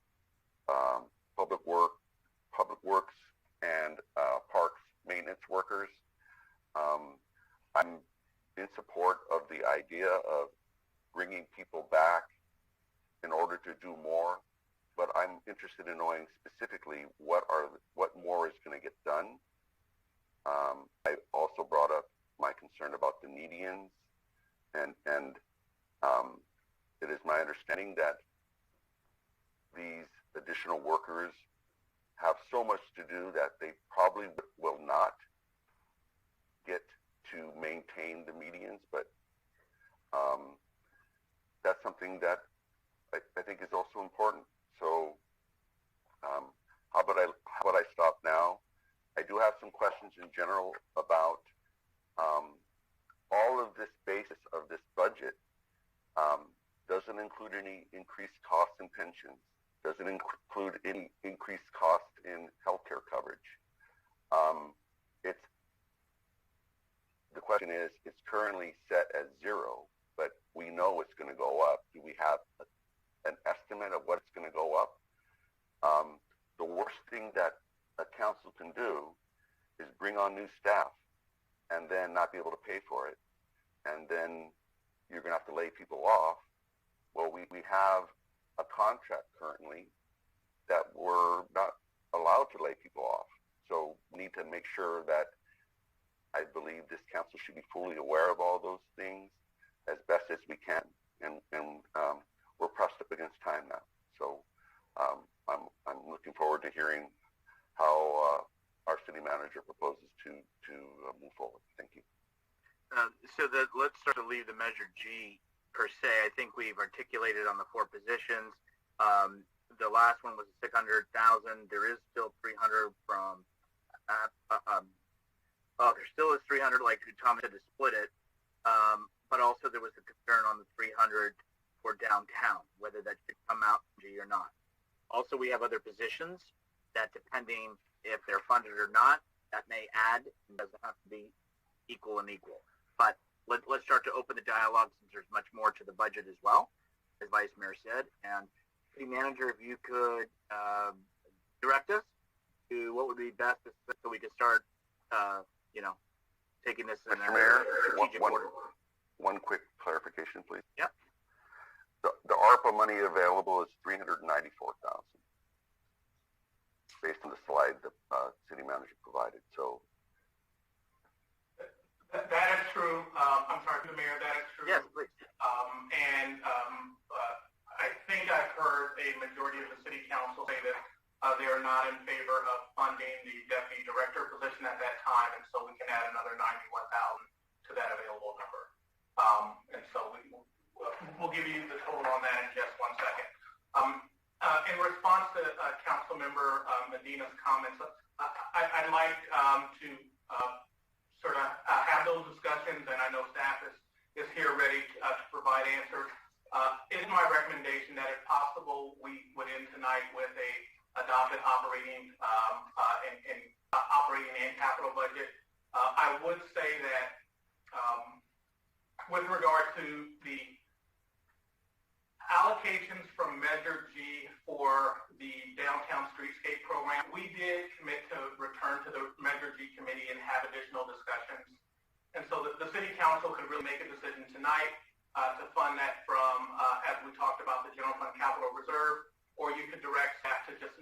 public works and parks maintenance workers. I'm in support of the idea of bringing people back in order to do more, but I'm interested in knowing specifically what more is going to get done. I also brought up my concern about the medians, and it is my understanding that these additional workers have so much to do that they probably will not get to maintain the medians, but that's something that I think is also important. So how about I stop now? I do have some questions in general about all of this basis of this budget. Doesn't include any increased costs in pensions. Doesn't include any increased cost in healthcare coverage. The question is, it's currently set at 0, but we know it's going to go up. Do we have an estimate of what it's going to go up? The worst thing that a council can do is bring on new staff and then not be able to pay for it. And then you're going to have to lay people off. Well, we have a contract currently that we're not allowed to lay people off. So we need to make sure that I believe this council should be fully aware of all those things as best as we can. And we're pressed up against time now. So I'm looking forward to hearing how our city manager proposes to move forward. Thank you. So let's start to leave the Measure G per se. I think we've articulated on the 4 positions. The last one was 600,000. There is still 300 from. There still is 300, like Tom said, to split it. But also there was a concern on the 300 for downtown, whether that should come out G or not. Also, we have other positions that, depending if they're funded or not, that may add. It doesn't have to be equal and equal. But let's start to open the dialogue, since there's much more to the budget as well, as Vice Mayor said. And City Manager, if you could direct us to what would be best so we could start, taking this in Mr. Mayor, strategic order. One quick clarification, please. Yep. The ARPA money available is $394,000, based on the slide the city manager provided. So. That is true. I'm sorry, Mr. Mayor, that is true. Yes, please. I think I've heard a majority of the city council say that they are not in favor of funding the deputy director position at that time, and so we can add another $91,000 to to that available number. And so we'll give you the total on that in just one second. In response to Councilmember Medina's comments, I'd like to sort of have those discussions, and I know staff is here ready to provide answers. It is my recommendation that if possible, we would end tonight with a adopted operating and capital budget. I would say that with regard to the allocations from Measure G for the Downtown Streetscape Program, we did commit to return to the Measure G committee and have additional discussions. And so the City Council could really make a decision tonight to fund that from, as we talked about, the General Fund Capital Reserve, or you could direct staff to just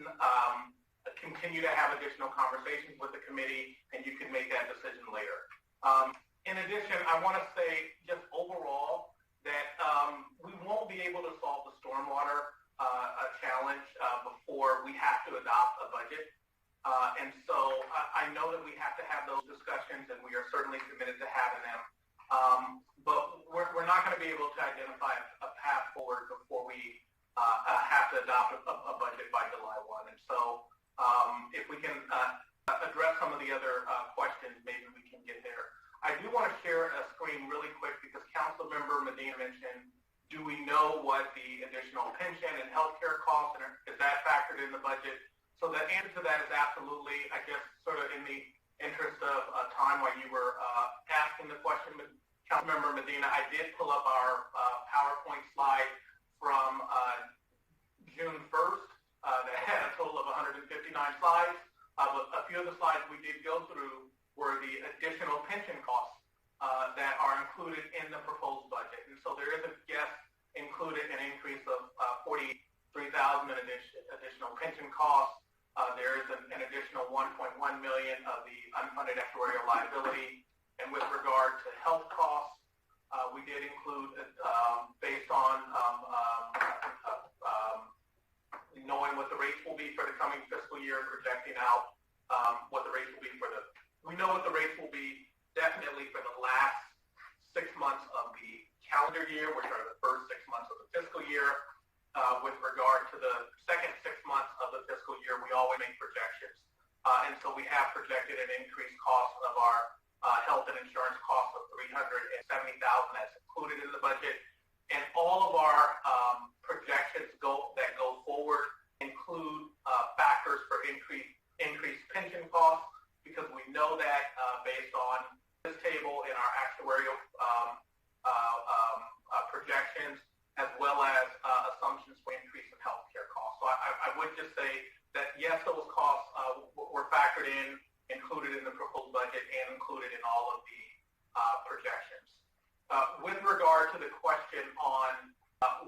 continue to have additional conversations with the committee, and you could make that decision later. In addition, I want to say just overall that we won't be able to solve the stormwater challenge before we have to adopt a budget. And so I know that we have to have those discussions, and we are certainly committed to having them. But we're not going to be able to identify a path forward before we have to adopt a budget by July 1. And so if we can address some of the other questions, maybe we can get there. I do want to share a screen really quick because Councilmember Medina mentioned, do we know what the additional pension and healthcare costs, and is that factored in the budget? So the answer to that is absolutely. I guess sort of in the interest of time while you were asking the question, Councilmember Medina, I did pull up our PowerPoint slide from June 1st that had a total of 159 slides. But a few of the slides we did go through were the additional pension costs that are included in the proposed budget. And so there is a guess included an increase of $43,000 in additional pension costs. There is an additional $1.1 million of the unfunded actuarial liability. And with regard to health costs, we did include, based on knowing what the rates will be for the coming fiscal year, projecting out what the rates will be for we know what the rates will be definitely for the last 6 months of the calendar year, which are the first 6 months of the fiscal year. With regard to the second 6 months of the fiscal year, we always make projections. And so we have projected an increased cost of our health and insurance costs of $370,000 that's included in the budget. And all of our projections that go forward include factors for increased pension costs, because we know that based on this table in our actuarial projections, as well as assumptions for increase in healthcare costs. So I would just say that yes, those costs were factored in, included in the proposed budget, and included in all of the projections. With regard to the question on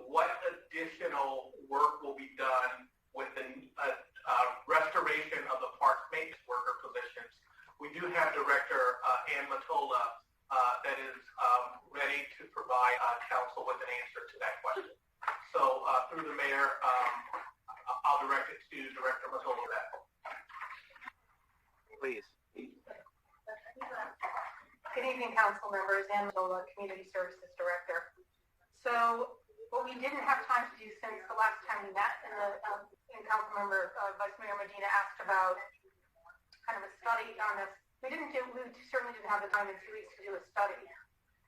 what additional work will be done with the restoration of the parks maintenance worker positions, we do have Director Ann Matola that is ready to provide council with an answer to that question. So through the mayor, I'll direct it to Director Matola. Please. Good evening, council members. Ann Matola, Community Services Director. So what we didn't have time to do since the last time we met, and Councilmember Vice Mayor Medina asked about kind of a study on this. We certainly didn't have the time in 2 weeks to do a study.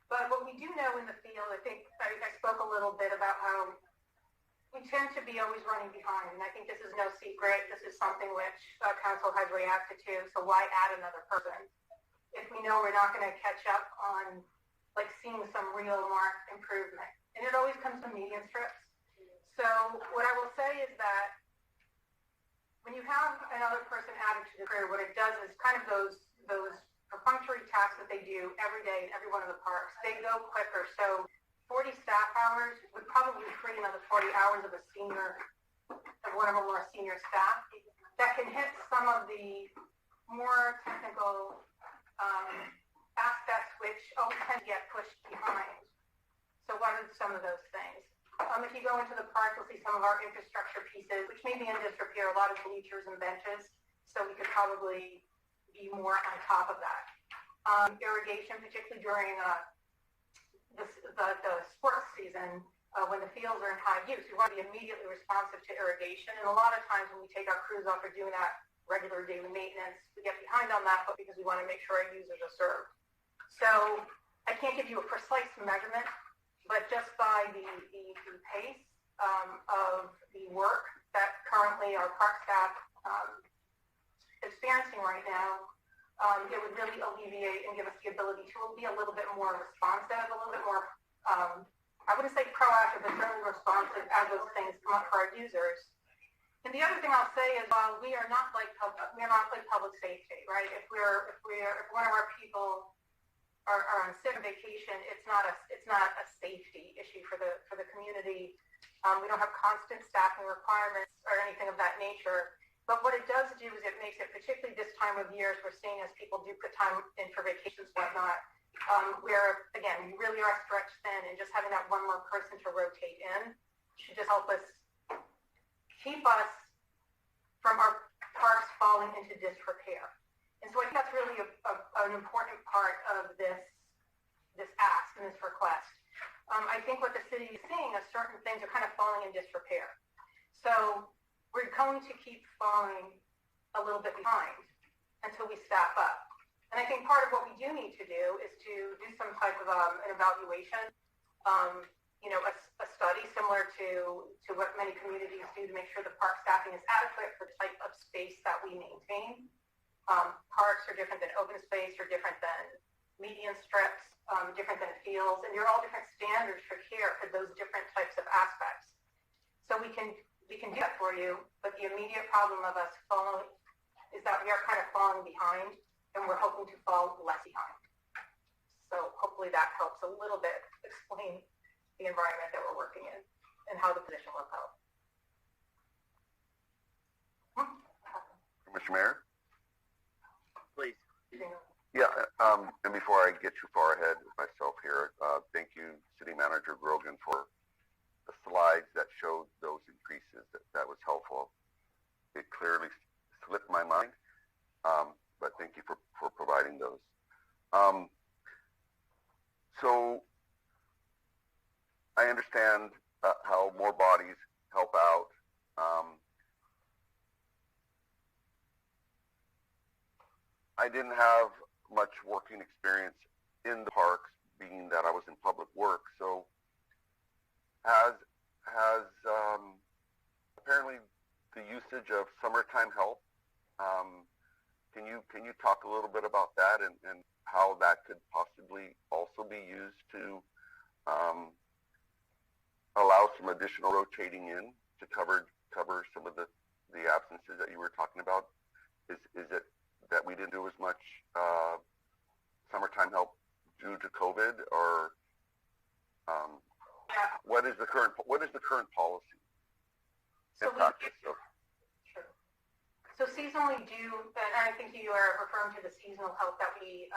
But what we do know in the field, I think I spoke a little bit about how we tend to be always running behind. And I think this is no secret. This is something which council has reacted to. So why add another person if we know we're not going to catch up on like seeing some real marked improvement? And it always comes to median strips. So what I will say is that when you have another person added to the career, what it does is kind of those perfunctory tasks that they do every day in every one of the parks, they go quicker. So 40 staff hours would probably free another 40 hours of one of our more senior staff that can hit some of the more technical aspects which always tend to get pushed behind. So what are some of those things? If you go into the park, you'll see some of our infrastructure pieces, which may be in disrepair, a lot of bleachers and benches. So we could probably be more on top of that. irrigation, particularly during the sports season when the fields are in high use. We want to be immediately responsive to irrigation, and a lot of times when we take our crews off for doing that regular daily maintenance, we get behind on that, but because we want to make sure our users are served. So I can't give you a precise measurement, but just by the pace of the work that currently our park staff is experiencing right now, it would really alleviate and give us the ability to be a little bit more responsive, a little bit more, I wouldn't say proactive, but certainly responsive as those things come up for our users. And the other thing I'll say is, we are not like public safety, right? If one of our people are on sick vacation, it's not a safety issue for the community. We don't have constant staffing requirements or anything of that nature. But what it does do is it makes it, particularly this time of year, as we're seeing as people do put time in for vacations and whatnot, where, again, we really are stretched thin, and just having that one more person to rotate in should just help us keep us from our parks falling into disrepair. And so I think that's really an important part of this ask and this request. I think what the city is seeing is certain things are kind of falling in disrepair. So we're going to keep falling a little bit behind until we staff up. And I think part of what we do need to do is to do some type of an evaluation, a study similar to what many communities do to make sure the park staffing is adequate for the type of space that we maintain. Parks are different than open space, are different than median strips, different than fields, and there are all different standards for care for those different types of aspects. So we can do that for you, but the immediate problem of us following is that we are kind of falling behind, and we're hoping to fall less behind. So hopefully that helps a little bit explain the environment that we're working in and how the position will help. Mr. Mayor? Please. Yeah, and before I get too far ahead with myself here, thank you, City Manager Grogan, for the slides that showed those increases. That was helpful. It clearly slipped my mind, but thank you for providing those. So I understand how more bodies help out. I didn't have much working experience in the parks, being that I was in public works. So has apparently the usage of summertime help. Can you talk a little bit about that and how that could possibly also be used to allow some additional rotating in to cover some of the absences that you were talking about? Is it that we didn't do as much summertime help due to COVID, or what is the current policy and practice? Sure. So seasonally and I think you are referring to the seasonal help that we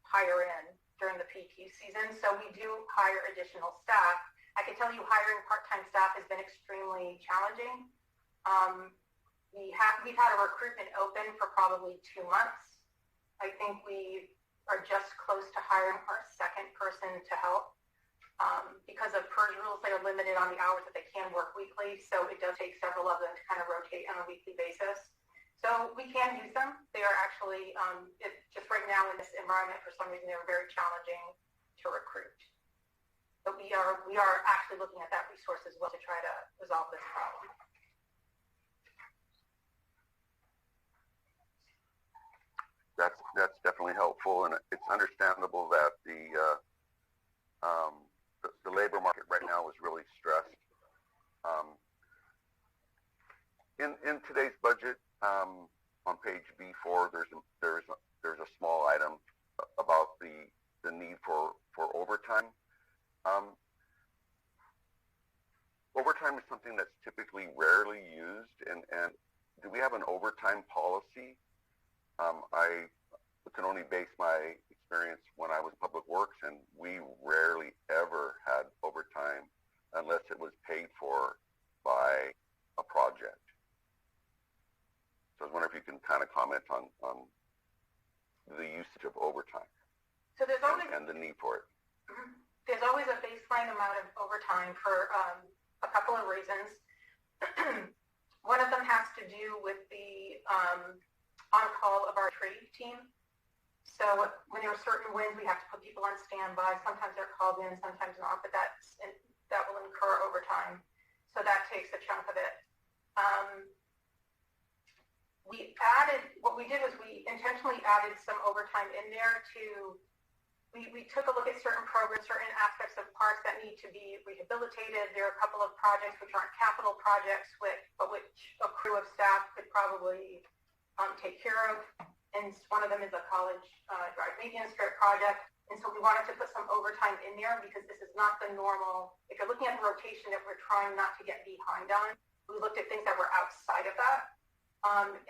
hire in during the PQ season. So we do hire additional staff. I can tell you hiring part-time staff has been extremely challenging. We've had a recruitment open for probably 2 months. I think we are just close to hiring our second person to help. Because of PERS rules, they are limited on the hours that they can work weekly, so it does take several of them to kind of rotate on a weekly basis. So we can use them. They are actually, just right now in this environment, for some reason, they're very challenging to recruit. But we are actually looking at that resource as well to try to resolve this problem. That's definitely helpful, and it's understandable that the labor market right now is really stressed. In today's budget, on page B4, there's a small item about the need for overtime. Overtime is something that's typically rarely used, and do we have an overtime policy? I can only base my experience when I was in public works, and we rarely ever had overtime unless it was paid for by a project. So I was wondering if you can kind of comment on the usage of overtime So there's always and the need for it? There's always a baseline amount of overtime for a couple of reasons. One of them has to do with the on-call of our trade team. So when there are certain winds, we have to put people on standby. Sometimes they're called in, sometimes not, but that will incur overtime. So that takes a chunk of it. What we did was we intentionally added some overtime in there we took a look at certain programs, certain aspects of parks that need to be rehabilitated. There are a couple of projects which aren't capital projects, but which a crew of staff could probably take care of. And one of them is a college drive maintenance strip project. And so we wanted to put some overtime in there because this is not the normal, if you're looking at the rotation that we're trying not to get behind on, we looked at things that were outside of that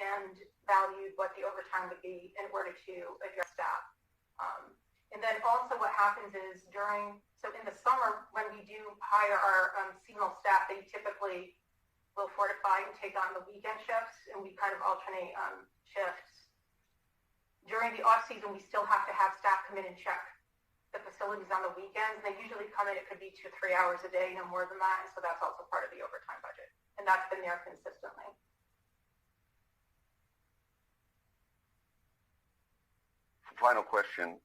and valued what the overtime would be in order to address staff. And then also what happens is so in the summer, when we do hire our seasonal staff, they typically will fortify and take on the weekend shifts, and we kind of alternate shifts. During the off-season, we still have to have staff come in and check the facilities on the weekends. They usually come in, it could be 2 or 3 hours a day, no more than that, and so that's also part of the overtime budget. And that's been there consistently. Final question,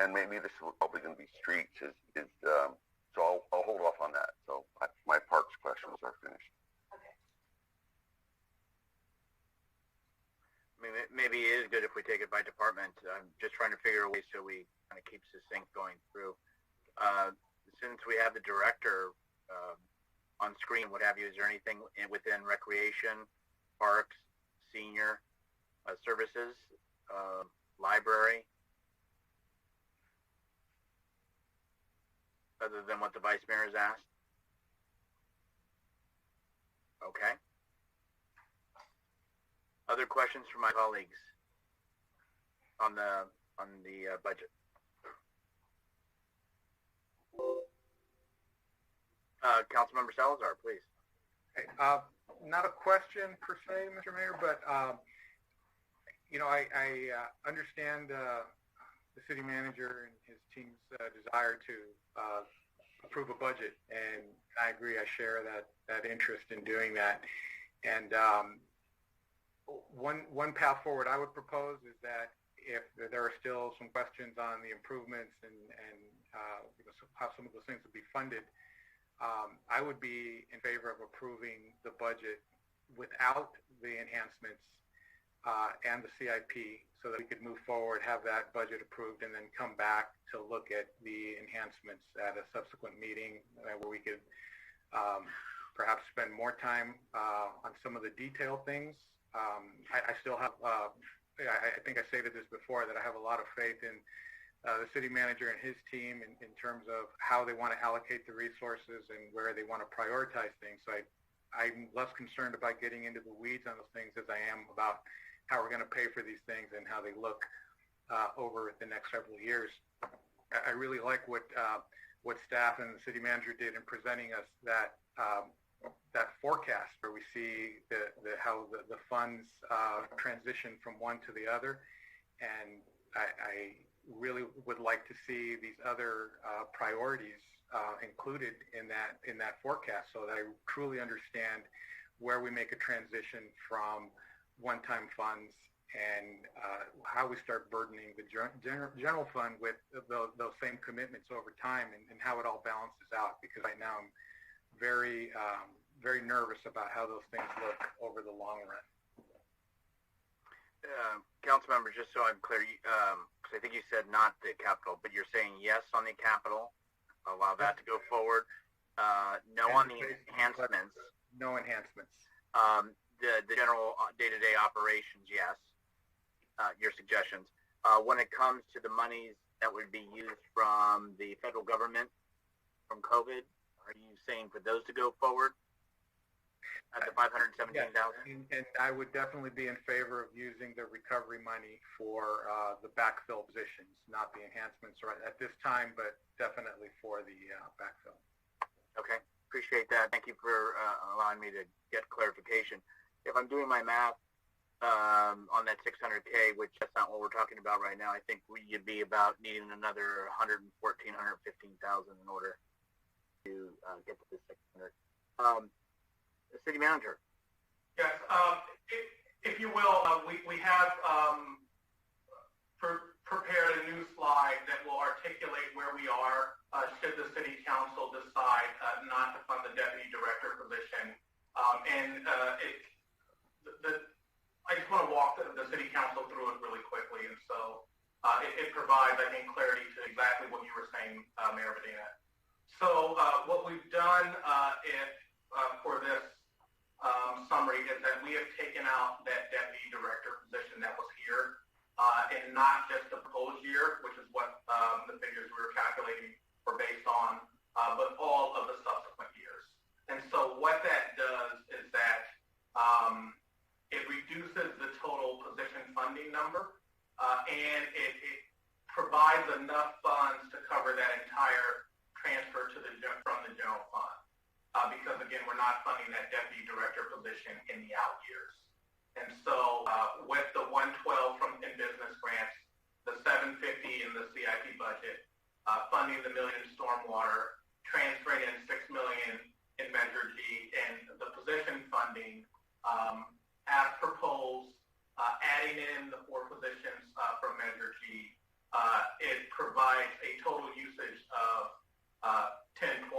and maybe this is probably going to be streets, so I'll hold off on that. So my parks questions are finished. Okay. I mean, maybe it is good if we take it by department. I'm just trying to figure a way so we kind of keep succinct going through. Since we have the director on screen, what have you, is there anything within recreation, parks, senior services, library, other than what the Vice Mayor has asked? Okay. Other questions from my colleagues on the budget? Councilmember Salazar, please. Okay, not a question per se, Mr. Mayor, but I understand the city manager and his team's desire to approve a budget, and I agree. I share that interest in doing that. And one path forward I would propose is that if there are still some questions on the improvements and how some of those things would be funded, I would be in favor of approving the budget without the enhancements and the CIP, so that we could move forward, have that budget approved, and then come back to look at the enhancements at a subsequent meeting where we could perhaps spend more time on some of the detailed things. I still have, I think I stated this before, that I have a lot of faith in the city manager and his team in terms of how they want to allocate the resources and where they want to prioritize things. So I'm less concerned about getting into the weeds on those things as I am about how we're going to pay for these things and how they look over the next several years. I really like what staff and the city manager did in presenting us that forecast where we see how the funds transition from one to the other, and I really would like to see these other priorities included in that forecast, so that I truly understand where we make a transition from one-time funds and how we start burdening the general fund with those same commitments over time, and how it all balances out, because right now I'm very nervous about how those things look over the long run. Councilmember, just so I'm clear, because I think you said not the capital, but you're saying yes on the capital, allow that to go forward, no on the enhancements. No enhancements. The general day-to-day operations, yes, your suggestions. When it comes to the monies that would be used from the federal government from COVID, are you saying for those to go forward at the $517,000? Yes, and I would definitely be in favor of using the recovery money for the backfill positions, not the enhancements right at this time, but definitely for the backfill. Okay, appreciate that. Thank you for allowing me to get clarification. If I'm doing my math on that 600K, which that's not what we're talking about right now. I think you'd be about needing another 114, 115,000 in order to get to the 600. The city manager. Yes, if you will, we have prepared a new slide that will articulate where we are should the city council decide not to fund the deputy director position. I just want to walk the city council through it really quickly, and so it provides, I think, clarity to exactly what you were saying, Mayor Medina. So what we've done for this summary is that we have taken out that deputy director position that was here, and not just the proposed year, which is what the figures we were calculating were based on, but all of the subsequent years. And so what that does is that it reduces the total position funding number, and it provides enough funds to cover that entire transfer from the general fund. Because again, we're not funding that deputy director position in the out years. And so with the 112 from in-business grants, the 750 in the CIP budget, funding the $1 million in stormwater, transferring in $6 million in Measure G, and the position funding as proposed, adding in the 4 positions from Measure G, it provides a total usage of $10.046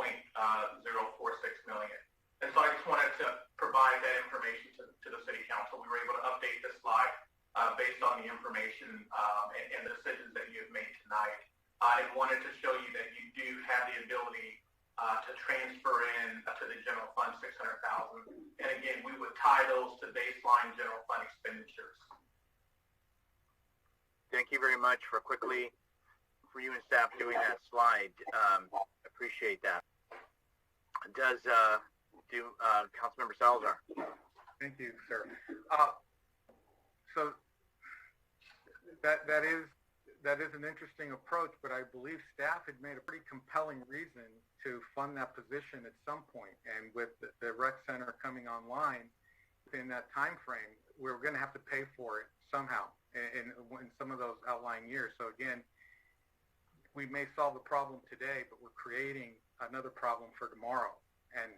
million. And so I just wanted to provide that information to the city council. We were able to update this slide based on the information and the decisions that you have made tonight. I wanted to show you that you do have the ability to transfer in to the general fund $600,000. And again, we would tie those to baseline general fund expenditures. Thank you very much for you and staff doing that slide. Appreciate that. Does Councilmember Salazar? Thank you, sir. So that is an interesting approach, but I believe staff had made a pretty compelling reason to fund that position at some point. And with the rec center coming online in that time frame, we're going to have to pay for it somehow in some of those outlying years. So again, we may solve the problem today, but we're creating another problem for tomorrow, and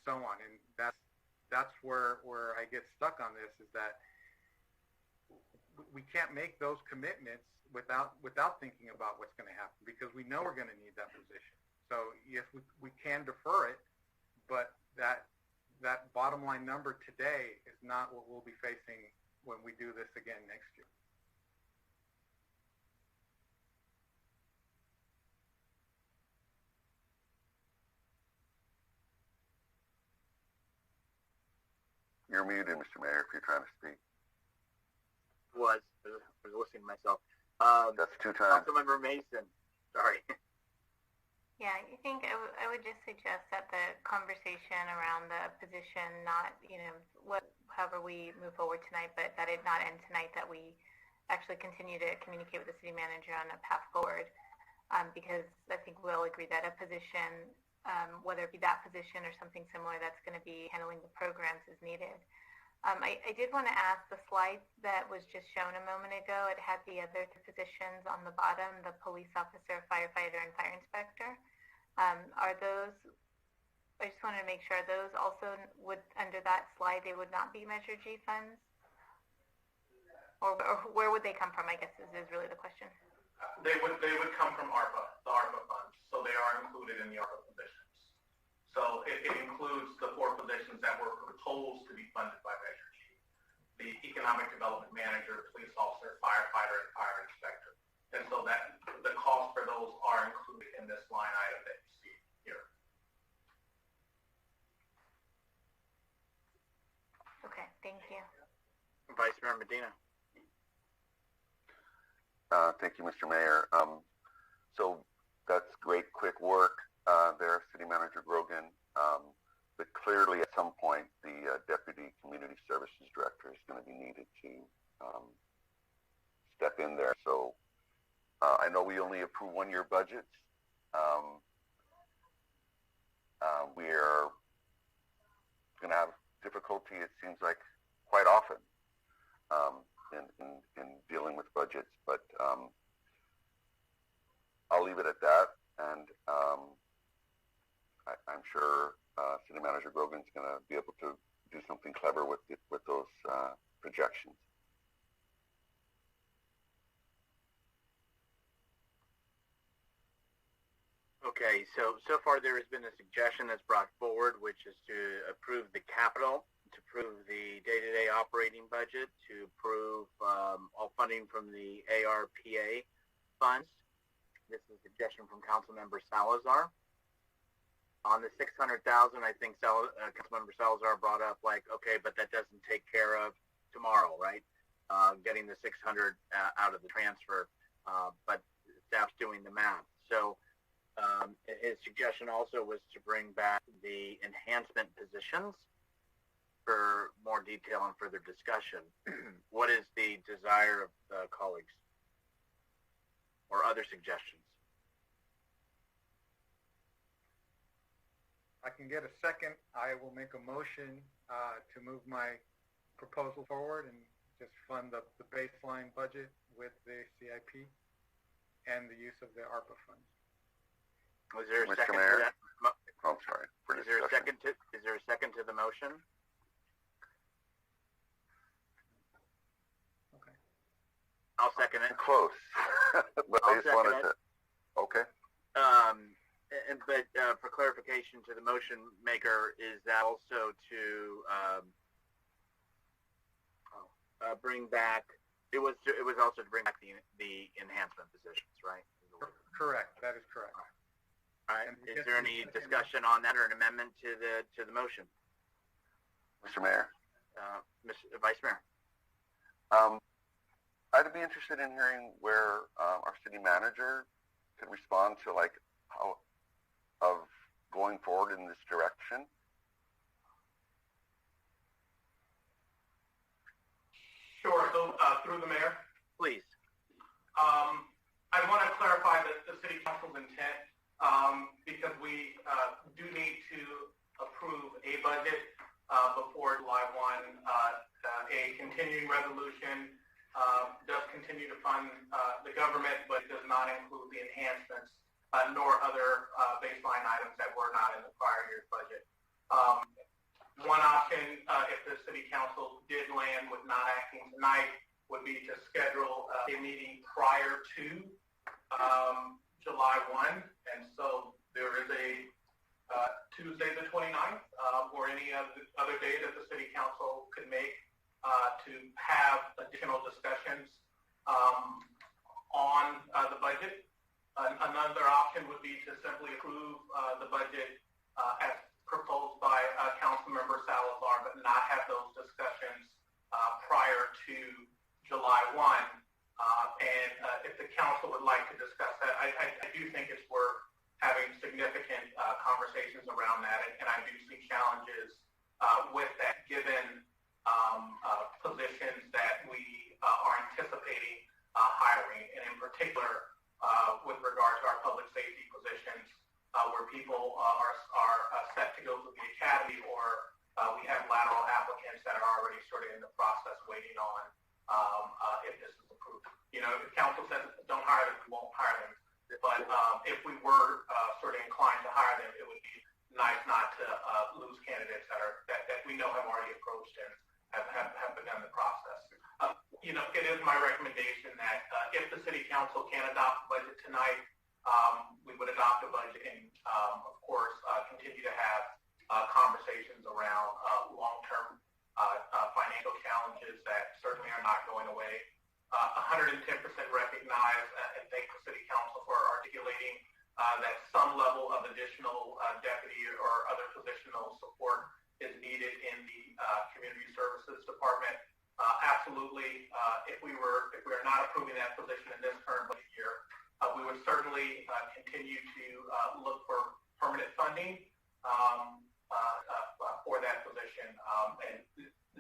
so on. And that's where I get stuck on this, is that we can't make those commitments without thinking about what's going to happen, because we know we're going to need that position. So yes, we can defer it, but that bottom line number today is not what we'll be facing when we do this again next year. You're muted, Mr. Mayor, if you're trying to speak. I was listening to myself. That's 2 times. Councilmember Mason, sorry. Yeah, I think I would just suggest that the conversation around the position, not, however we move forward tonight, but that it not end tonight, that we actually continue to communicate with the city manager on a path forward, because I think we'll agree that a position, whether it be that position or something similar that's going to be handling the programs, is needed. I did want to ask, the slide that was just shown a moment ago, it had the other 2 positions on the bottom, the police officer, firefighter, and fire inspector. Are those, I just wanted to make sure, those also would, under that slide, they would not be Measure G funds? Or where would they come from, I guess, is really the question. They would come from ARPA, the ARPA funds. So they are included in the ARPA positions. So it includes the 4 positions that were proposed to be funded by Measure G: the economic development manager, police officer, firefighter, and fire inspector. And so that the costs for those are included in this line item that you see here. Okay, thank you. Vice Mayor Medina. Thank you, Mr. Mayor. So that's great, quick work there, City Manager Grogan. But clearly, at some point, the Deputy Community Services Director is going to be needed to step in there. So I know we only approve 1-year budgets. We're going to have difficulty, it seems like, quite often in dealing with budgets. But I'll leave it at that, and I'm sure City Manager Grogan's going to be able to do something clever with those projections. Okay, so far there has been a suggestion that's brought forward, which is to approve the capital, to approve the day-to-day operating budget, to approve all funding from the ARPA funds. This is a suggestion from Councilmember Salazar. On the $600,000, I think Councilmember Salazar brought up, like, okay, but that doesn't take care of tomorrow, right? Getting the 600 out of the transfer, but staff's doing the math. So his suggestion also was to bring back the enhancement positions for more detail and further discussion. What is the desire of the colleagues or other suggestions? I can get a second. I will make a motion to move my proposal forward and just fund the baseline budget with the CIP and the use of the ARPA funds. Was there a Mr. second Mayor? to that? I'm sorry. Is there a second to the motion? Okay. I'll second it. Close. But I just wanted to. Okay. But for clarification to the motion maker, is that also to bring back? It was also to bring back the enhancement positions, right? Correct. That is correct. All right. Is there any discussion on that or an amendment to the motion? Mr. Mayor? Vice Mayor? I'd be interested in hearing where our city manager could respond to, like, how of going forward in this direction. Sure. So through the mayor, please. I want to clarify the city council's intent because we do need to approve a budget before July 1. A continuing resolution does continue to fund the government, but it does not include the enhancements nor other baseline items that were not in the prior year's budget. One option, if the city council did land with not acting tonight, would be to schedule a meeting prior to July 1. And so there is a Tuesday the 29th or any other day that the city council could make to have additional discussions on the budget. Another option would be to simply approve the budget as proposed by Councilmember Salazar, but not have those discussions prior to July 1. And if the council would like to discuss that, I do think it's worth having significant conversations around that. And I do see challenges with that, given positions that we are anticipating hiring, and in particular, with regard to our public safety positions, where people are set to go through the academy, or we have lateral applicants that are already sort of in the process waiting on if this is approved. You know, if council says don't hire them, we won't hire them. But if we were sort of inclined to hire them, it would be nice not to lose candidates that we know have already approached and have begun the process. You know, it is my recommendation that if the city council can adopt the budget tonight, we would adopt the budget and, of course, continue to have conversations around long-term financial challenges that certainly are not going away. 110% recognize and thank the city council for articulating that some level of additional deputy or other positional support is needed in the community services department. Absolutely, if we are not approving that position in this current budget year, we would certainly continue to look for permanent funding for that position, and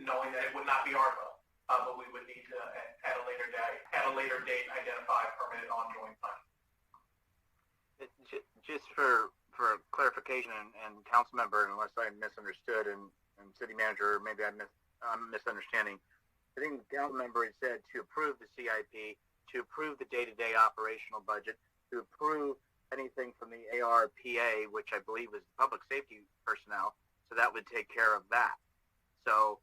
knowing that it would not be ARPA, but we would need to at a later date identify permanent ongoing funding. Just for clarification, and council member, unless I misunderstood, and city manager, maybe I'm misunderstanding. I think the council member had said to approve the CIP, to approve the day-to-day operational budget, to approve anything from the ARPA, which I believe is public safety personnel, so that would take care of that. So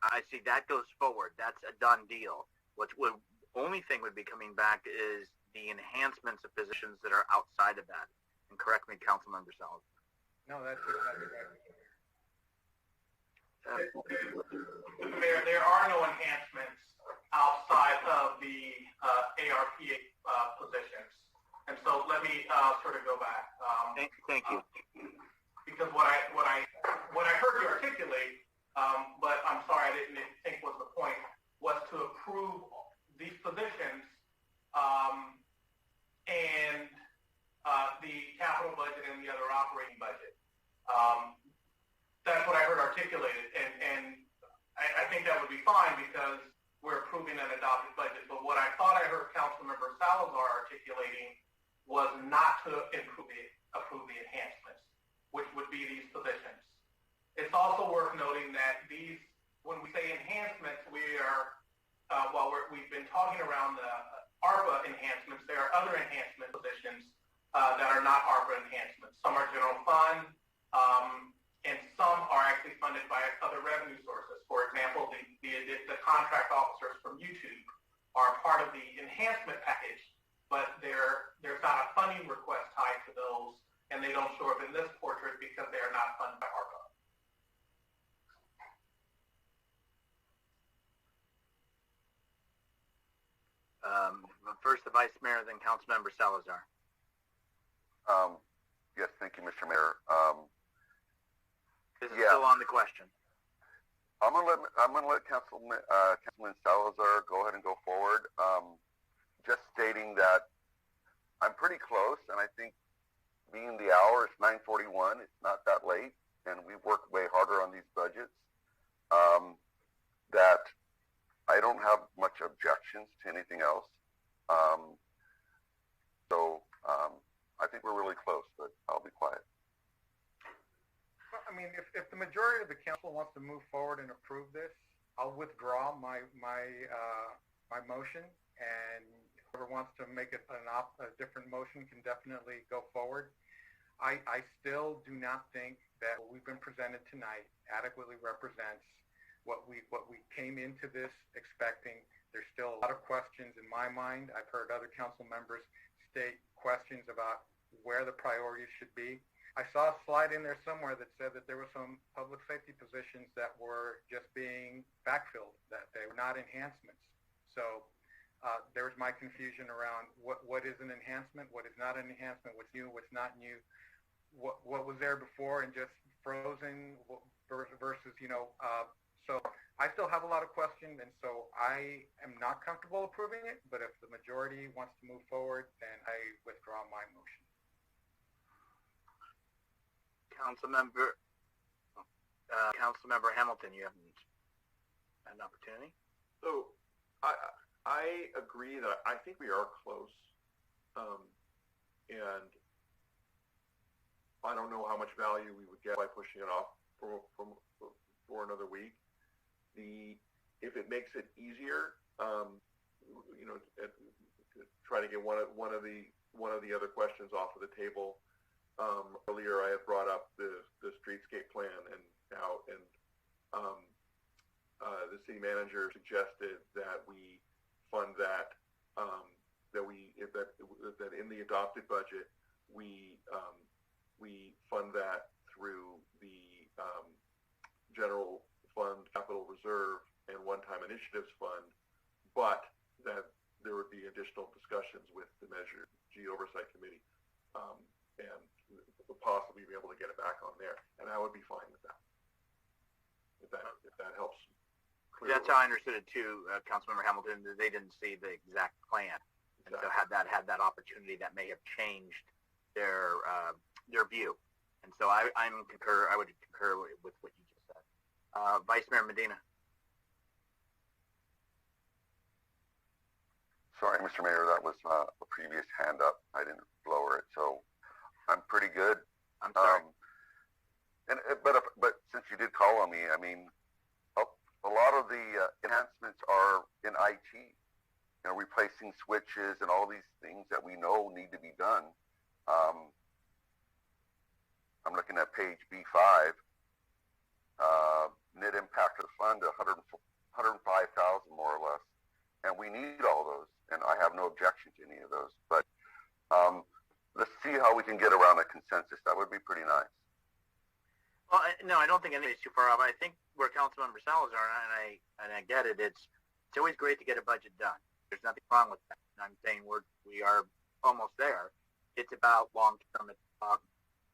I see that goes forward. That's a done deal. What would only thing would be coming back is the enhancements of positions that are outside of that. And correct me, Councilmember Salazar. No, that's exactly right. Mr. Mayor, there are no enhancements outside of the ARPA positions. And so let me sort of go back. Thank you. Because what I heard you articulate, but I'm sorry I didn't think was the point, was to approve these positions and the capital budget and the other operating budget. That's what I heard articulated, and I think that would be fine because we're approving an adopted budget. But what I thought I heard Councilmember Salazar articulating was not to approve the enhancements, which would be these positions. It's also worth noting that these, when we say enhancements, we are, while we've been talking around the ARPA enhancements, there are other enhancement positions that are not ARPA enhancements. Some are general fund, and some are actually funded by other revenue sources. For example, the contract officers from YouTube are part of the enhancement package, but there's not a funding request tied to those, and they don't show up in this portrait because they are not funded by ARPA. First the Vice Mayor, then Councilmember Salazar. Yes, thank you, Mr. Mayor. This is still on the question. I'm gonna let Councilman Salazar go ahead and go forward. Just stating that I'm pretty close, and I think being the hour, it's 9:41. It's not that late, and we've worked way harder on these budgets. That I don't have much objections to anything else. I think we're really close, but I'll be quiet. I mean, if the majority of the council wants to move forward and approve this, I'll withdraw my motion, and whoever wants to make it a different motion can definitely go forward. I still do not think that what we've been presented tonight adequately represents what we came into this expecting. There's still a lot of questions in my mind. I've heard other council members state questions about where the priorities should be. I saw a slide in there somewhere that said that there were some public safety positions that were just being backfilled, that they were not enhancements. So there's my confusion around what is an enhancement, what is not an enhancement, what's new, what's not new, what was there before and just frozen versus, so I still have a lot of questions, and so I am not comfortable approving it, but if the majority wants to move forward, then I withdraw my motion. Councilmember Hamilton, you haven't had an opportunity. So I agree that I think we are close, and I don't know how much value we would get by pushing it off for another week. If it makes it easier, try to get one of the other questions off of the table. Earlier, I had brought up the streetscape plan, and the city manager suggested that we fund that. That in the adopted budget, we fund that through the general fund, capital reserve, and one-time initiatives fund, but that there would be additional discussions with the Measure G Oversight Committee, and possibly be able to get it back on there, and I would be fine with that. If that helps. That's how I understood it too, Councilmember Hamilton. They didn't see the exact plan, and so had that opportunity, that may have changed their view. And so I would concur with what you just said. Vice Mayor Medina. Sorry, Mr. Mayor, that was a previous hand up. I didn't lower it, so I'm pretty good. I'm sorry. But since you did call on me, I mean, a lot of of the enhancements are in IT, replacing switches and all these things that we know need to be done. I'm looking at page B5, net impact of the fund, 105,000 more or less, and we need all those, and I have no objection to any of those, but let's see how we can get around a consensus. That would be pretty nice. Well, no, I don't think anybody's too far off. I think where Councilmember Salazar and I get it. It's always great to get a budget done. There's nothing wrong with that. I'm saying we are almost there. It's about long term. It's about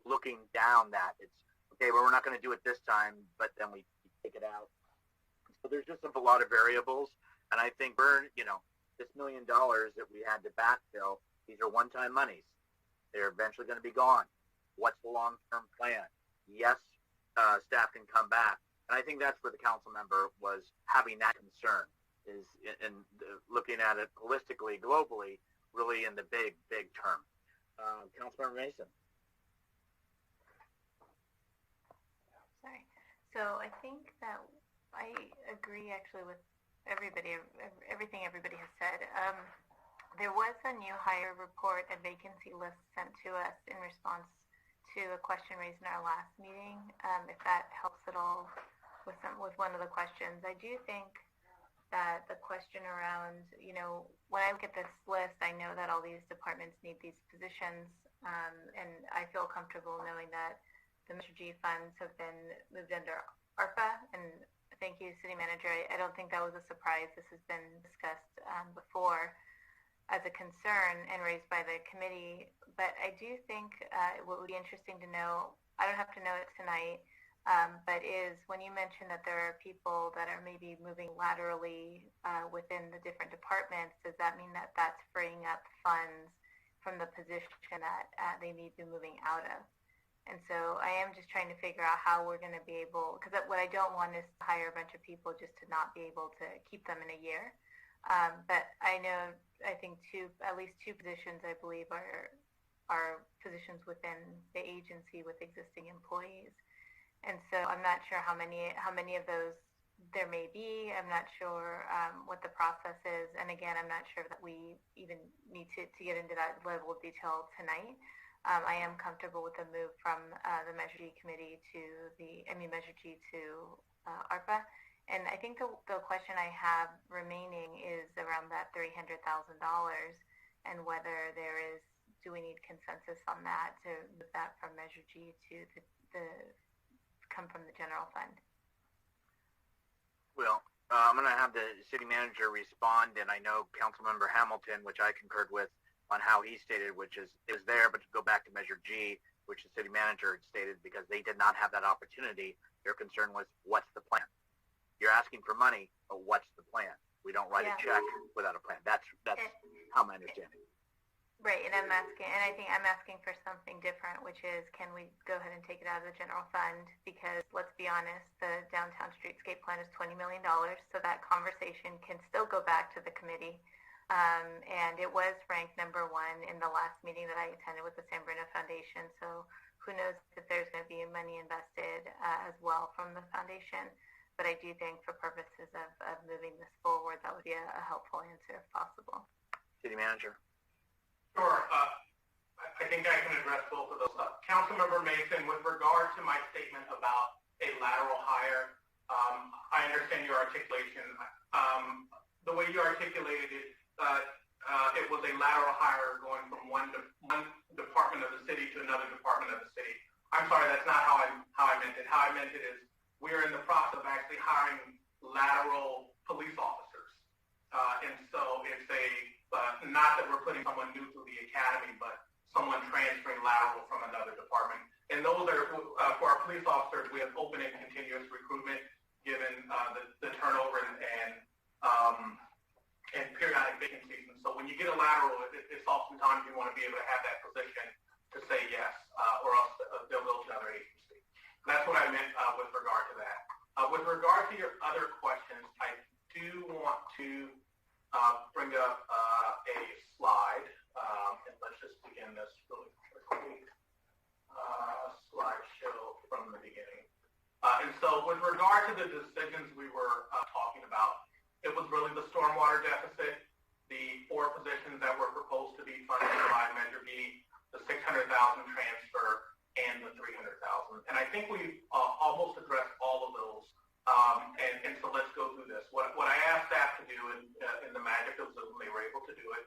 looking down that. It's okay. Well, we're not going to do it this time, but then we take it out. So there's just a lot of variables, and I think this $1 million that we had to backfill. These are one-time monies. They're eventually going to be gone. What's the long-term plan? Yes. Staff can come back. And I think that's where the council member was having that concern, is in looking at it holistically, globally, really in the big term. Councilmember Mason. Sorry. So I think that I agree actually with everything everybody has said. There was a new hire report, a vacancy list sent to us in response to a question raised in our last meeting, if that helps at all with one of the questions. I do think that the question around, when I look at this list, I know that all these departments need these positions, and I feel comfortable knowing that the Mr. G funds have been moved under ARPA, and thank you, City Manager. I don't think that was a surprise. This has been discussed before as a concern and raised by the committee, but I do think what would be interesting to know, I don't have to know it tonight, but is when you mentioned that there are people that are maybe moving laterally within the different departments, does that mean that that's freeing up funds from the position that they need to be moving out of? And so I am just trying to figure out how we're going to be able, because what I don't want is to hire a bunch of people just to not be able to keep them in a year. But I think at least two positions I believe are positions within the agency with existing employees. And so I'm not sure how many of those there may be. I'm not sure what the process is. And again, I'm not sure that we even need to get into that level of detail tonight. I am comfortable with the move from the Measure G committee Measure G to ARPA. And I think the question I have remaining is around that $300,000 and whether do we need consensus on that to move that from Measure G to come from the general fund? Well, I'm going to have the city manager respond, and I know Councilmember Hamilton, which I concurred with on how he stated, which is there, but to go back to Measure G, which the city manager had stated, because they did not have that opportunity, their concern was, what's the plan? You're asking for money, but what's the plan? We don't write a check without a plan. That's how my understanding. Right, and I think I'm asking for something different, which is, can we go ahead and take it out of the general fund? Because let's be honest, the downtown streetscape plan is $20 million, so that conversation can still go back to the committee. And it was ranked number 1 in the last meeting that I attended with the San Bruno Foundation. So who knows if there's going to be money invested as well from the foundation. But I do think for purposes of moving this forward, that would be a helpful answer if possible. City manager. Sure. I think I can address both of those. Councilmember Mason, with regard to my statement about a lateral hire, I understand your articulation. The way you articulated it, it was a lateral hire going from one department of the city to another department of the city. I'm sorry, that's not how I meant it. How I meant it is we're in the process of actually hiring lateral police officers. And so it's not that we're putting someone new through the academy, but someone transferring lateral from another department. And those are, for our police officers, we have open and continuous recruitment given the turnover and periodic vacancies. And so when you get a lateral, it's oftentimes you want to be able to have that position to say yes, or else they'll go to another agency. That's what I meant with regard to that. With regard to your other questions, I do want to bring up a slide. And let's just begin this really quickly. Slideshow from the beginning. And so with regard to the decisions we were talking stormwater deficit, the 4 positions that were proposed to be funded by Measure B, the $600,000 transfer, and the $300,000. And I think we've almost addressed all of those. And so let's go through this. What I asked staff to do in the magic of Zoom, they were able to do it,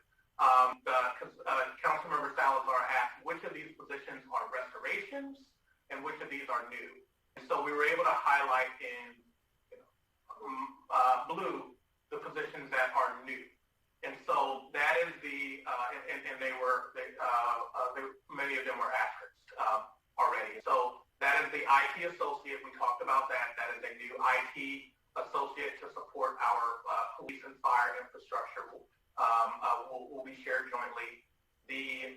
because Councilmember Salazar asked which of these positions are restorations and which of these are new. And so we were able to highlight in blue the positions that are new. And so that is the, and many of them were asterisks already. So that is the IT associate. We talked about that. That is a new IT associate to support our police and fire infrastructure. Will be shared jointly. The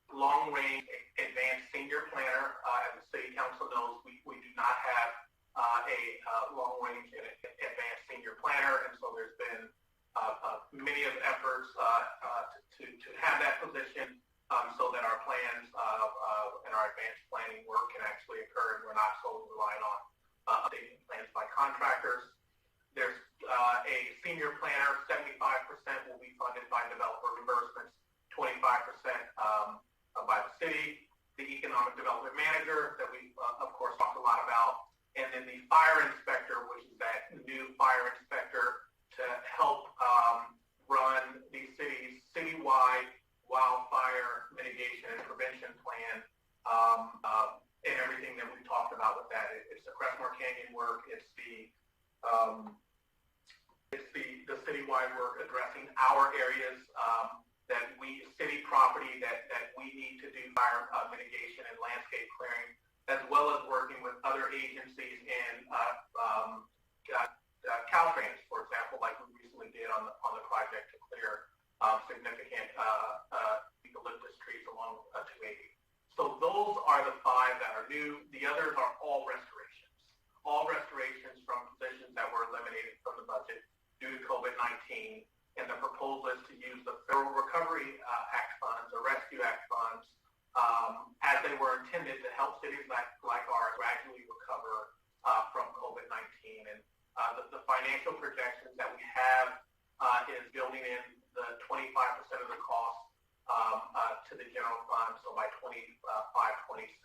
long-range advanced senior planner, as the city council knows, we do not have a long-range advanced senior planner, and so there's been many of efforts to have that position so that our plans and our advanced planning work can actually occur, and we're not solely relying on updating plans by contractors. There's a senior planner, 75% will be funded by developer reimbursements, 25% by the city, the economic development manager that we, of course, talked a lot about, and then the fire inspector, which is that new fire inspector to help run the city's citywide wildfire mitigation and prevention plan, and everything that we talked about with that. It's the Crestmore Canyon work. It's the citywide work addressing our areas city property that we need to do fire mitigation and landscape clearing, as well as working with other agencies in Caltrans, for example, like we recently did on the project to clear significant eucalyptus trees along 280. So those are the 5 that are new. The others are all restorations from positions that were eliminated from the budget due to COVID-19. And the proposal is to use the Federal Recovery Act funds, or Rescue Act funds, as they were intended to help cities like ours gradually recover from COVID-19. And the financial projections that we have is building in the 25% of the cost to the general fund. So by 25-26,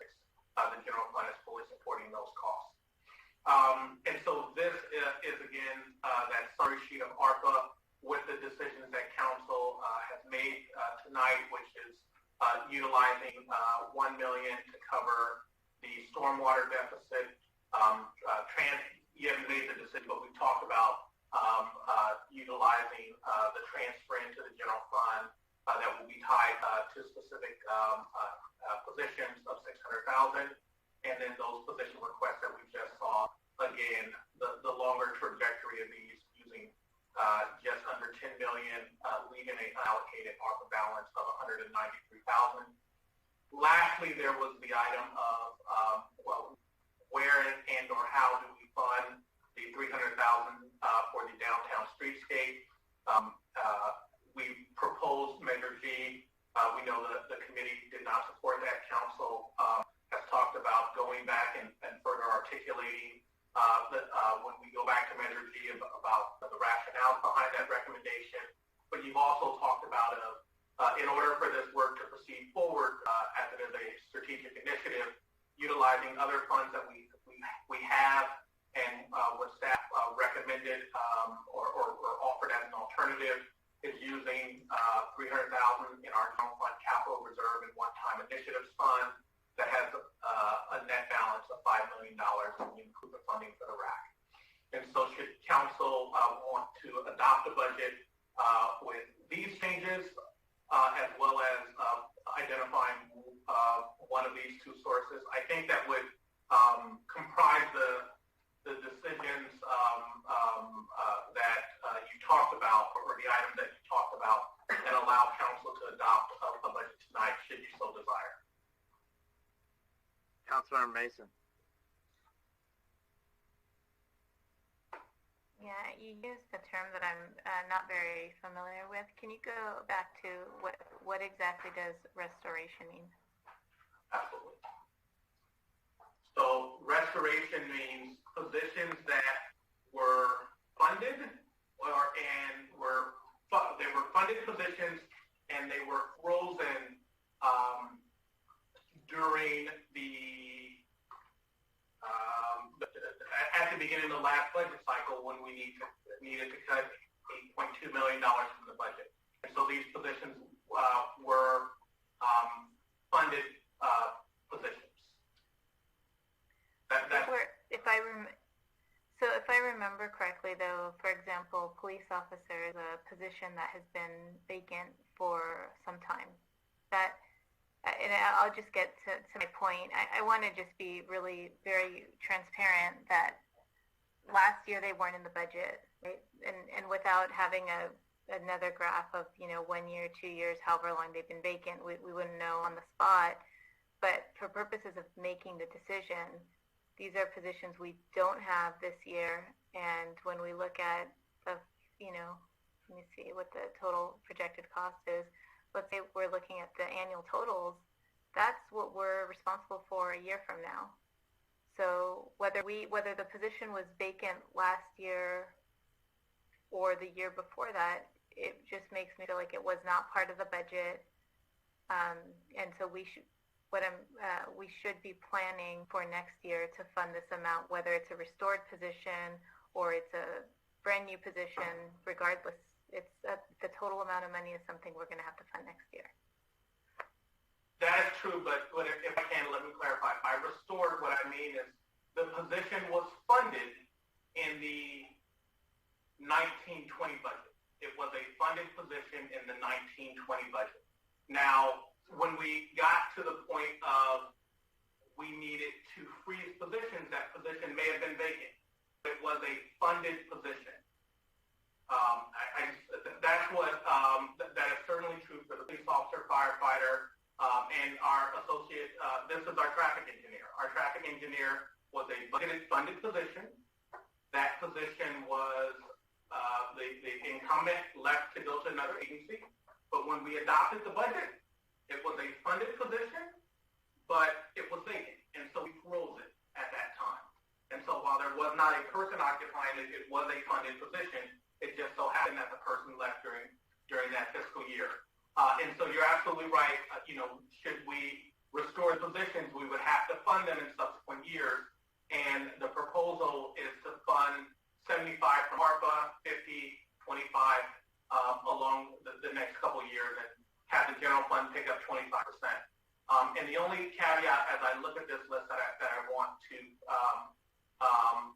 the general fund is fully supporting those costs. And so this is again that summary sheet of ARPA with the decisions that council has made tonight, which is utilizing $1 million to cover the stormwater deficit. You haven't made the decision, but we talked about utilizing the transfer into the general fund that will be tied to specific positions of $600,000, and then those position requests that we just saw. Again, the longer trajectory of these using just under $10 million, leaving an allocated ARPA balance of $193,000. Lastly, there was the item of where and or how do we fund the $300,000 for the downtown streetscape. We proposed Measure G. We know that the committee did not support that. Council has talked about going back and further articulating when we go back to Measure G about the rationale behind that recommendation. But you've also talked about in order for this work to proceed forward, as it is a strategic initiative, utilizing other funds that we have and what staff recommended or offered as an alternative is using $300,000 in our general fund capital reserve and one-time initiatives fund that has a net balance of $5 million when you include the funding for the RAC. And so should council want to adopt a budget with these changes, as well as identifying one of these 2 sources, I think that would comprise the decisions that you talked about, or the items that you talked about, and allow council to adopt a budget tonight, should you so desire. Councilmember Mason. Yeah, you used the term that I'm not very familiar with. Can you go back to what exactly does restoration mean? Absolutely. So restoration means positions that were funded and needed to cut $8.2 million from the budget. And so these positions were funded positions. If I remember correctly, though, for example, police officer is a position that has been vacant for some time. And I'll just get to my point. I want to just be really very transparent that last year they weren't in the budget, right? And without having another graph of 1 year, 2 years, however long they've been vacant, we wouldn't know on the spot. But for purposes of making the decision, these are positions we don't have this year. And when we look at the, let me see what the total projected cost is. Let's say we're looking at the annual totals. That's what we're responsible for a year from now. So whether the position was vacant last year or the year before that, it just makes me feel like it was not part of the budget. And so we should be planning for next year to fund this amount, whether it's a restored position or it's a brand new position. Regardless, it's the total amount of money is something we're going to have to fund next year. That is true, but if I can, let me clarify. By restored, what I mean is the position was funded in the 1920 budget. It was a funded position in the 1920 budget. Now, when we got to the point of we needed to freeze positions, that position may have been vacant. It was a funded position. That is certainly true for the police officer, firefighter, and our associate. This is our traffic engineer. Our traffic engineer was a budgeted funded position. That position was the incumbent left to go to another agency. But when we adopted the budget, it was a funded position, but it was vacant. And so we froze it at that time. And so while there was not a person occupying it, it was a funded position. It just so happened that the person left during that fiscal year. And so you're absolutely right. Should we restore positions, we would have to fund them in subsequent years. And the proposal is to fund 75 from ARPA, 50, 25 along the next couple of years, and have the general fund pick up 25%. And the only caveat as I look at this list that I want to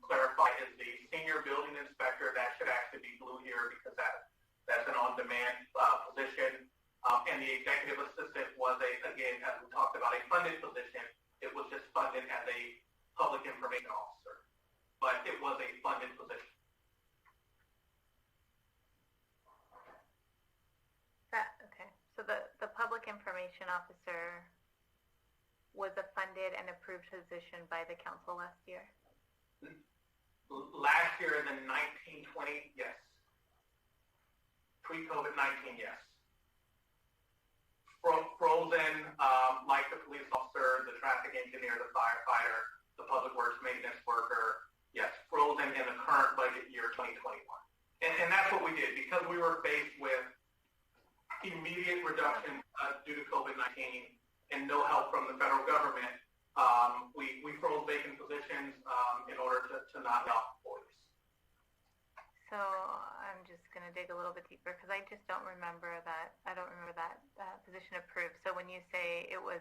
clarify is the senior building inspector. That should actually be blue here because that's an on-demand position. And the executive assistant was again, as we talked about, a funded position. It was just funded as a public information officer, but it was a funded position. Okay. So the public information officer was a funded and approved position by the council last year? Last year in the 1920, yes. Pre-COVID-19, yes. Frozen, like the police officer, the traffic engineer, the firefighter, the public works maintenance worker, yes, frozen in the current budget year 2021. And that's what we did because we were faced with immediate reduction due to COVID-19 and no help from the federal government. We froze vacant positions in order to not help employees. So I'm just going to dig a little bit deeper because I just don't remember that. I don't remember that position approved. So when you say it was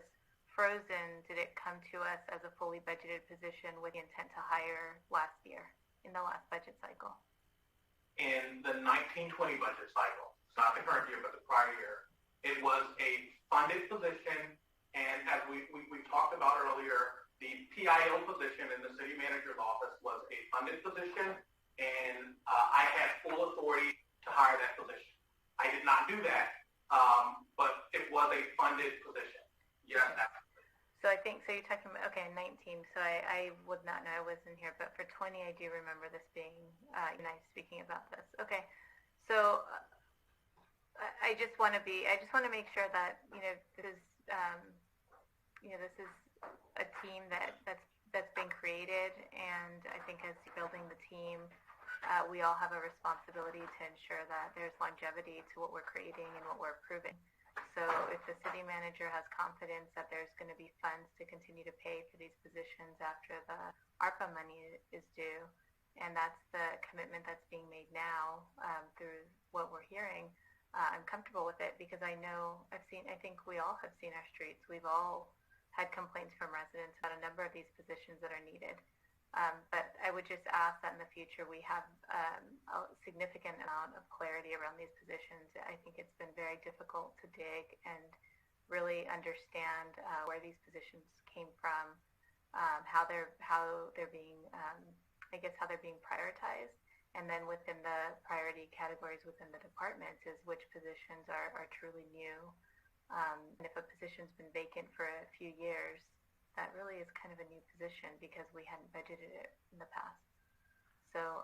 frozen, did it come to us as a fully budgeted position with the intent to hire last year in the last budget cycle? In the 1920 budget cycle, it's not the current year, but the prior year, it was a funded position. And as we talked about earlier, the PIO position in the city manager's office was a funded position. And I had full authority to hire that position. I did not do that, but it was a funded position. Yes. So I think, so you're talking about, okay, 19. So I would not know, I wasn't here, but for 20, I do remember this being, nice speaking about this. Okay. So I just want to make sure that, this is, this is a team that's been created. And I think as you're building the team, we all have a responsibility to ensure that there's longevity to what we're creating and what we're approving. So if the city manager has confidence that there's going to be funds to continue to pay for these positions after the ARPA money is due, and that's the commitment that's being made now, bit, because I know I think we all have seen our streets. We've all had complaints from residents about a number of these positions that are needed. But I would just ask that in the future we have a significant amount of clarity around these positions. I think it's been very difficult to dig and really understand where these positions came from, how they're being how they're being prioritized, and then within the priority categories within the departments is which positions are truly new. And if a position's been vacant for a few years, that really is kind of a new position because we hadn't budgeted it in the past. So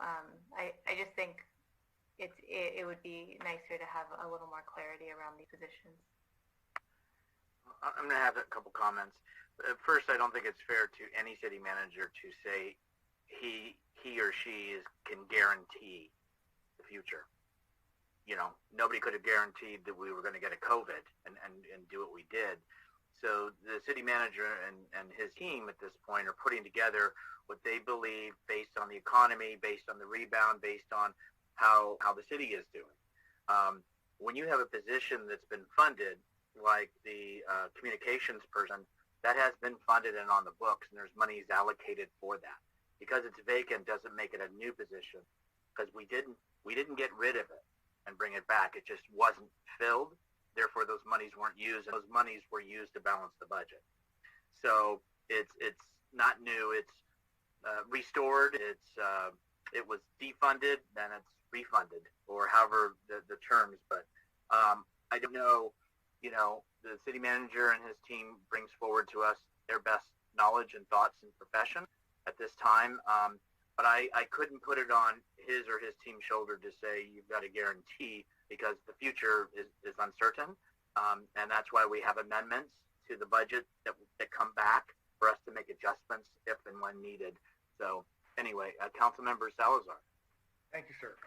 I just think it would be nicer to have a little more clarity around these positions. I'm going to have a couple comments. First, I don't think it's fair to any city manager to say he or she can guarantee the future. You know, nobody could have guaranteed that we were going to get a COVID and do what we did. So the city manager and his team at this point are putting together what they believe based on the economy, based on the rebound, based on how the city is doing. When you have a position that's been funded, like the communications person, that has been funded and on the books, and there's monies allocated for that. Because it's vacant doesn't make it a new position, because we didn't get rid of it and bring it back. It just wasn't filled. Therefore, those monies weren't used, and those monies were used to balance the budget. So it's not new. It's restored. It was defunded, then it's refunded, or however the terms. But I don't know. You know, the city manager and his team brings forward to us their best knowledge and thoughts and profession at this time. But I couldn't put it on his or his team's shoulder to say you've got a guarantee, because the future is uncertain. And that's why we have amendments to the budget that come back for us to make adjustments if and when needed. So anyway, Councilmember Salazar. Thank you, sir.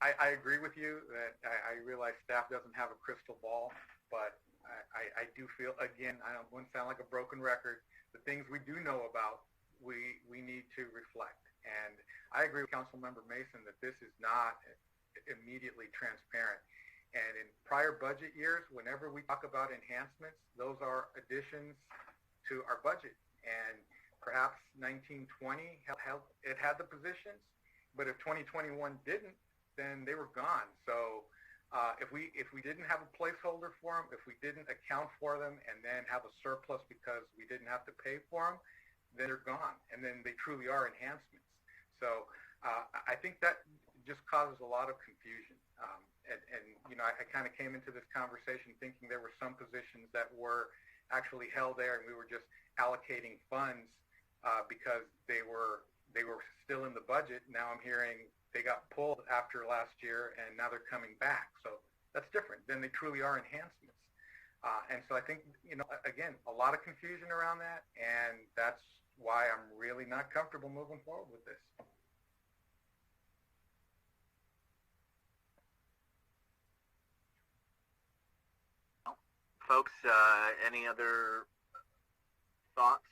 I agree with you that I realize staff doesn't have a crystal ball, but I do feel, again, I don't want to sound like a broken record, the things we do know about, we need to reflect. And I agree with Councilmember Mason that this is not immediately transparent. And in prior budget years, whenever we talk about enhancements, those are additions to our budget. And perhaps 1920 it had the positions, but if 2021 didn't, then they were gone. So if we didn't have a placeholder for them, if we didn't account for them and then have a surplus because we didn't have to pay for them, then they're gone. And then they truly are enhancements. So I think that just causes a lot of confusion. And you know, I kind of came into this conversation thinking there were some positions that were actually held there and we were just allocating funds because they were still in the budget. Now I'm hearing they got pulled after last year and now they're coming back. So that's different. Then they truly are enhancements. And so I think, you know, again, a lot of confusion around that, and that's why I'm really not comfortable moving forward with this. Folks, any other thoughts?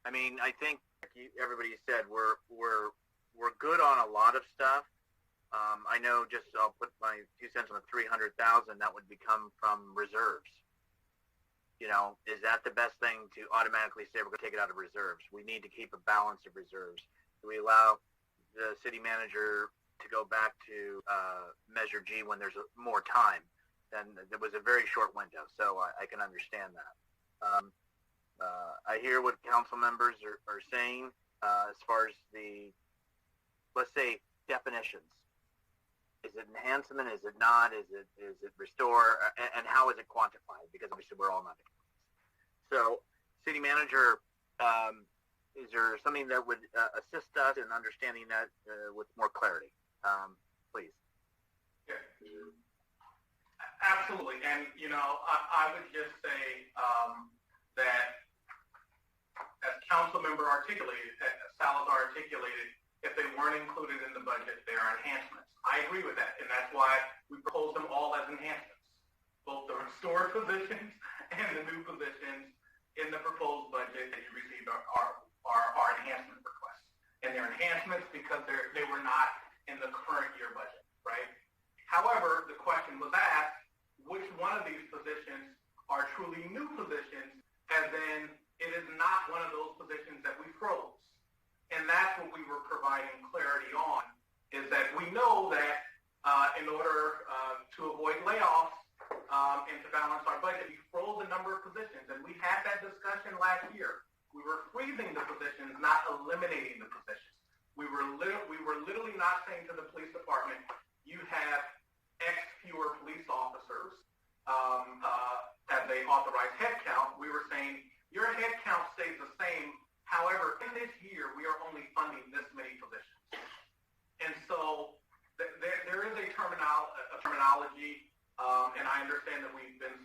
I mean, I think everybody said we're good on a lot of stuff. I know, just I'll put my 2 cents on the 300,000 that would become from reserves. You know, is that the best thing to automatically say we're going to take it out of reserves? We need to keep a balance of reserves. Do we allow the city manager to go back to Measure G when there's more time? Then there was a very short window, so I can understand that. I hear what council members are saying as far as the, let's say, definitions. Is it enhancement? Is it not? Is it restore? And how is it quantified? Because obviously we're all not economists. So, city manager, is there something that would assist us in understanding that with more clarity? Please. Yeah. Absolutely. And, you know, I would just say that as Councilmember articulated, Salazar articulated, if they weren't included in the budget, they are enhancements. I agree with that, and that's why we propose them all as enhancements. Both the restored positions and the new positions in the proposed budget that you received are enhancement requests. And they're enhancements because they were not in the current year budget, right? However, the question question was asked, which one of these positions are truly new positions, as in it is not one of those positions that we froze. And that's what we were providing clarity on, is that we know that in order to avoid layoffs and to balance our budget, we froze a number of positions. And we had that discussion last year. We were freezing the positions, not eliminating the positions. We were literally not saying to the police department, you have X fewer police officers as a authorized head count. We were saying your head count stays the same. However, in this year, we are only funding this many positions. And so there is a terminology, and I understand that we've been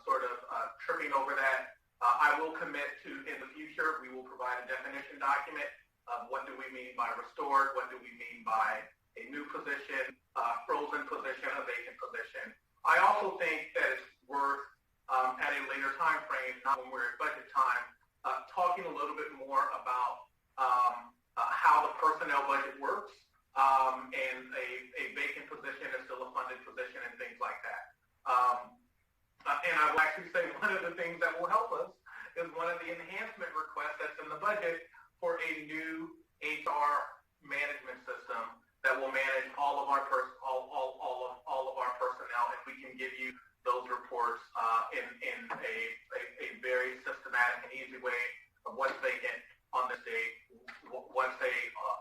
sort of tripping over that. I will commit to, in the future, we will provide a definition document of what do we mean by restored, what do we mean by a new position, frozen position, a vacant position. I also think that it's worth, at a later time frame, not when we're at budget time, talking a little bit more about how the personnel budget works, and a vacant position is still a funded position and things like that. And I will actually say one of the things that will help us is one of the enhancement requests that's in the budget for a new HR management system that will manage all of our personnel, and we can give you those reports in a very systematic and easy way of what's vacant on this date, what's a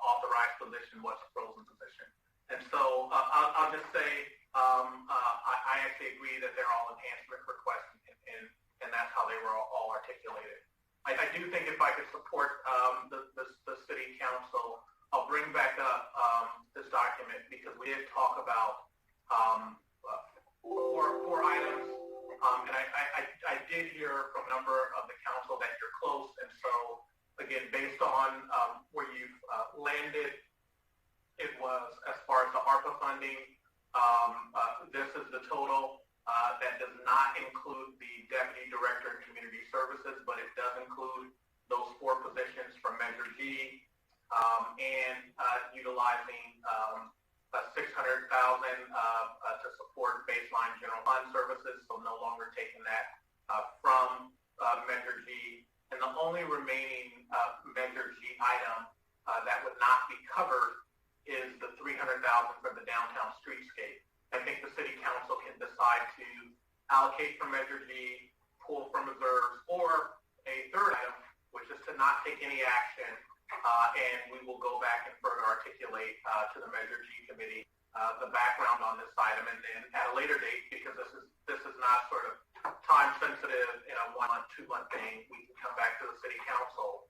authorized position, what's a frozen position. And so I'll just say I actually agree that they're all enhancement requests, and that's how they were all articulated. I do think if I could support the city council, I'll bring back up this document because we did talk about four items, and I did hear from a number of the council that you're close, and so again, based on where you've landed, it was as far as the ARPA funding, this is the total. That does not include the Deputy Director of Community Services, but it does include those 4 positions from Measure G, and utilizing $600,000 to support baseline general fund services, so no longer taking that from Measure G. And the only remaining Measure G item that would not be covered is the $300,000 for the downtown streetscape. I think the city council can decide to allocate from Measure G, pull from reserves, or a third item, which is to not take any action, and we will go back and further articulate to the Measure G committee the background on this item, and then at a later date, because this is not sort of time sensitive in a 1-month, 2-month thing, we can come back to the city council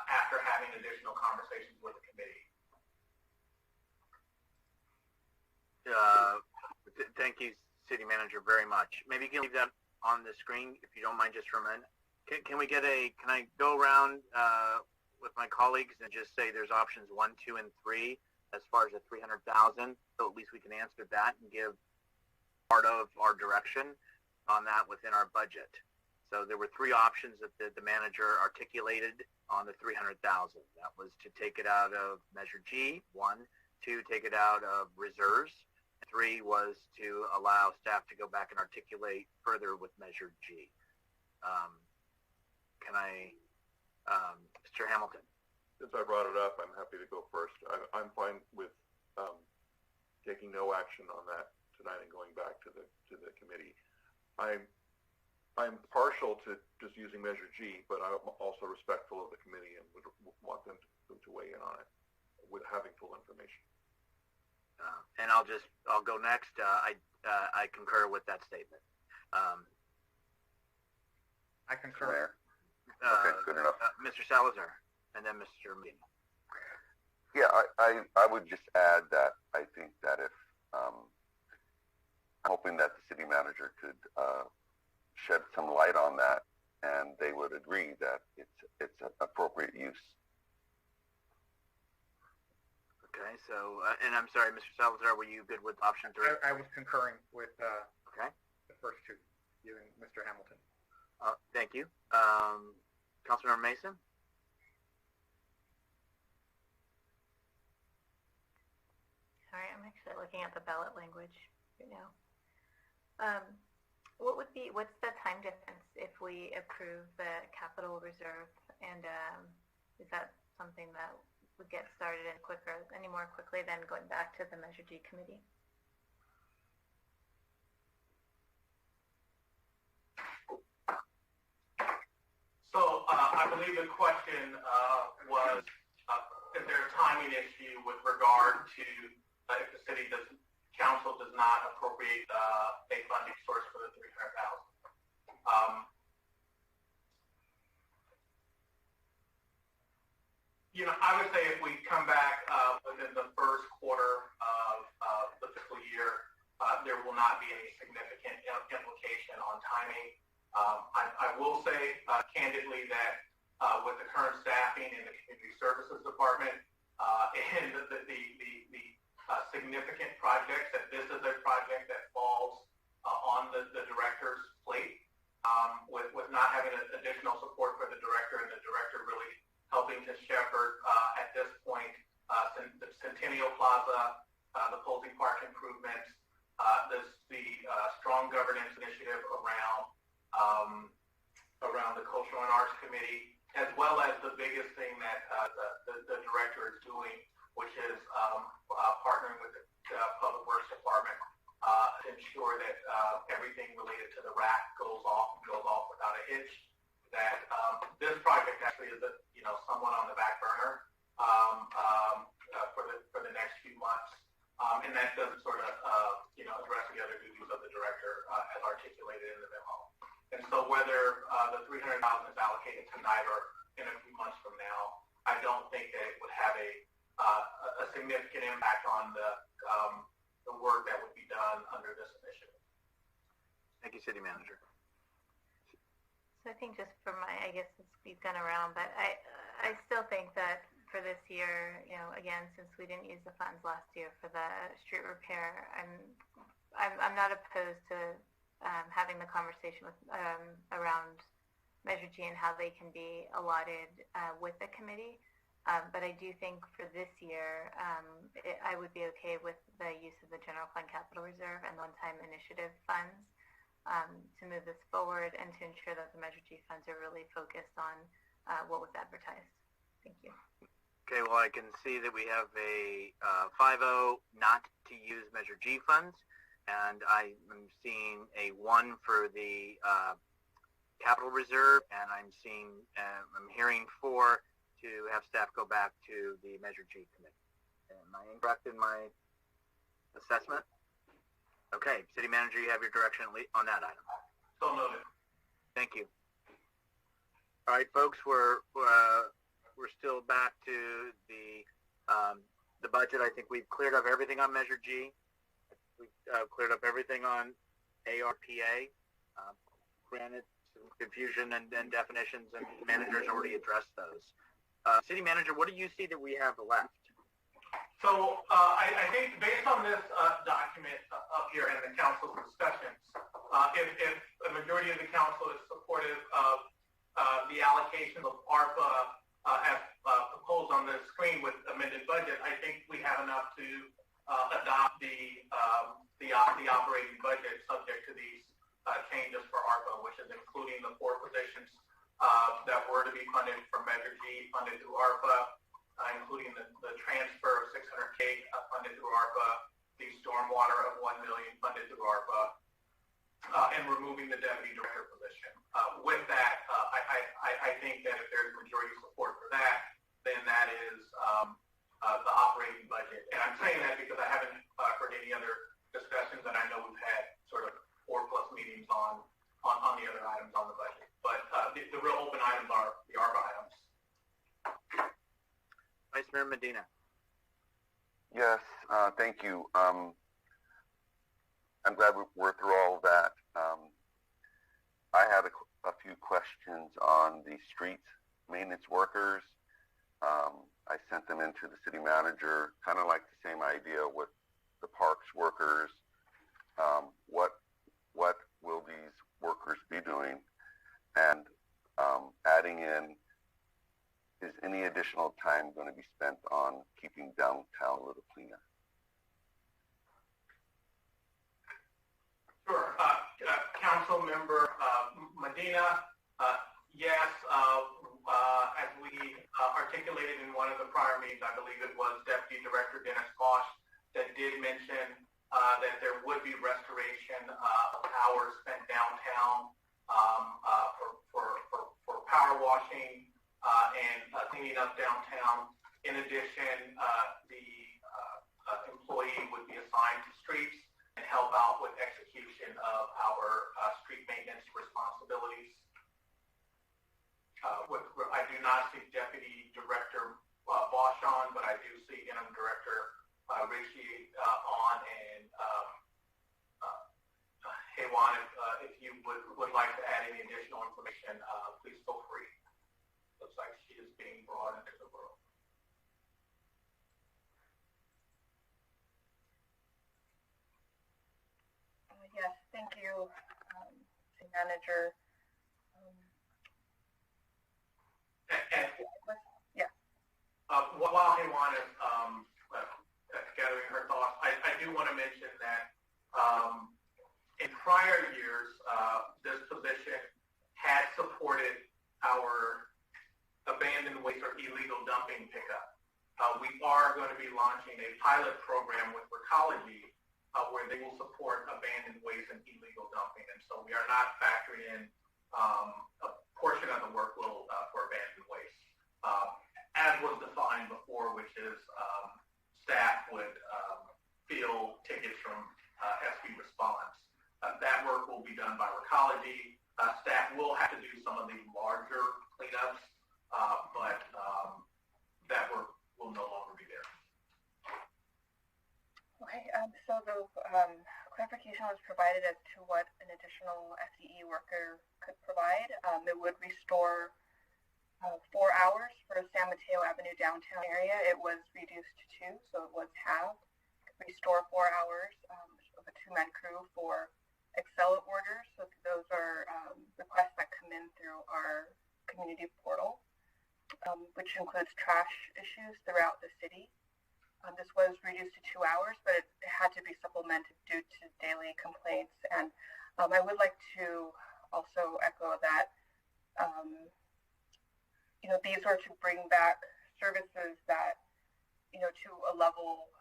after having additional conversations with the committee. Thank you, City Manager, very much. Maybe you can leave that on the screen if you don't mind just for a minute. Can I go around with my colleagues and just say there's options 1, 2, and 3 as far as the $300,000, so at least we can answer that and give part of our direction on that within our budget. So there were 3 options that the manager articulated on the $300,000. That was to take it out of Measure G, 1, 2, take it out of reserves. 3 was to allow staff to go back and articulate further with Measure G. Mr. Hamilton? Since I brought it up, I'm happy to go first. I'm fine with taking no action on that tonight and going back to the committee. I'm partial to just using Measure G, but I'm also respectful of the committee and would want them to weigh in on it with having full information. And I'll go next. I concur with that statement. I concur. Okay, good enough. Mr. Salazar, and then Mr. Medina. Yeah, I would just add that I think that if I'm hoping that the city manager could shed some light on that, and they would agree that it's an appropriate use. Okay, so, and I'm sorry, Mr. Salazar, were you good with option 3? I was concurring with okay. the first 2, you and Mr. Hamilton. Thank you. Councilmember Mason? Sorry, I'm actually looking at the ballot language. right now. What's the time difference if we approve the capital reserve, and is that something that would get started any more quickly than going back to the Measure G committee? So I believe the question was, is there a timing issue with regard to if the city council does not appropriate a funding source for the $300,000? I would say if we come back within the first quarter of the fiscal year, there will not be any significant implication on timing. I will say candidly that with the current staffing in the Community Services Department and the significant projects, that this is a project that falls on the director's plate, with not having additional support for the director and the director really helping to shepherd at this point the Centennial Plaza, the Polsey Park improvements, the strong governance initiative around the Cultural and Arts Committee, as well as the biggest thing that the director is doing, which is partnering with the Public Works Department to ensure that everything related to the RAC goes off without a hitch. That this project actually is somewhat on the back burner for the next few months, and that doesn't sort of address the other duties of the director as articulated in the memo. And so whether the $300,000 is allocated tonight or in a few months from now, I don't think that it would have a significant impact on the work that would be done under this initiative. Thank you, City Manager. So I think just for I guess we've gone around, but I still think that for this year, again, since we didn't use the funds last year for the street repair, I'm not opposed to having the conversation with around Measure G and how they can be allotted with the committee. But I do think for this year, I would be okay with the use of the General Fund Capital Reserve and one-time initiative funds to move this forward and to ensure that the Measure G funds are really focused on what was advertised. Thank you. Okay, well, I can see that we have a 5-0 not to use Measure G funds, and I am seeing a 1 for the capital reserve, and I'm hearing 4 to have staff go back to the Measure G committee. Am I incorrect in my assessment? Okay, City Manager, you have your direction on that item. So noted. Thank you. All right, folks, we're still back to the budget. I think we've cleared up everything on Measure G. We've cleared up everything on ARPA. Granted, some confusion and definitions, and managers already addressed those. City Manager, what do you see that we have left? So I think based on this document up here and the council's discussions, if the majority of the council is supportive of the allocation of ARPA as proposed on the screen with amended budget, I think we have enough to adopt the operating budget subject to these changes for ARPA, which is including the 4 positions that were to be funded from Measure G, funded through ARPA, including the transfer of $600K funded through ARPA, the stormwater of $1 million funded through ARPA, and removing the deputy director position. With that, I think that if there's majority support for that, then that is the operating budget. And I'm saying that because I haven't heard any other discussions, and I know we've had sort of 4+ meetings on the other items on the budget. But the real open items are the ARPA items. Vice Mayor Medina. Yes, thank you. I'm glad we're through all of that. I have a few questions on the street maintenance workers. I sent them into the city manager, kind of like the same idea with the parks workers. What will these workers be doing? And adding in, is any additional time going to be spent on keeping downtown a little cleaner? mention that there would be restoration of hours spent downtown for power washing and cleaning up downtown. In addition, the employee would be assigned to streets and help out with execution of our street maintenance responsibilities. I do not see Deputy Director Bosch on, but I do see Interim Director Richie on, and Haywan, if you would like to add any additional information, please feel free. Looks like she is being brought into the room. Yes, thank you, City Manager. While Haywan is gathering her thoughts, I do want to mention that in prior years, this position had supported our abandoned waste or illegal dumping pickup. We are going to be launching a pilot program with Recology where they will support abandoned waste and illegal dumping. And so we are not factoring in a portion of the work will for abandoned waste. As was defined before, which is staff would field tickets from SB Response. That work will be done by Recology. Staff will have to do some of the larger cleanups, but that work will no longer be there. Okay, so the clarification was provided as to what an additional FTE worker could provide. It would restore 4 hours for San Mateo Avenue downtown area. It was reduced to 2, so it was halved. Restore 4 hours of a 2-man crew for Excel orders. So those are requests that come in through our community portal, which includes trash issues throughout the city. This was reduced to 2 hours, but it had to be supplemented due to daily complaints. And I would like to also echo that these are to bring back services that, to a level,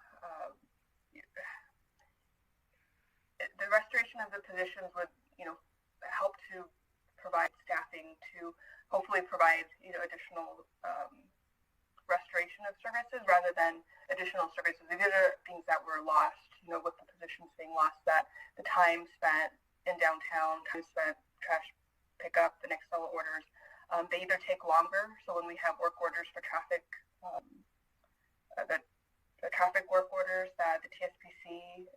the restoration of the positions would, help to provide staffing to hopefully provide, additional restoration of services rather than additional services. These are things that were lost, with the positions being lost, that the time spent in downtown, time spent trash pickup and Excel orders, they either take longer. So when we have work orders for traffic, the traffic work orders that the TSPC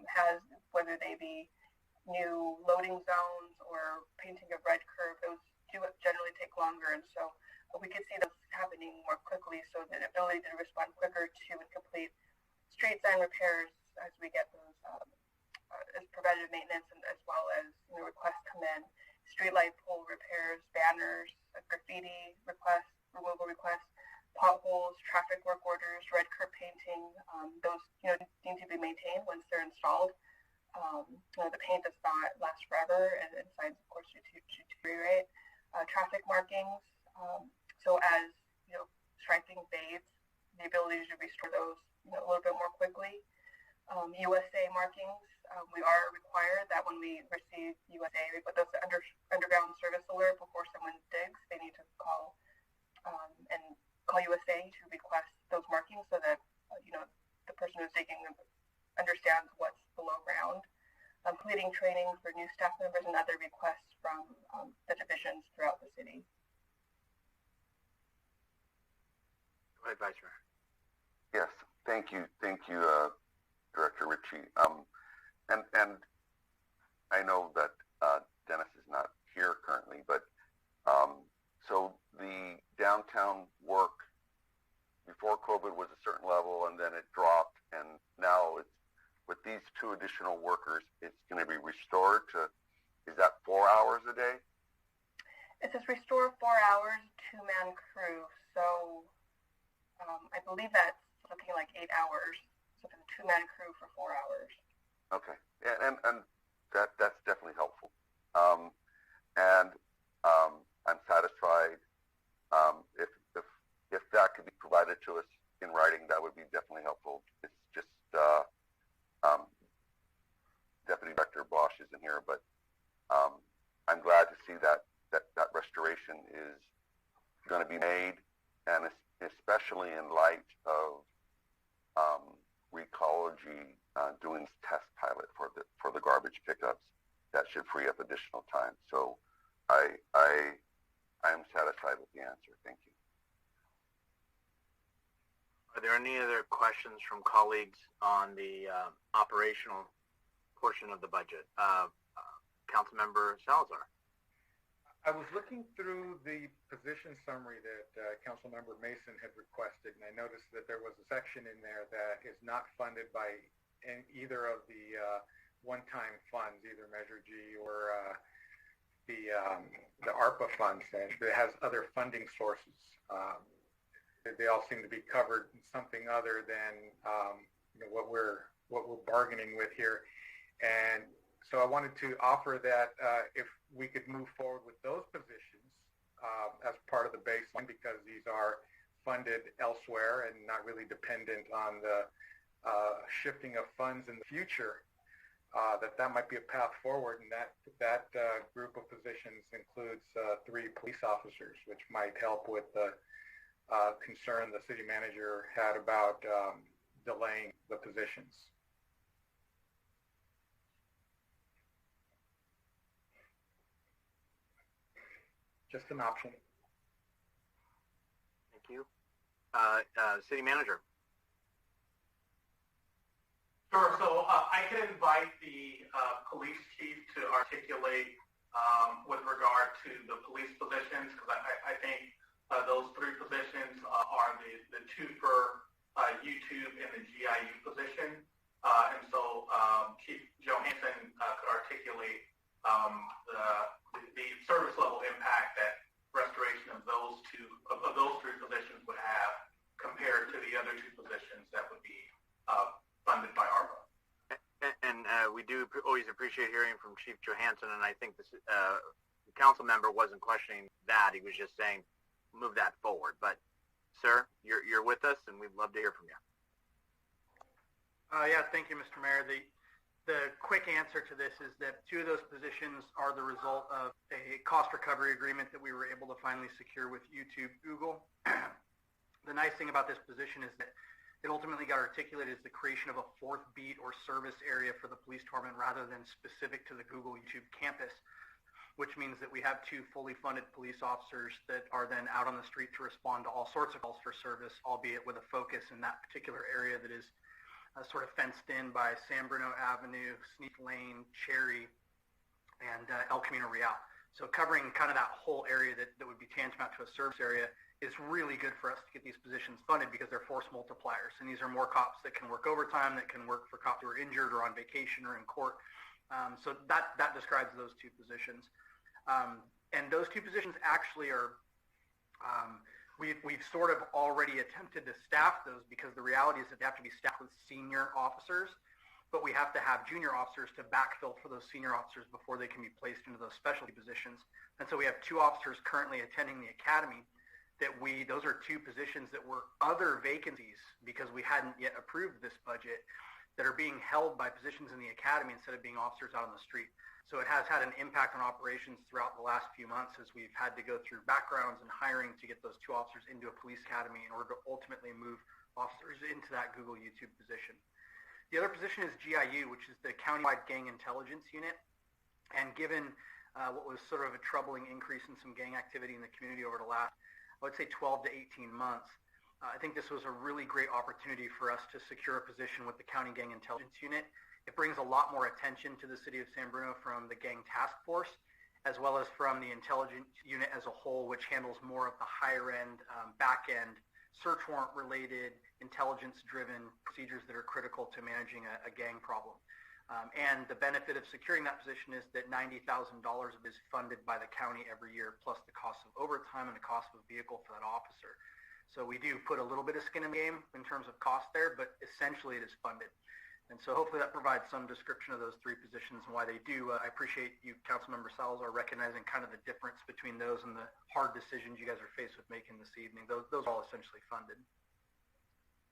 has, whether they be new loading zones or painting of red curb, those do generally take longer. And so we could see those happening more quickly. So the ability to respond quicker to and complete street sign repairs as we get those as preventative maintenance, and as well as requests come in, streetlight pole repairs, banners, graffiti requests, removal requests, potholes, traffic work orders, red curb painting. Those need to be maintained once they're installed. The paint does not last forever, and signs, of course, should deteriorate. Traffic markings. So as striping fades, the ability to restore those a little bit more quickly. USA markings. We are required that when we receive USA, we put those underground service alert before someone digs. They need to call and call USA to request those markings so that the person who's digging understands what's below ground. Completing training for new staff members and other requests from the divisions throughout the city. Go ahead, Vice Mayor. Yes, thank you, Director Ritchie. And I know that Dennis is not here currently, but so the downtown work before COVID was a certain level, and then it dropped, and now it's with these 2 additional workers, it's going to be restored to, is that 4 hours a day? It says restore 4 hours, 2-man crew. So I believe that's looking like 8 hours. So for the 2-man crew for 4 hours. Okay, yeah, and that's definitely helpful. I'm satisfied. If that could be provided to us in writing, that would be definitely helpful. It's just here, but I'm glad to see that restoration is going to be made, and especially in light of Recology doing test pilot for the garbage pickups. That should free up additional time. So I am satisfied with the answer. Thank you. Are there any other questions from colleagues on the operational portion of the budget? Councilmember Salazar. I was looking through the position summary that Councilmember Mason had requested, and I noticed that there was a section in there that is not funded by either of the one-time funds, either Measure G or the ARPA funds, and it has other funding sources. They all seem to be covered in something other than what we're bargaining with here, and so I wanted to offer that if we could move forward with those positions as part of the baseline, because these are funded elsewhere and not really dependent on the shifting of funds in the future, that might be a path forward, and that group of positions includes 3 police officers, which might help with the concern the city manager had about delaying the positions. Just an option. Thank you. City manager. Sure. So I can invite the police chief to articulate with regard to the police positions, because I think those 3 positions are the 2 for YouTube and the GIU position. And so Chief Johansson could articulate the service level impact that restoration of those 3 positions would have compared to the other 2 positions that would be funded by ARPA. And we do always appreciate hearing from Chief Johansson, and I think this council member wasn't questioning that. He was just saying move that forward. But sir, you're with us, and we'd love to hear from you. Yeah, thank you, Mr. Mayor. The quick answer to this is that 2 of those positions are the result of a cost recovery agreement that we were able to finally secure with YouTube Google. The nice thing about this position is that it ultimately got articulated as the creation of a 4th beat or service area for the police department rather than specific to the Google YouTube campus, which means that we have 2 fully funded police officers that are then out on the street to respond to all sorts of calls for service, albeit with a focus in that particular area that is sort of fenced in by San Bruno Avenue, Sneak Lane, Cherry, and El Camino Real. So covering kind of that whole area that would be tantamount to a service area is really good for us to get these positions funded, because they're force multipliers. And these are more cops that can work overtime, that can work for cops who are injured or on vacation or in court. So that describes those 2 positions. And those 2 positions actually are we've sort of already attempted to staff those, because the reality is that they have to be staffed with senior officers, but we have to have junior officers to backfill for those senior officers before they can be placed into those specialty positions. And so we have 2 officers currently attending the academy those are 2 positions that were other vacancies, because we hadn't yet approved this budget, that are being held by positions in the academy instead of being officers out on the street. So it has had an impact on operations throughout the last few months, as we've had to go through backgrounds and hiring to get those 2 officers into a police academy in order to ultimately move officers into that Google YouTube position. The other position is GIU, which is the Countywide Gang Intelligence Unit. And given what was sort of a troubling increase in some gang activity in the community over the last, I would say 12 to 18 months, I think this was a really great opportunity for us to secure a position with the County Gang Intelligence Unit. It brings a lot more attention to the city of San Bruno from the gang task force, as well as from the intelligence unit as a whole, which handles more of the higher end, back end, search warrant related, intelligence driven procedures that are critical to managing a gang problem. And the benefit of securing that position is that $90,000 is funded by the county every year, plus the cost of overtime and the cost of a vehicle for that officer. So we do put a little bit of skin in the game in terms of cost there, but essentially it is funded. And so hopefully that provides some description of those 3 positions and why they do. I appreciate you, Councilmember Salazar, recognizing kind of the difference between those and the hard decisions you guys are faced with making this evening. Those are all essentially funded.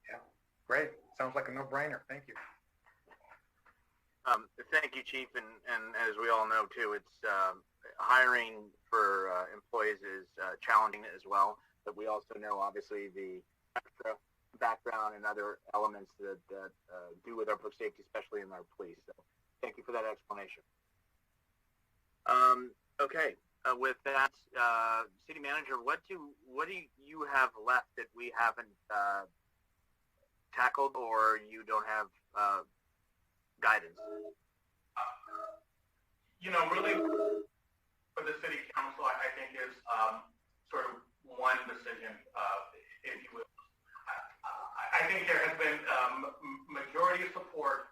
Yeah, great. Sounds like a no-brainer. Thank you. Thank you, Chief. And as we all know, too, it's hiring for employees is challenging as well. But we also know, obviously, the extra background and other elements that do with our public safety, especially in our police. So thank you for that explanation. Okay. With that, City Manager, what do you have left that we haven't tackled, or you don't have guidance? Really, for the City Council, I think is sort of one decision, if you will. I think there has been majority support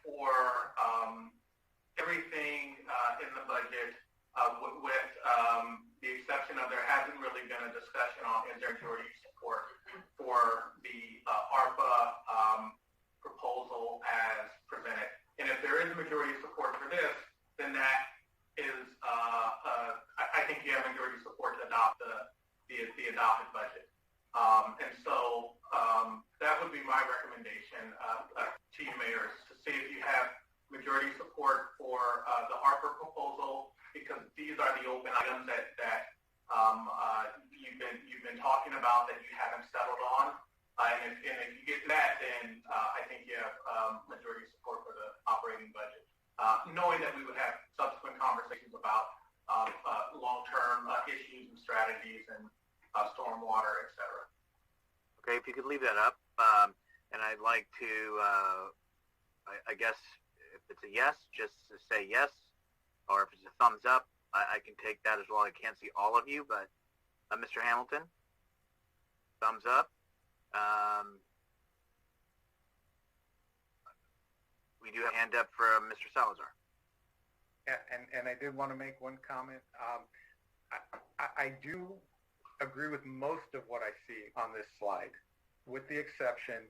for everything in the budget, with the exception of there hasn't really been a discussion on is there majority support for the ARPA proposal as presented. And if there is a majority support for this, then that is, I think you have majority support to adopt the adopted budget. And so that would be my recommendation to you, mayors, to see if you have majority support for the ARPA proposal, because these are the open items that you've been talking about that you haven't settled on. And if you get that, then I think you have majority support for the operating budget, knowing that we would have subsequent conversations about long-term issues and strategies and stormwater, et cetera. Okay, if you could leave that up. And I'd like to, I guess, if it's a yes, just to say yes. Or if it's a thumbs up, I can take that as well. I can't see all of you, but Mr. Hamilton, thumbs up. We do have a hand up from Mr. Salazar. Yeah, and I did want to make one comment. I do agree with most of what I see on this slide, with the exception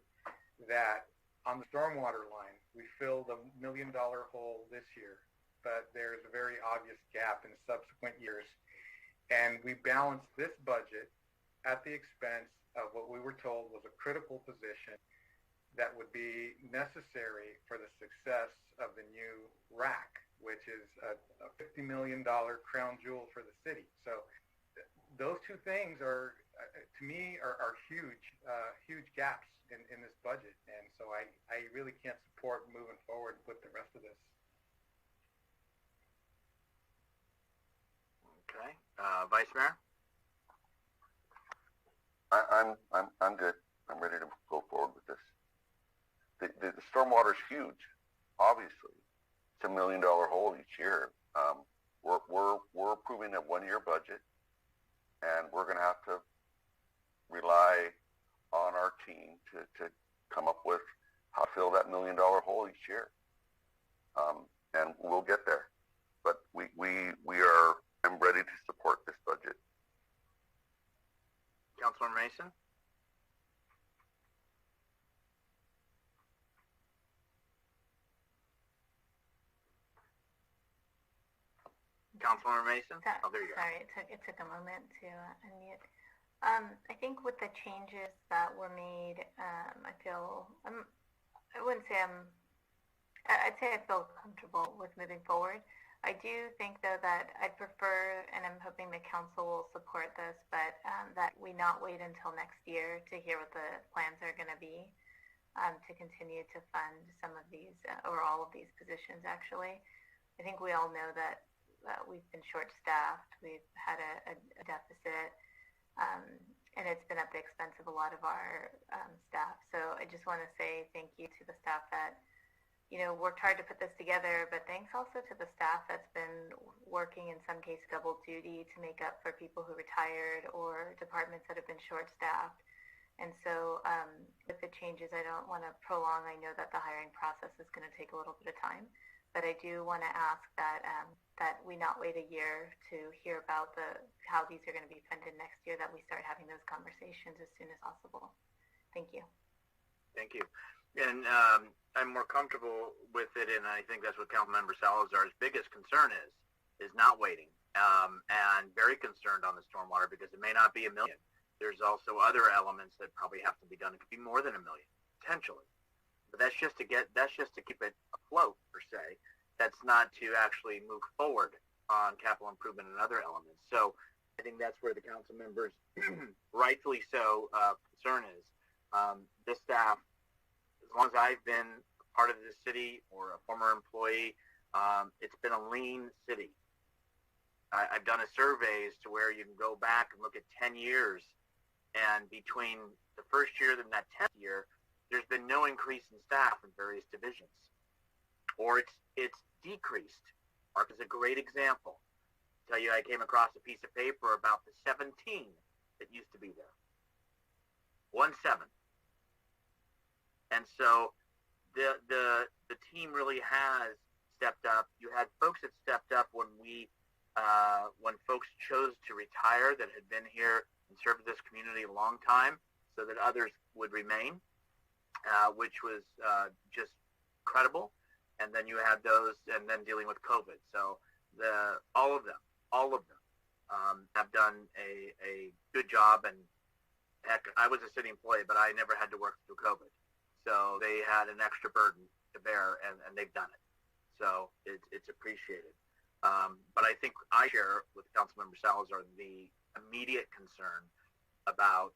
that on the stormwater line, we filled a $1 million hole this year, but there's a very obvious gap in subsequent years. And we balanced this budget at the expense of what we were told was a critical position that would be necessary for the success of the new RAC, which is a $50 million crown jewel for the city. So those two things are, to me, are huge gaps in this budget. And so I really can't support moving forward with the rest of this. Okay. Vice Mayor? I'm good. I'm ready to go forward with this. The stormwater is huge, obviously. It's $1 million hole each year. We're approving a one-year budget, and we're going to have to rely on our team to come up with how to fill that $1 million hole each year. And we'll get there. But I'm ready to support this budget. Councilor Mason? Councilor Mason? Oh, there you go. Sorry, it took a moment to unmute. I think with the changes that were made, I'd say I feel comfortable with moving forward. I do think, though, that I'd prefer, and I'm hoping the council will support this, but that we not wait until next year to hear what the plans are going to be to continue to fund some of these, or all of these positions, actually. I think we all know that we've been short-staffed, we've had a deficit, and it's been at the expense of a lot of our staff. So I just want to say thank you to the staff that worked hard to put this together, but thanks also to the staff that's been working in some case double duty to make up for people who retired or departments that have been short-staffed. And so with the changes, I don't want to prolong. I know that the hiring process is going to take a little bit of time, but I do want to ask that that we not wait a year to hear about how these are going to be funded next year, that we start having those conversations as soon as possible. Thank you. Thank you. And I'm more comfortable with it, and I think that's what Councilmember Salazar's biggest concern is not waiting, and very concerned on the stormwater because it may not be $1 million. There's also other elements that probably have to be done. It could be more than $1 million, potentially. But that's just to keep it afloat, per se. That's not to actually move forward on capital improvement and other elements. So I think that's where the council members, rightfully so, concern is. This staff, as long as I've been part of this city or a former employee, it's been a lean city. I've done a surveys to where you can go back and look at 10 years, and between the first year and that 10th year, there's been no increase in staff in various divisions, or it's decreased. Mark is a great example. I'll tell you, I came across a piece of paper about the 17 that used to be there. 17. And so the team really has stepped up. You had folks that stepped up when folks chose to retire that had been here and served this community a long time, so that others would remain, which was just credible. And then you had those, and then dealing with COVID. So all of them have done a good job. And heck, I was a city employee, but I never had to work through COVID. So they had an extra burden to bear, and they've done it. So it's appreciated. But I think I share with Councilmember Salazar the immediate concern about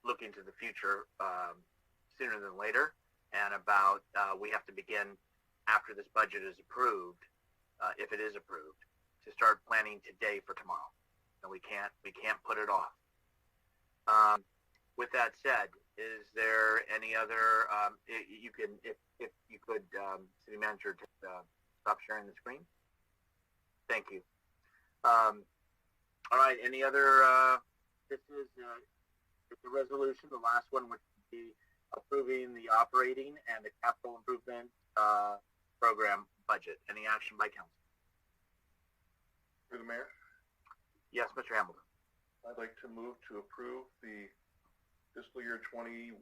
looking to the future sooner than later, and about we have to begin after this budget is approved, if it is approved, to start planning today for tomorrow, and we can't put it off. With that said, is there any other? If you could, City Manager, stop sharing the screen. Thank you. All right. Any other? This is the resolution. The last one would be approving the operating and the capital improvement program budget. Any action by council? Through the mayor? Yes, Mr. Hamilton. I'd like to move to approve the fiscal year 21-22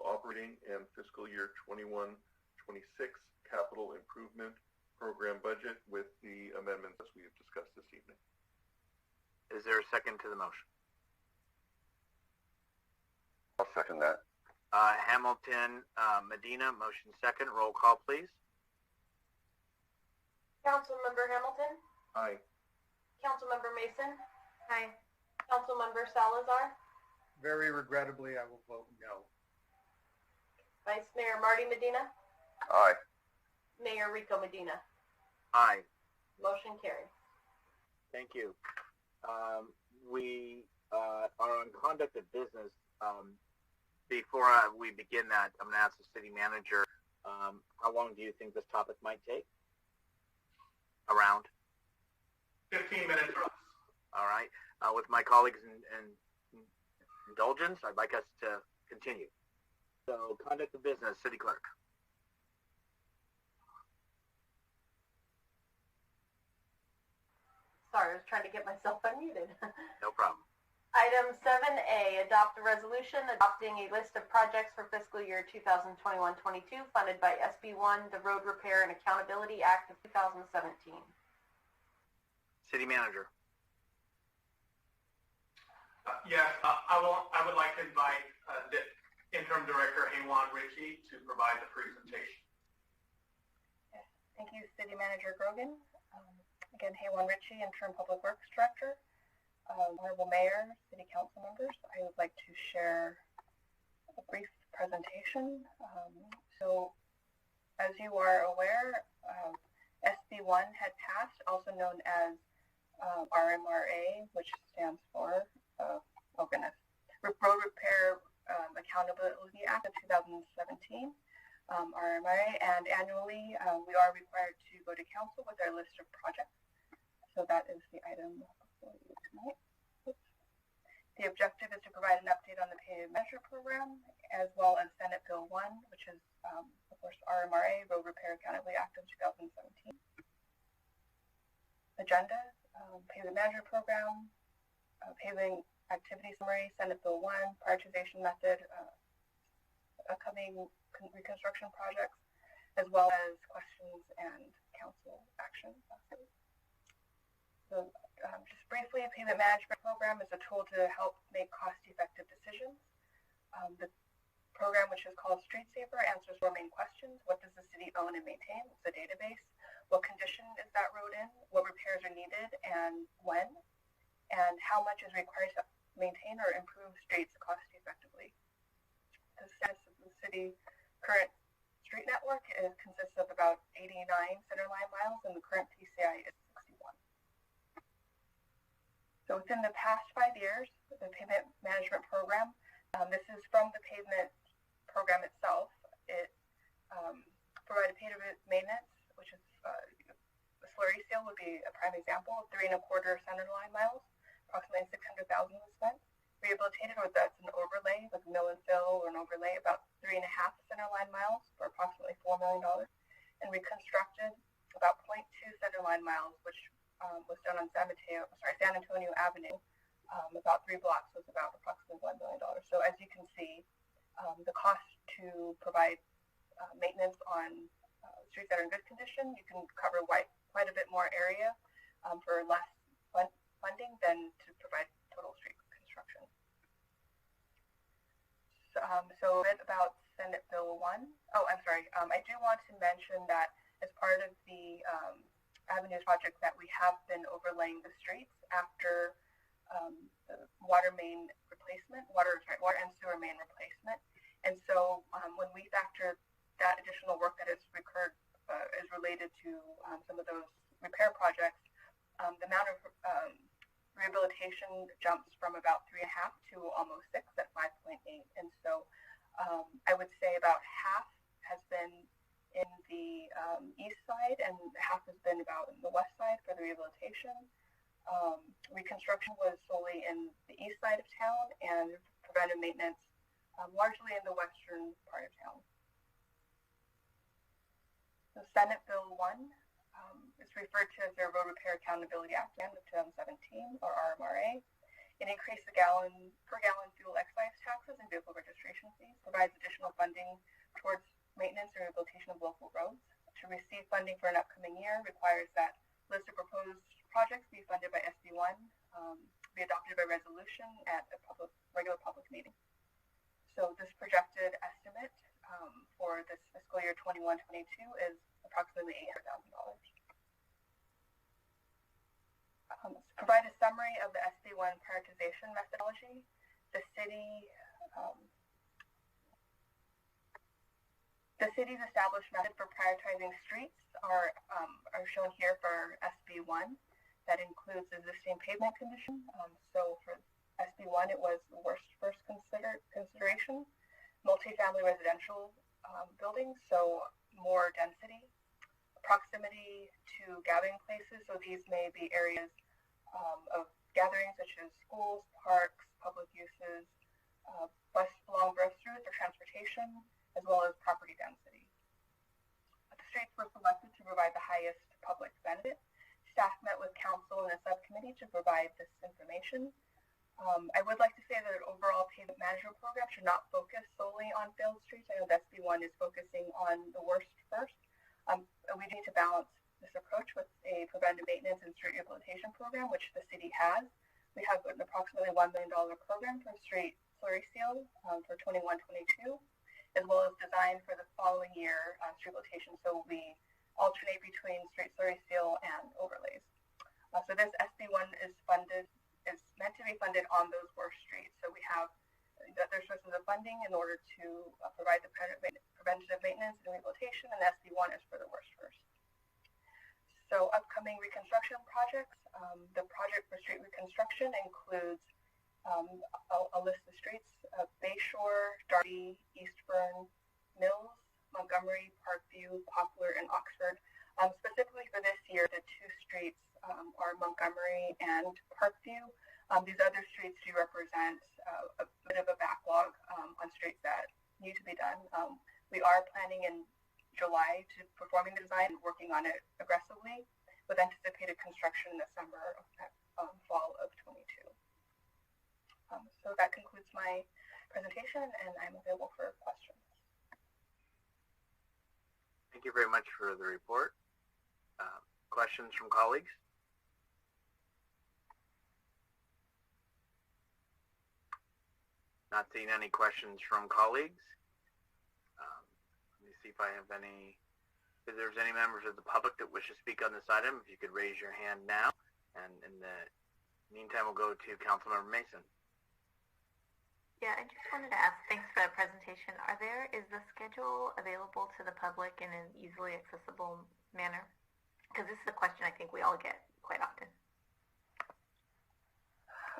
operating and fiscal year 21-26 capital improvement program budget with the amendments as we have discussed this evening. Is there a second to the motion? I'll second that. Hamilton, Medina, motion second. Roll call, please. Councilmember Hamilton? Aye. Councilmember Mason? Aye. Councilmember Salazar? Very regrettably, I will vote no. Vice Mayor Marty Medina? Aye. Mayor Rico Medina? Aye. Motion carries. Thank you. We are on conduct of business. Before we begin that, I'm going to ask the city manager, how long do you think this topic might take? Around? 15 minutes or less. All right. With my colleagues and indulgence, I'd like us to continue. So, conduct of business, City Clerk. Sorry, I was trying to get myself unmuted. No problem. Item 7A, adopt a resolution adopting a list of projects for fiscal year 2021-22 funded by SB1, the Road Repair and Accountability Act of 2017. City Manager. Yes, I would like to invite the Interim Director Haywan Ritchie to provide the presentation. Yes. Thank you, City Manager Grogan. Again, Haywan Ritchie, Interim Public Works Director. Honorable Mayor, City Council members, I would like to share a brief presentation. So, as you are aware, SB1 had passed, also known as RMRA, which stands for, Road Repair Accountability Act of 2017, RMRA, and annually we are required to go to council with our list of projects. So that is the item for you tonight. Oops. The objective is to provide an update on the Payment Measure Program, as well as Senate Bill 1, which is, of course, RMRA, Road Repair Accountability Act of 2017. Agenda, Payment Measure Program, Paving Activity Summary, Senate Bill 1, Prioritization Method, upcoming reconstruction projects, as well as questions and council action. So just briefly, a payment management program is a tool to help make cost-effective decisions. The program, which is called Street Saver, answers four main questions. What does the city own and maintain? It's a database. What condition is that road in? What repairs are needed and when? And how much is required to maintain or improve streets cost effectively? The status of the city current street network consists of about 89 centerline miles, and the current PCI is 61. So within the past 5 years, the pavement management program, this is from the pavement program itself. It provided pavement maintenance, which is the slurry seal would be a prime example of 3 1/4 centerline miles, approximately 600,000 was spent. Rehabilitated, or that's an overlay, like mill and fill or an overlay, about 3 1/2 centerline miles for approximately $4 million. And reconstructed about 0.2 centerline miles, which was done on San Antonio Avenue. About 3 blocks was about approximately $1 million. So as you can see, the cost to provide maintenance on streets that are in good condition, you can cover quite a bit more area for less funding than to provide total street construction. So a bit about Senate Bill 1. Oh, I'm sorry. I do want to mention that as part of the Avenues project that we have been overlaying the streets after the water main replacement, water and sewer main replacement. And so when we factor that additional work that is related to some of those repair projects, the amount of rehabilitation jumps from about 3 1/2 to almost 6 at 5.8. And so I would say about half has been in the east side and half has been about in the west side for the rehabilitation. Reconstruction was solely in the east side of town, and preventive maintenance largely in the western part of town. The Senate Bill 1 is referred to as the Road Repair Accountability Act of 2017, or RMRA. It increased the per gallon fuel excise taxes and vehicle registration fees, provides additional funding towards maintenance and rehabilitation of local roads. To receive funding for an upcoming year requires that list of proposed projects be funded by SB1, be adopted by resolution at a regular public meeting. So this projected estimate for this fiscal year 21-22 is approximately $800,000. To provide a summary of the SB1 prioritization methodology, the city's established method for prioritizing streets are shown here for SB1. That includes existing pavement condition. So for SB1, it was the worst first consideration. Multifamily residential buildings, so more density. Proximity to gathering places, so these may be areas of gatherings such as schools, parks, public uses, long bus routes or transportation, as well as property density. The streets were selected to provide the highest public benefit. Staff met with council and a subcommittee to provide this information. I would like to say that an overall pavement management program should not focus solely on failed streets. I know that SB1 is focusing on the worst first. We need to balance this approach with a preventive maintenance and street rehabilitation program, which the city has. We have an approximately $1 million program for street slurry seal for 21-22, as well as design for the following year street rehabilitation. So we alternate between street slurry seal and overlays. So this SB1 is meant to be funded on those worst streets. So we have other sources of funding in order to provide the preventative maintenance and rehabilitation, and SB1 is for the worst first. So upcoming reconstruction projects, the project for street reconstruction includes a list of streets of Bayshore, Darby, Eastburn, Mills, Montgomery, Parkview, Poplar, and Oxford. Specifically for this year, the two streets are Montgomery and Parkview. These other streets do represent a bit of a backlog on streets that need to be done. We are planning in July to performing the design and working on it aggressively with anticipated construction in the summer of fall of 22. So that concludes my presentation, and I'm available for questions. Thank you very much for the report. Questions from colleagues? Not seeing any questions from colleagues. see if I have any, if there's any members of the public that wish to speak on this item, if you could raise your hand now. And in the meantime, we'll go to Councilmember Mason. Yeah, I just wanted to ask, thanks for that presentation. Is the schedule available to the public in an easily accessible manner? Because this is a question I think we all get quite often.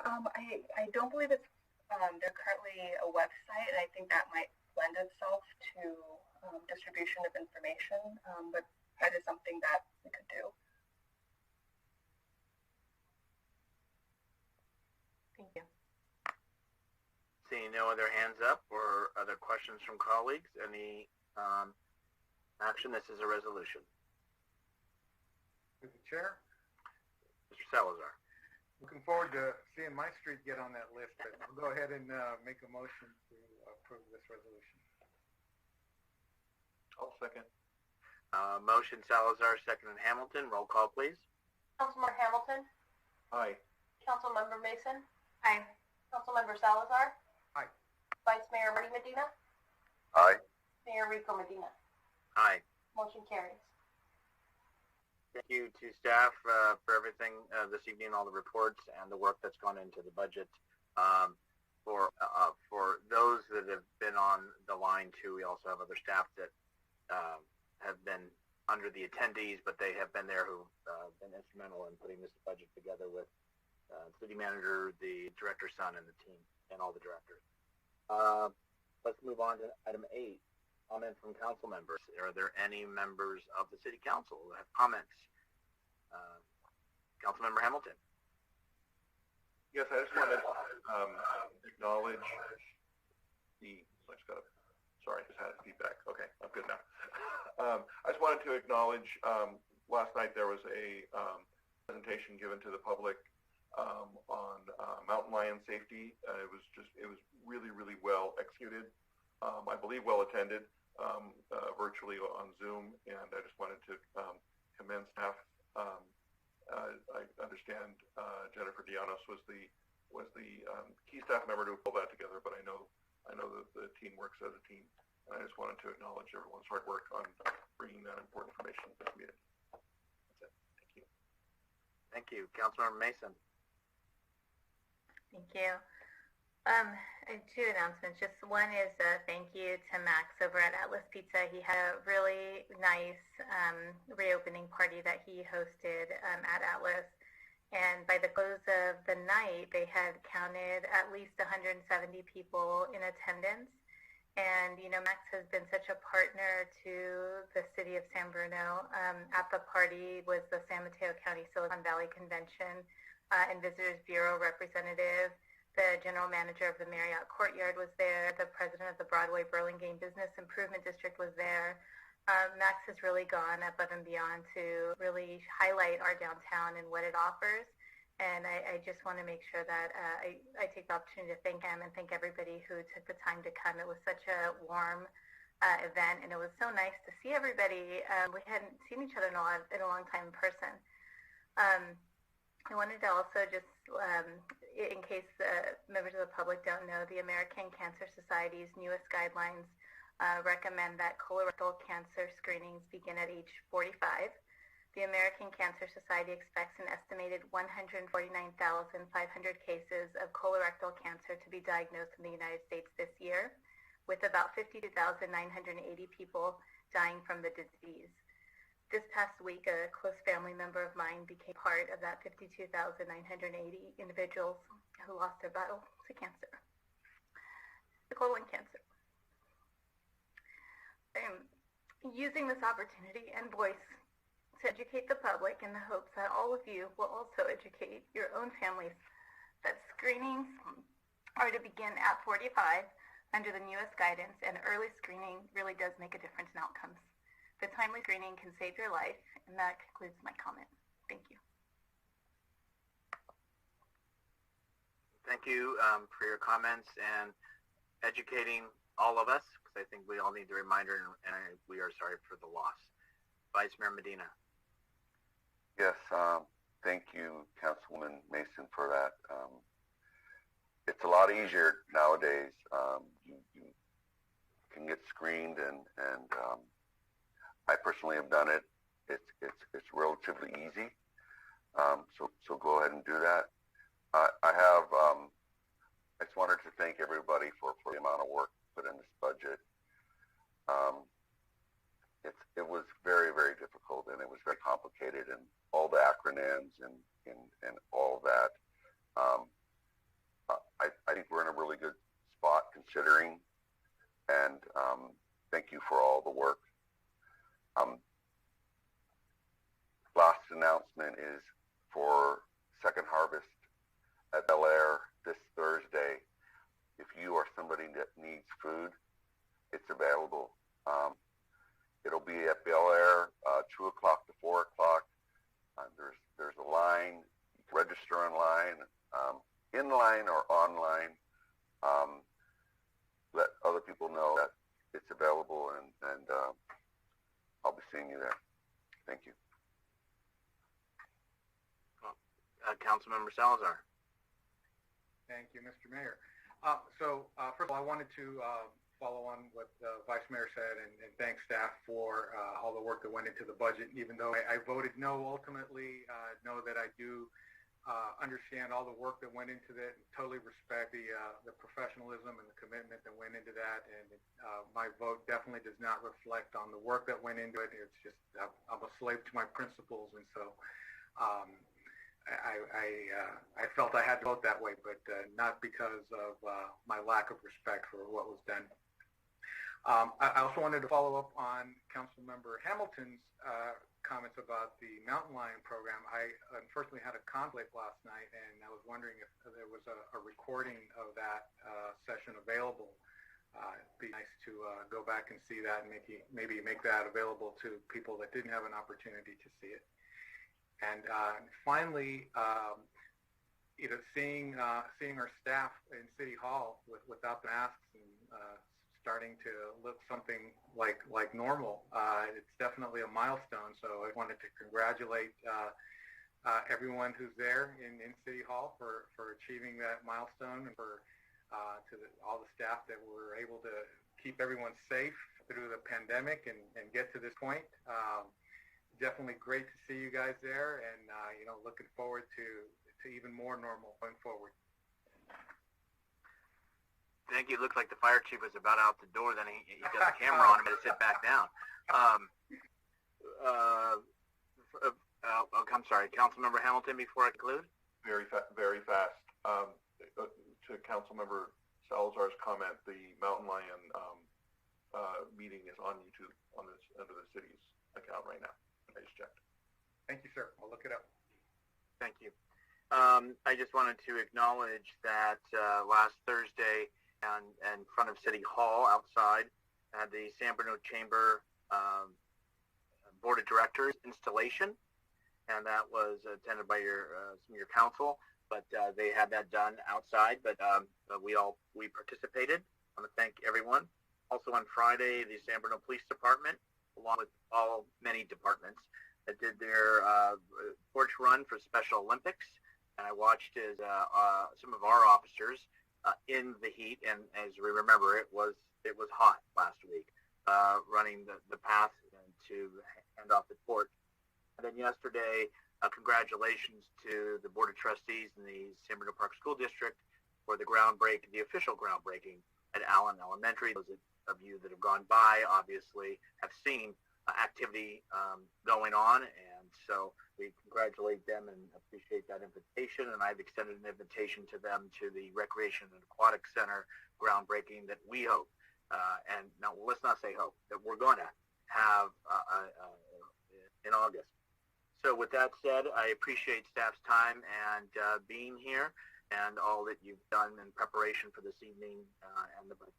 I don't believe it's, they're currently a website, and I think that might lend itself to distribution of information, but that is something that we could do. Thank you. Seeing no other hands up or other questions from colleagues, any action? This is a resolution. Mr. Chair, Mr. Salazar. looking forward to seeing my street get on that list, but I'll go ahead and make a motion to approve this resolution. I'll second. Motion Salazar, second Hamilton. Roll call, please. Councilmember Hamilton? Aye. Councilmember Mason? Aye. Councilmember Salazar? Aye. Vice Mayor Marty Medina? Aye. Mayor Rico Medina? Aye. Motion carries. Thank you to staff for everything this evening, all the reports and the work that's gone into the budget. For those that have been on the line too, we also have other staff that have been under the attendees, but they have been there who've been instrumental in putting this budget together with city manager, the director's son, and the team, and all the directors. Let's move on to item 8, comment from council members. Are there any members of the city council who have comments? Councilmember Hamilton. Yes, I just wanted to acknowledge sorry, I just had feedback. Okay, I'm good now. I just wanted to acknowledge last night there was a presentation given to the public on mountain lion safety. It was really, really well executed. I believe well attended virtually on Zoom, and I just wanted to commend staff. I understand Jennifer Dianos was the key staff member to pull that together, but I know that the team works as a team, and I just wanted to acknowledge everyone's hard work on bringing that important information to the community. That's it. Thank you. Thank you. Councilmember Mason. Thank you. Two announcements. Just one is a thank you to Max over at Atlas Pizza. He had a really nice reopening party that he hosted at Atlas. And by the close of the night, they had counted at least 170 people in attendance. And, you know, Max has been such a partner to the city of San Bruno. At the party was the San Mateo County Silicon Valley Convention and Visitors Bureau representative. The general manager of the Marriott Courtyard was there. The president of the Broadway Burlingame Business Improvement District was there. Max has really gone above and beyond to really highlight our downtown and what it offers. And I just want to make sure that I take the opportunity to thank him and thank everybody who took the time to come. It was such a warm event, and it was so nice to see everybody. We hadn't seen each other in a long time in person. I wanted to also just, in case members of the public don't know, the American Cancer Society's newest guidelines recommend that colorectal cancer screenings begin at age 45. The American Cancer Society expects an estimated 149,500 cases of colorectal cancer to be diagnosed in the United States this year, with about 52,980 people dying from the disease. This past week, a close family member of mine became part of that 52,980 individuals who lost their battle to cancer, the colon cancer. I'm using this opportunity and voice to educate the public in the hopes that all of you will also educate your own families that screenings are to begin at 45 under the newest guidance, and early screening really does make a difference in outcomes. The timely screening can save your life, and that concludes my comment. Thank you. Thank you for your comments and educating all of us, because I think we all need the reminder, and we are sorry for the loss. Vice Mayor Medina. Yes, thank you, Councilwoman Mason, for that. It's a lot easier nowadays. You can get screened and I personally have done it. It's relatively easy. So go ahead and do that. I just wanted to thank everybody for the amount of work put in this budget. It was very, very difficult, and it was very complicated, and all the acronyms and all of that. I think we're in a really good spot considering, and thank you for all the work. Last announcement is for Second Harvest at Bel Air this Thursday. If you are somebody that needs food, it's available. It'll be at Bel Air, 2 o'clock to 4 o'clock. There's a line. You can register online, in-line or online. Let other people know that it's available, and I'll be seeing you there. Thank you. Councilmember Salazar. Thank you, Mr. Mayor. First of all, I wanted to follow on what Vice Mayor said and thank staff for all the work that went into the budget. Even though I voted no ultimately, know that I do understand all the work that went into that and totally respect the professionalism and the commitment that went into that. And my vote definitely does not reflect on the work that went into it. It's just I'm a slave to my principles, and so I felt I had to vote that way, but not because of my lack of respect for what was done. I also wanted to follow up on Councilmember Hamilton's comments about the Mountain Lion program. I unfortunately had a conflict last night, and I was wondering if there was a recording of that session available. It'd be nice to go back and see that and maybe make that available to people that didn't have an opportunity to see it. And finally, seeing our staff in City Hall without the masks and starting to look something like normal, it's definitely a milestone. So I wanted to congratulate everyone who's there in City Hall for achieving that milestone, and for all the staff that were able to keep everyone safe through the pandemic and get to this point. Definitely great to see you guys there, and looking forward to even more normal going forward. Thank you. It looked like the fire chief was about out the door. Then he got the camera on him and sit back down. I'm sorry, Councilmember Hamilton. Before I conclude, very fast. To Councilmember Salazar's comment, the Mountain Lion meeting is on YouTube under the city's account right now. I just checked. Thank you, sir. I'll look it up. Thank you. I just wanted to acknowledge that last Thursday in front of City Hall outside at the San Bruno Chamber Board of Directors installation, and that was attended by some of your council, but they had that done outside, but we participated. I want to thank everyone. Also on Friday, the San Bruno Police Department, along with many departments, that did their torch run for Special Olympics, and I watched as some of our officers in the heat, and as we remember, it was hot last week, running the path to hand off the torch. And then yesterday, congratulations to the Board of Trustees and the San Bruno Park School District for the official groundbreaking at Allen Elementary. Those of you that have gone by obviously have seen activity going on, and so we congratulate them and appreciate that invitation, and I've extended an invitation to them to the Recreation and Aquatic Center groundbreaking that we hope, and now let's not say hope, that we're going to have in August. So with that said, I appreciate staff's time and being here, and all that you've done in preparation for this evening and the budget.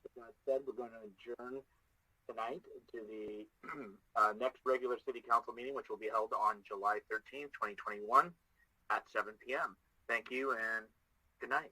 With that said, we're going to adjourn tonight to the next regular City Council meeting, which will be held on July 13th, 2021 at 7 p.m. Thank you and good night.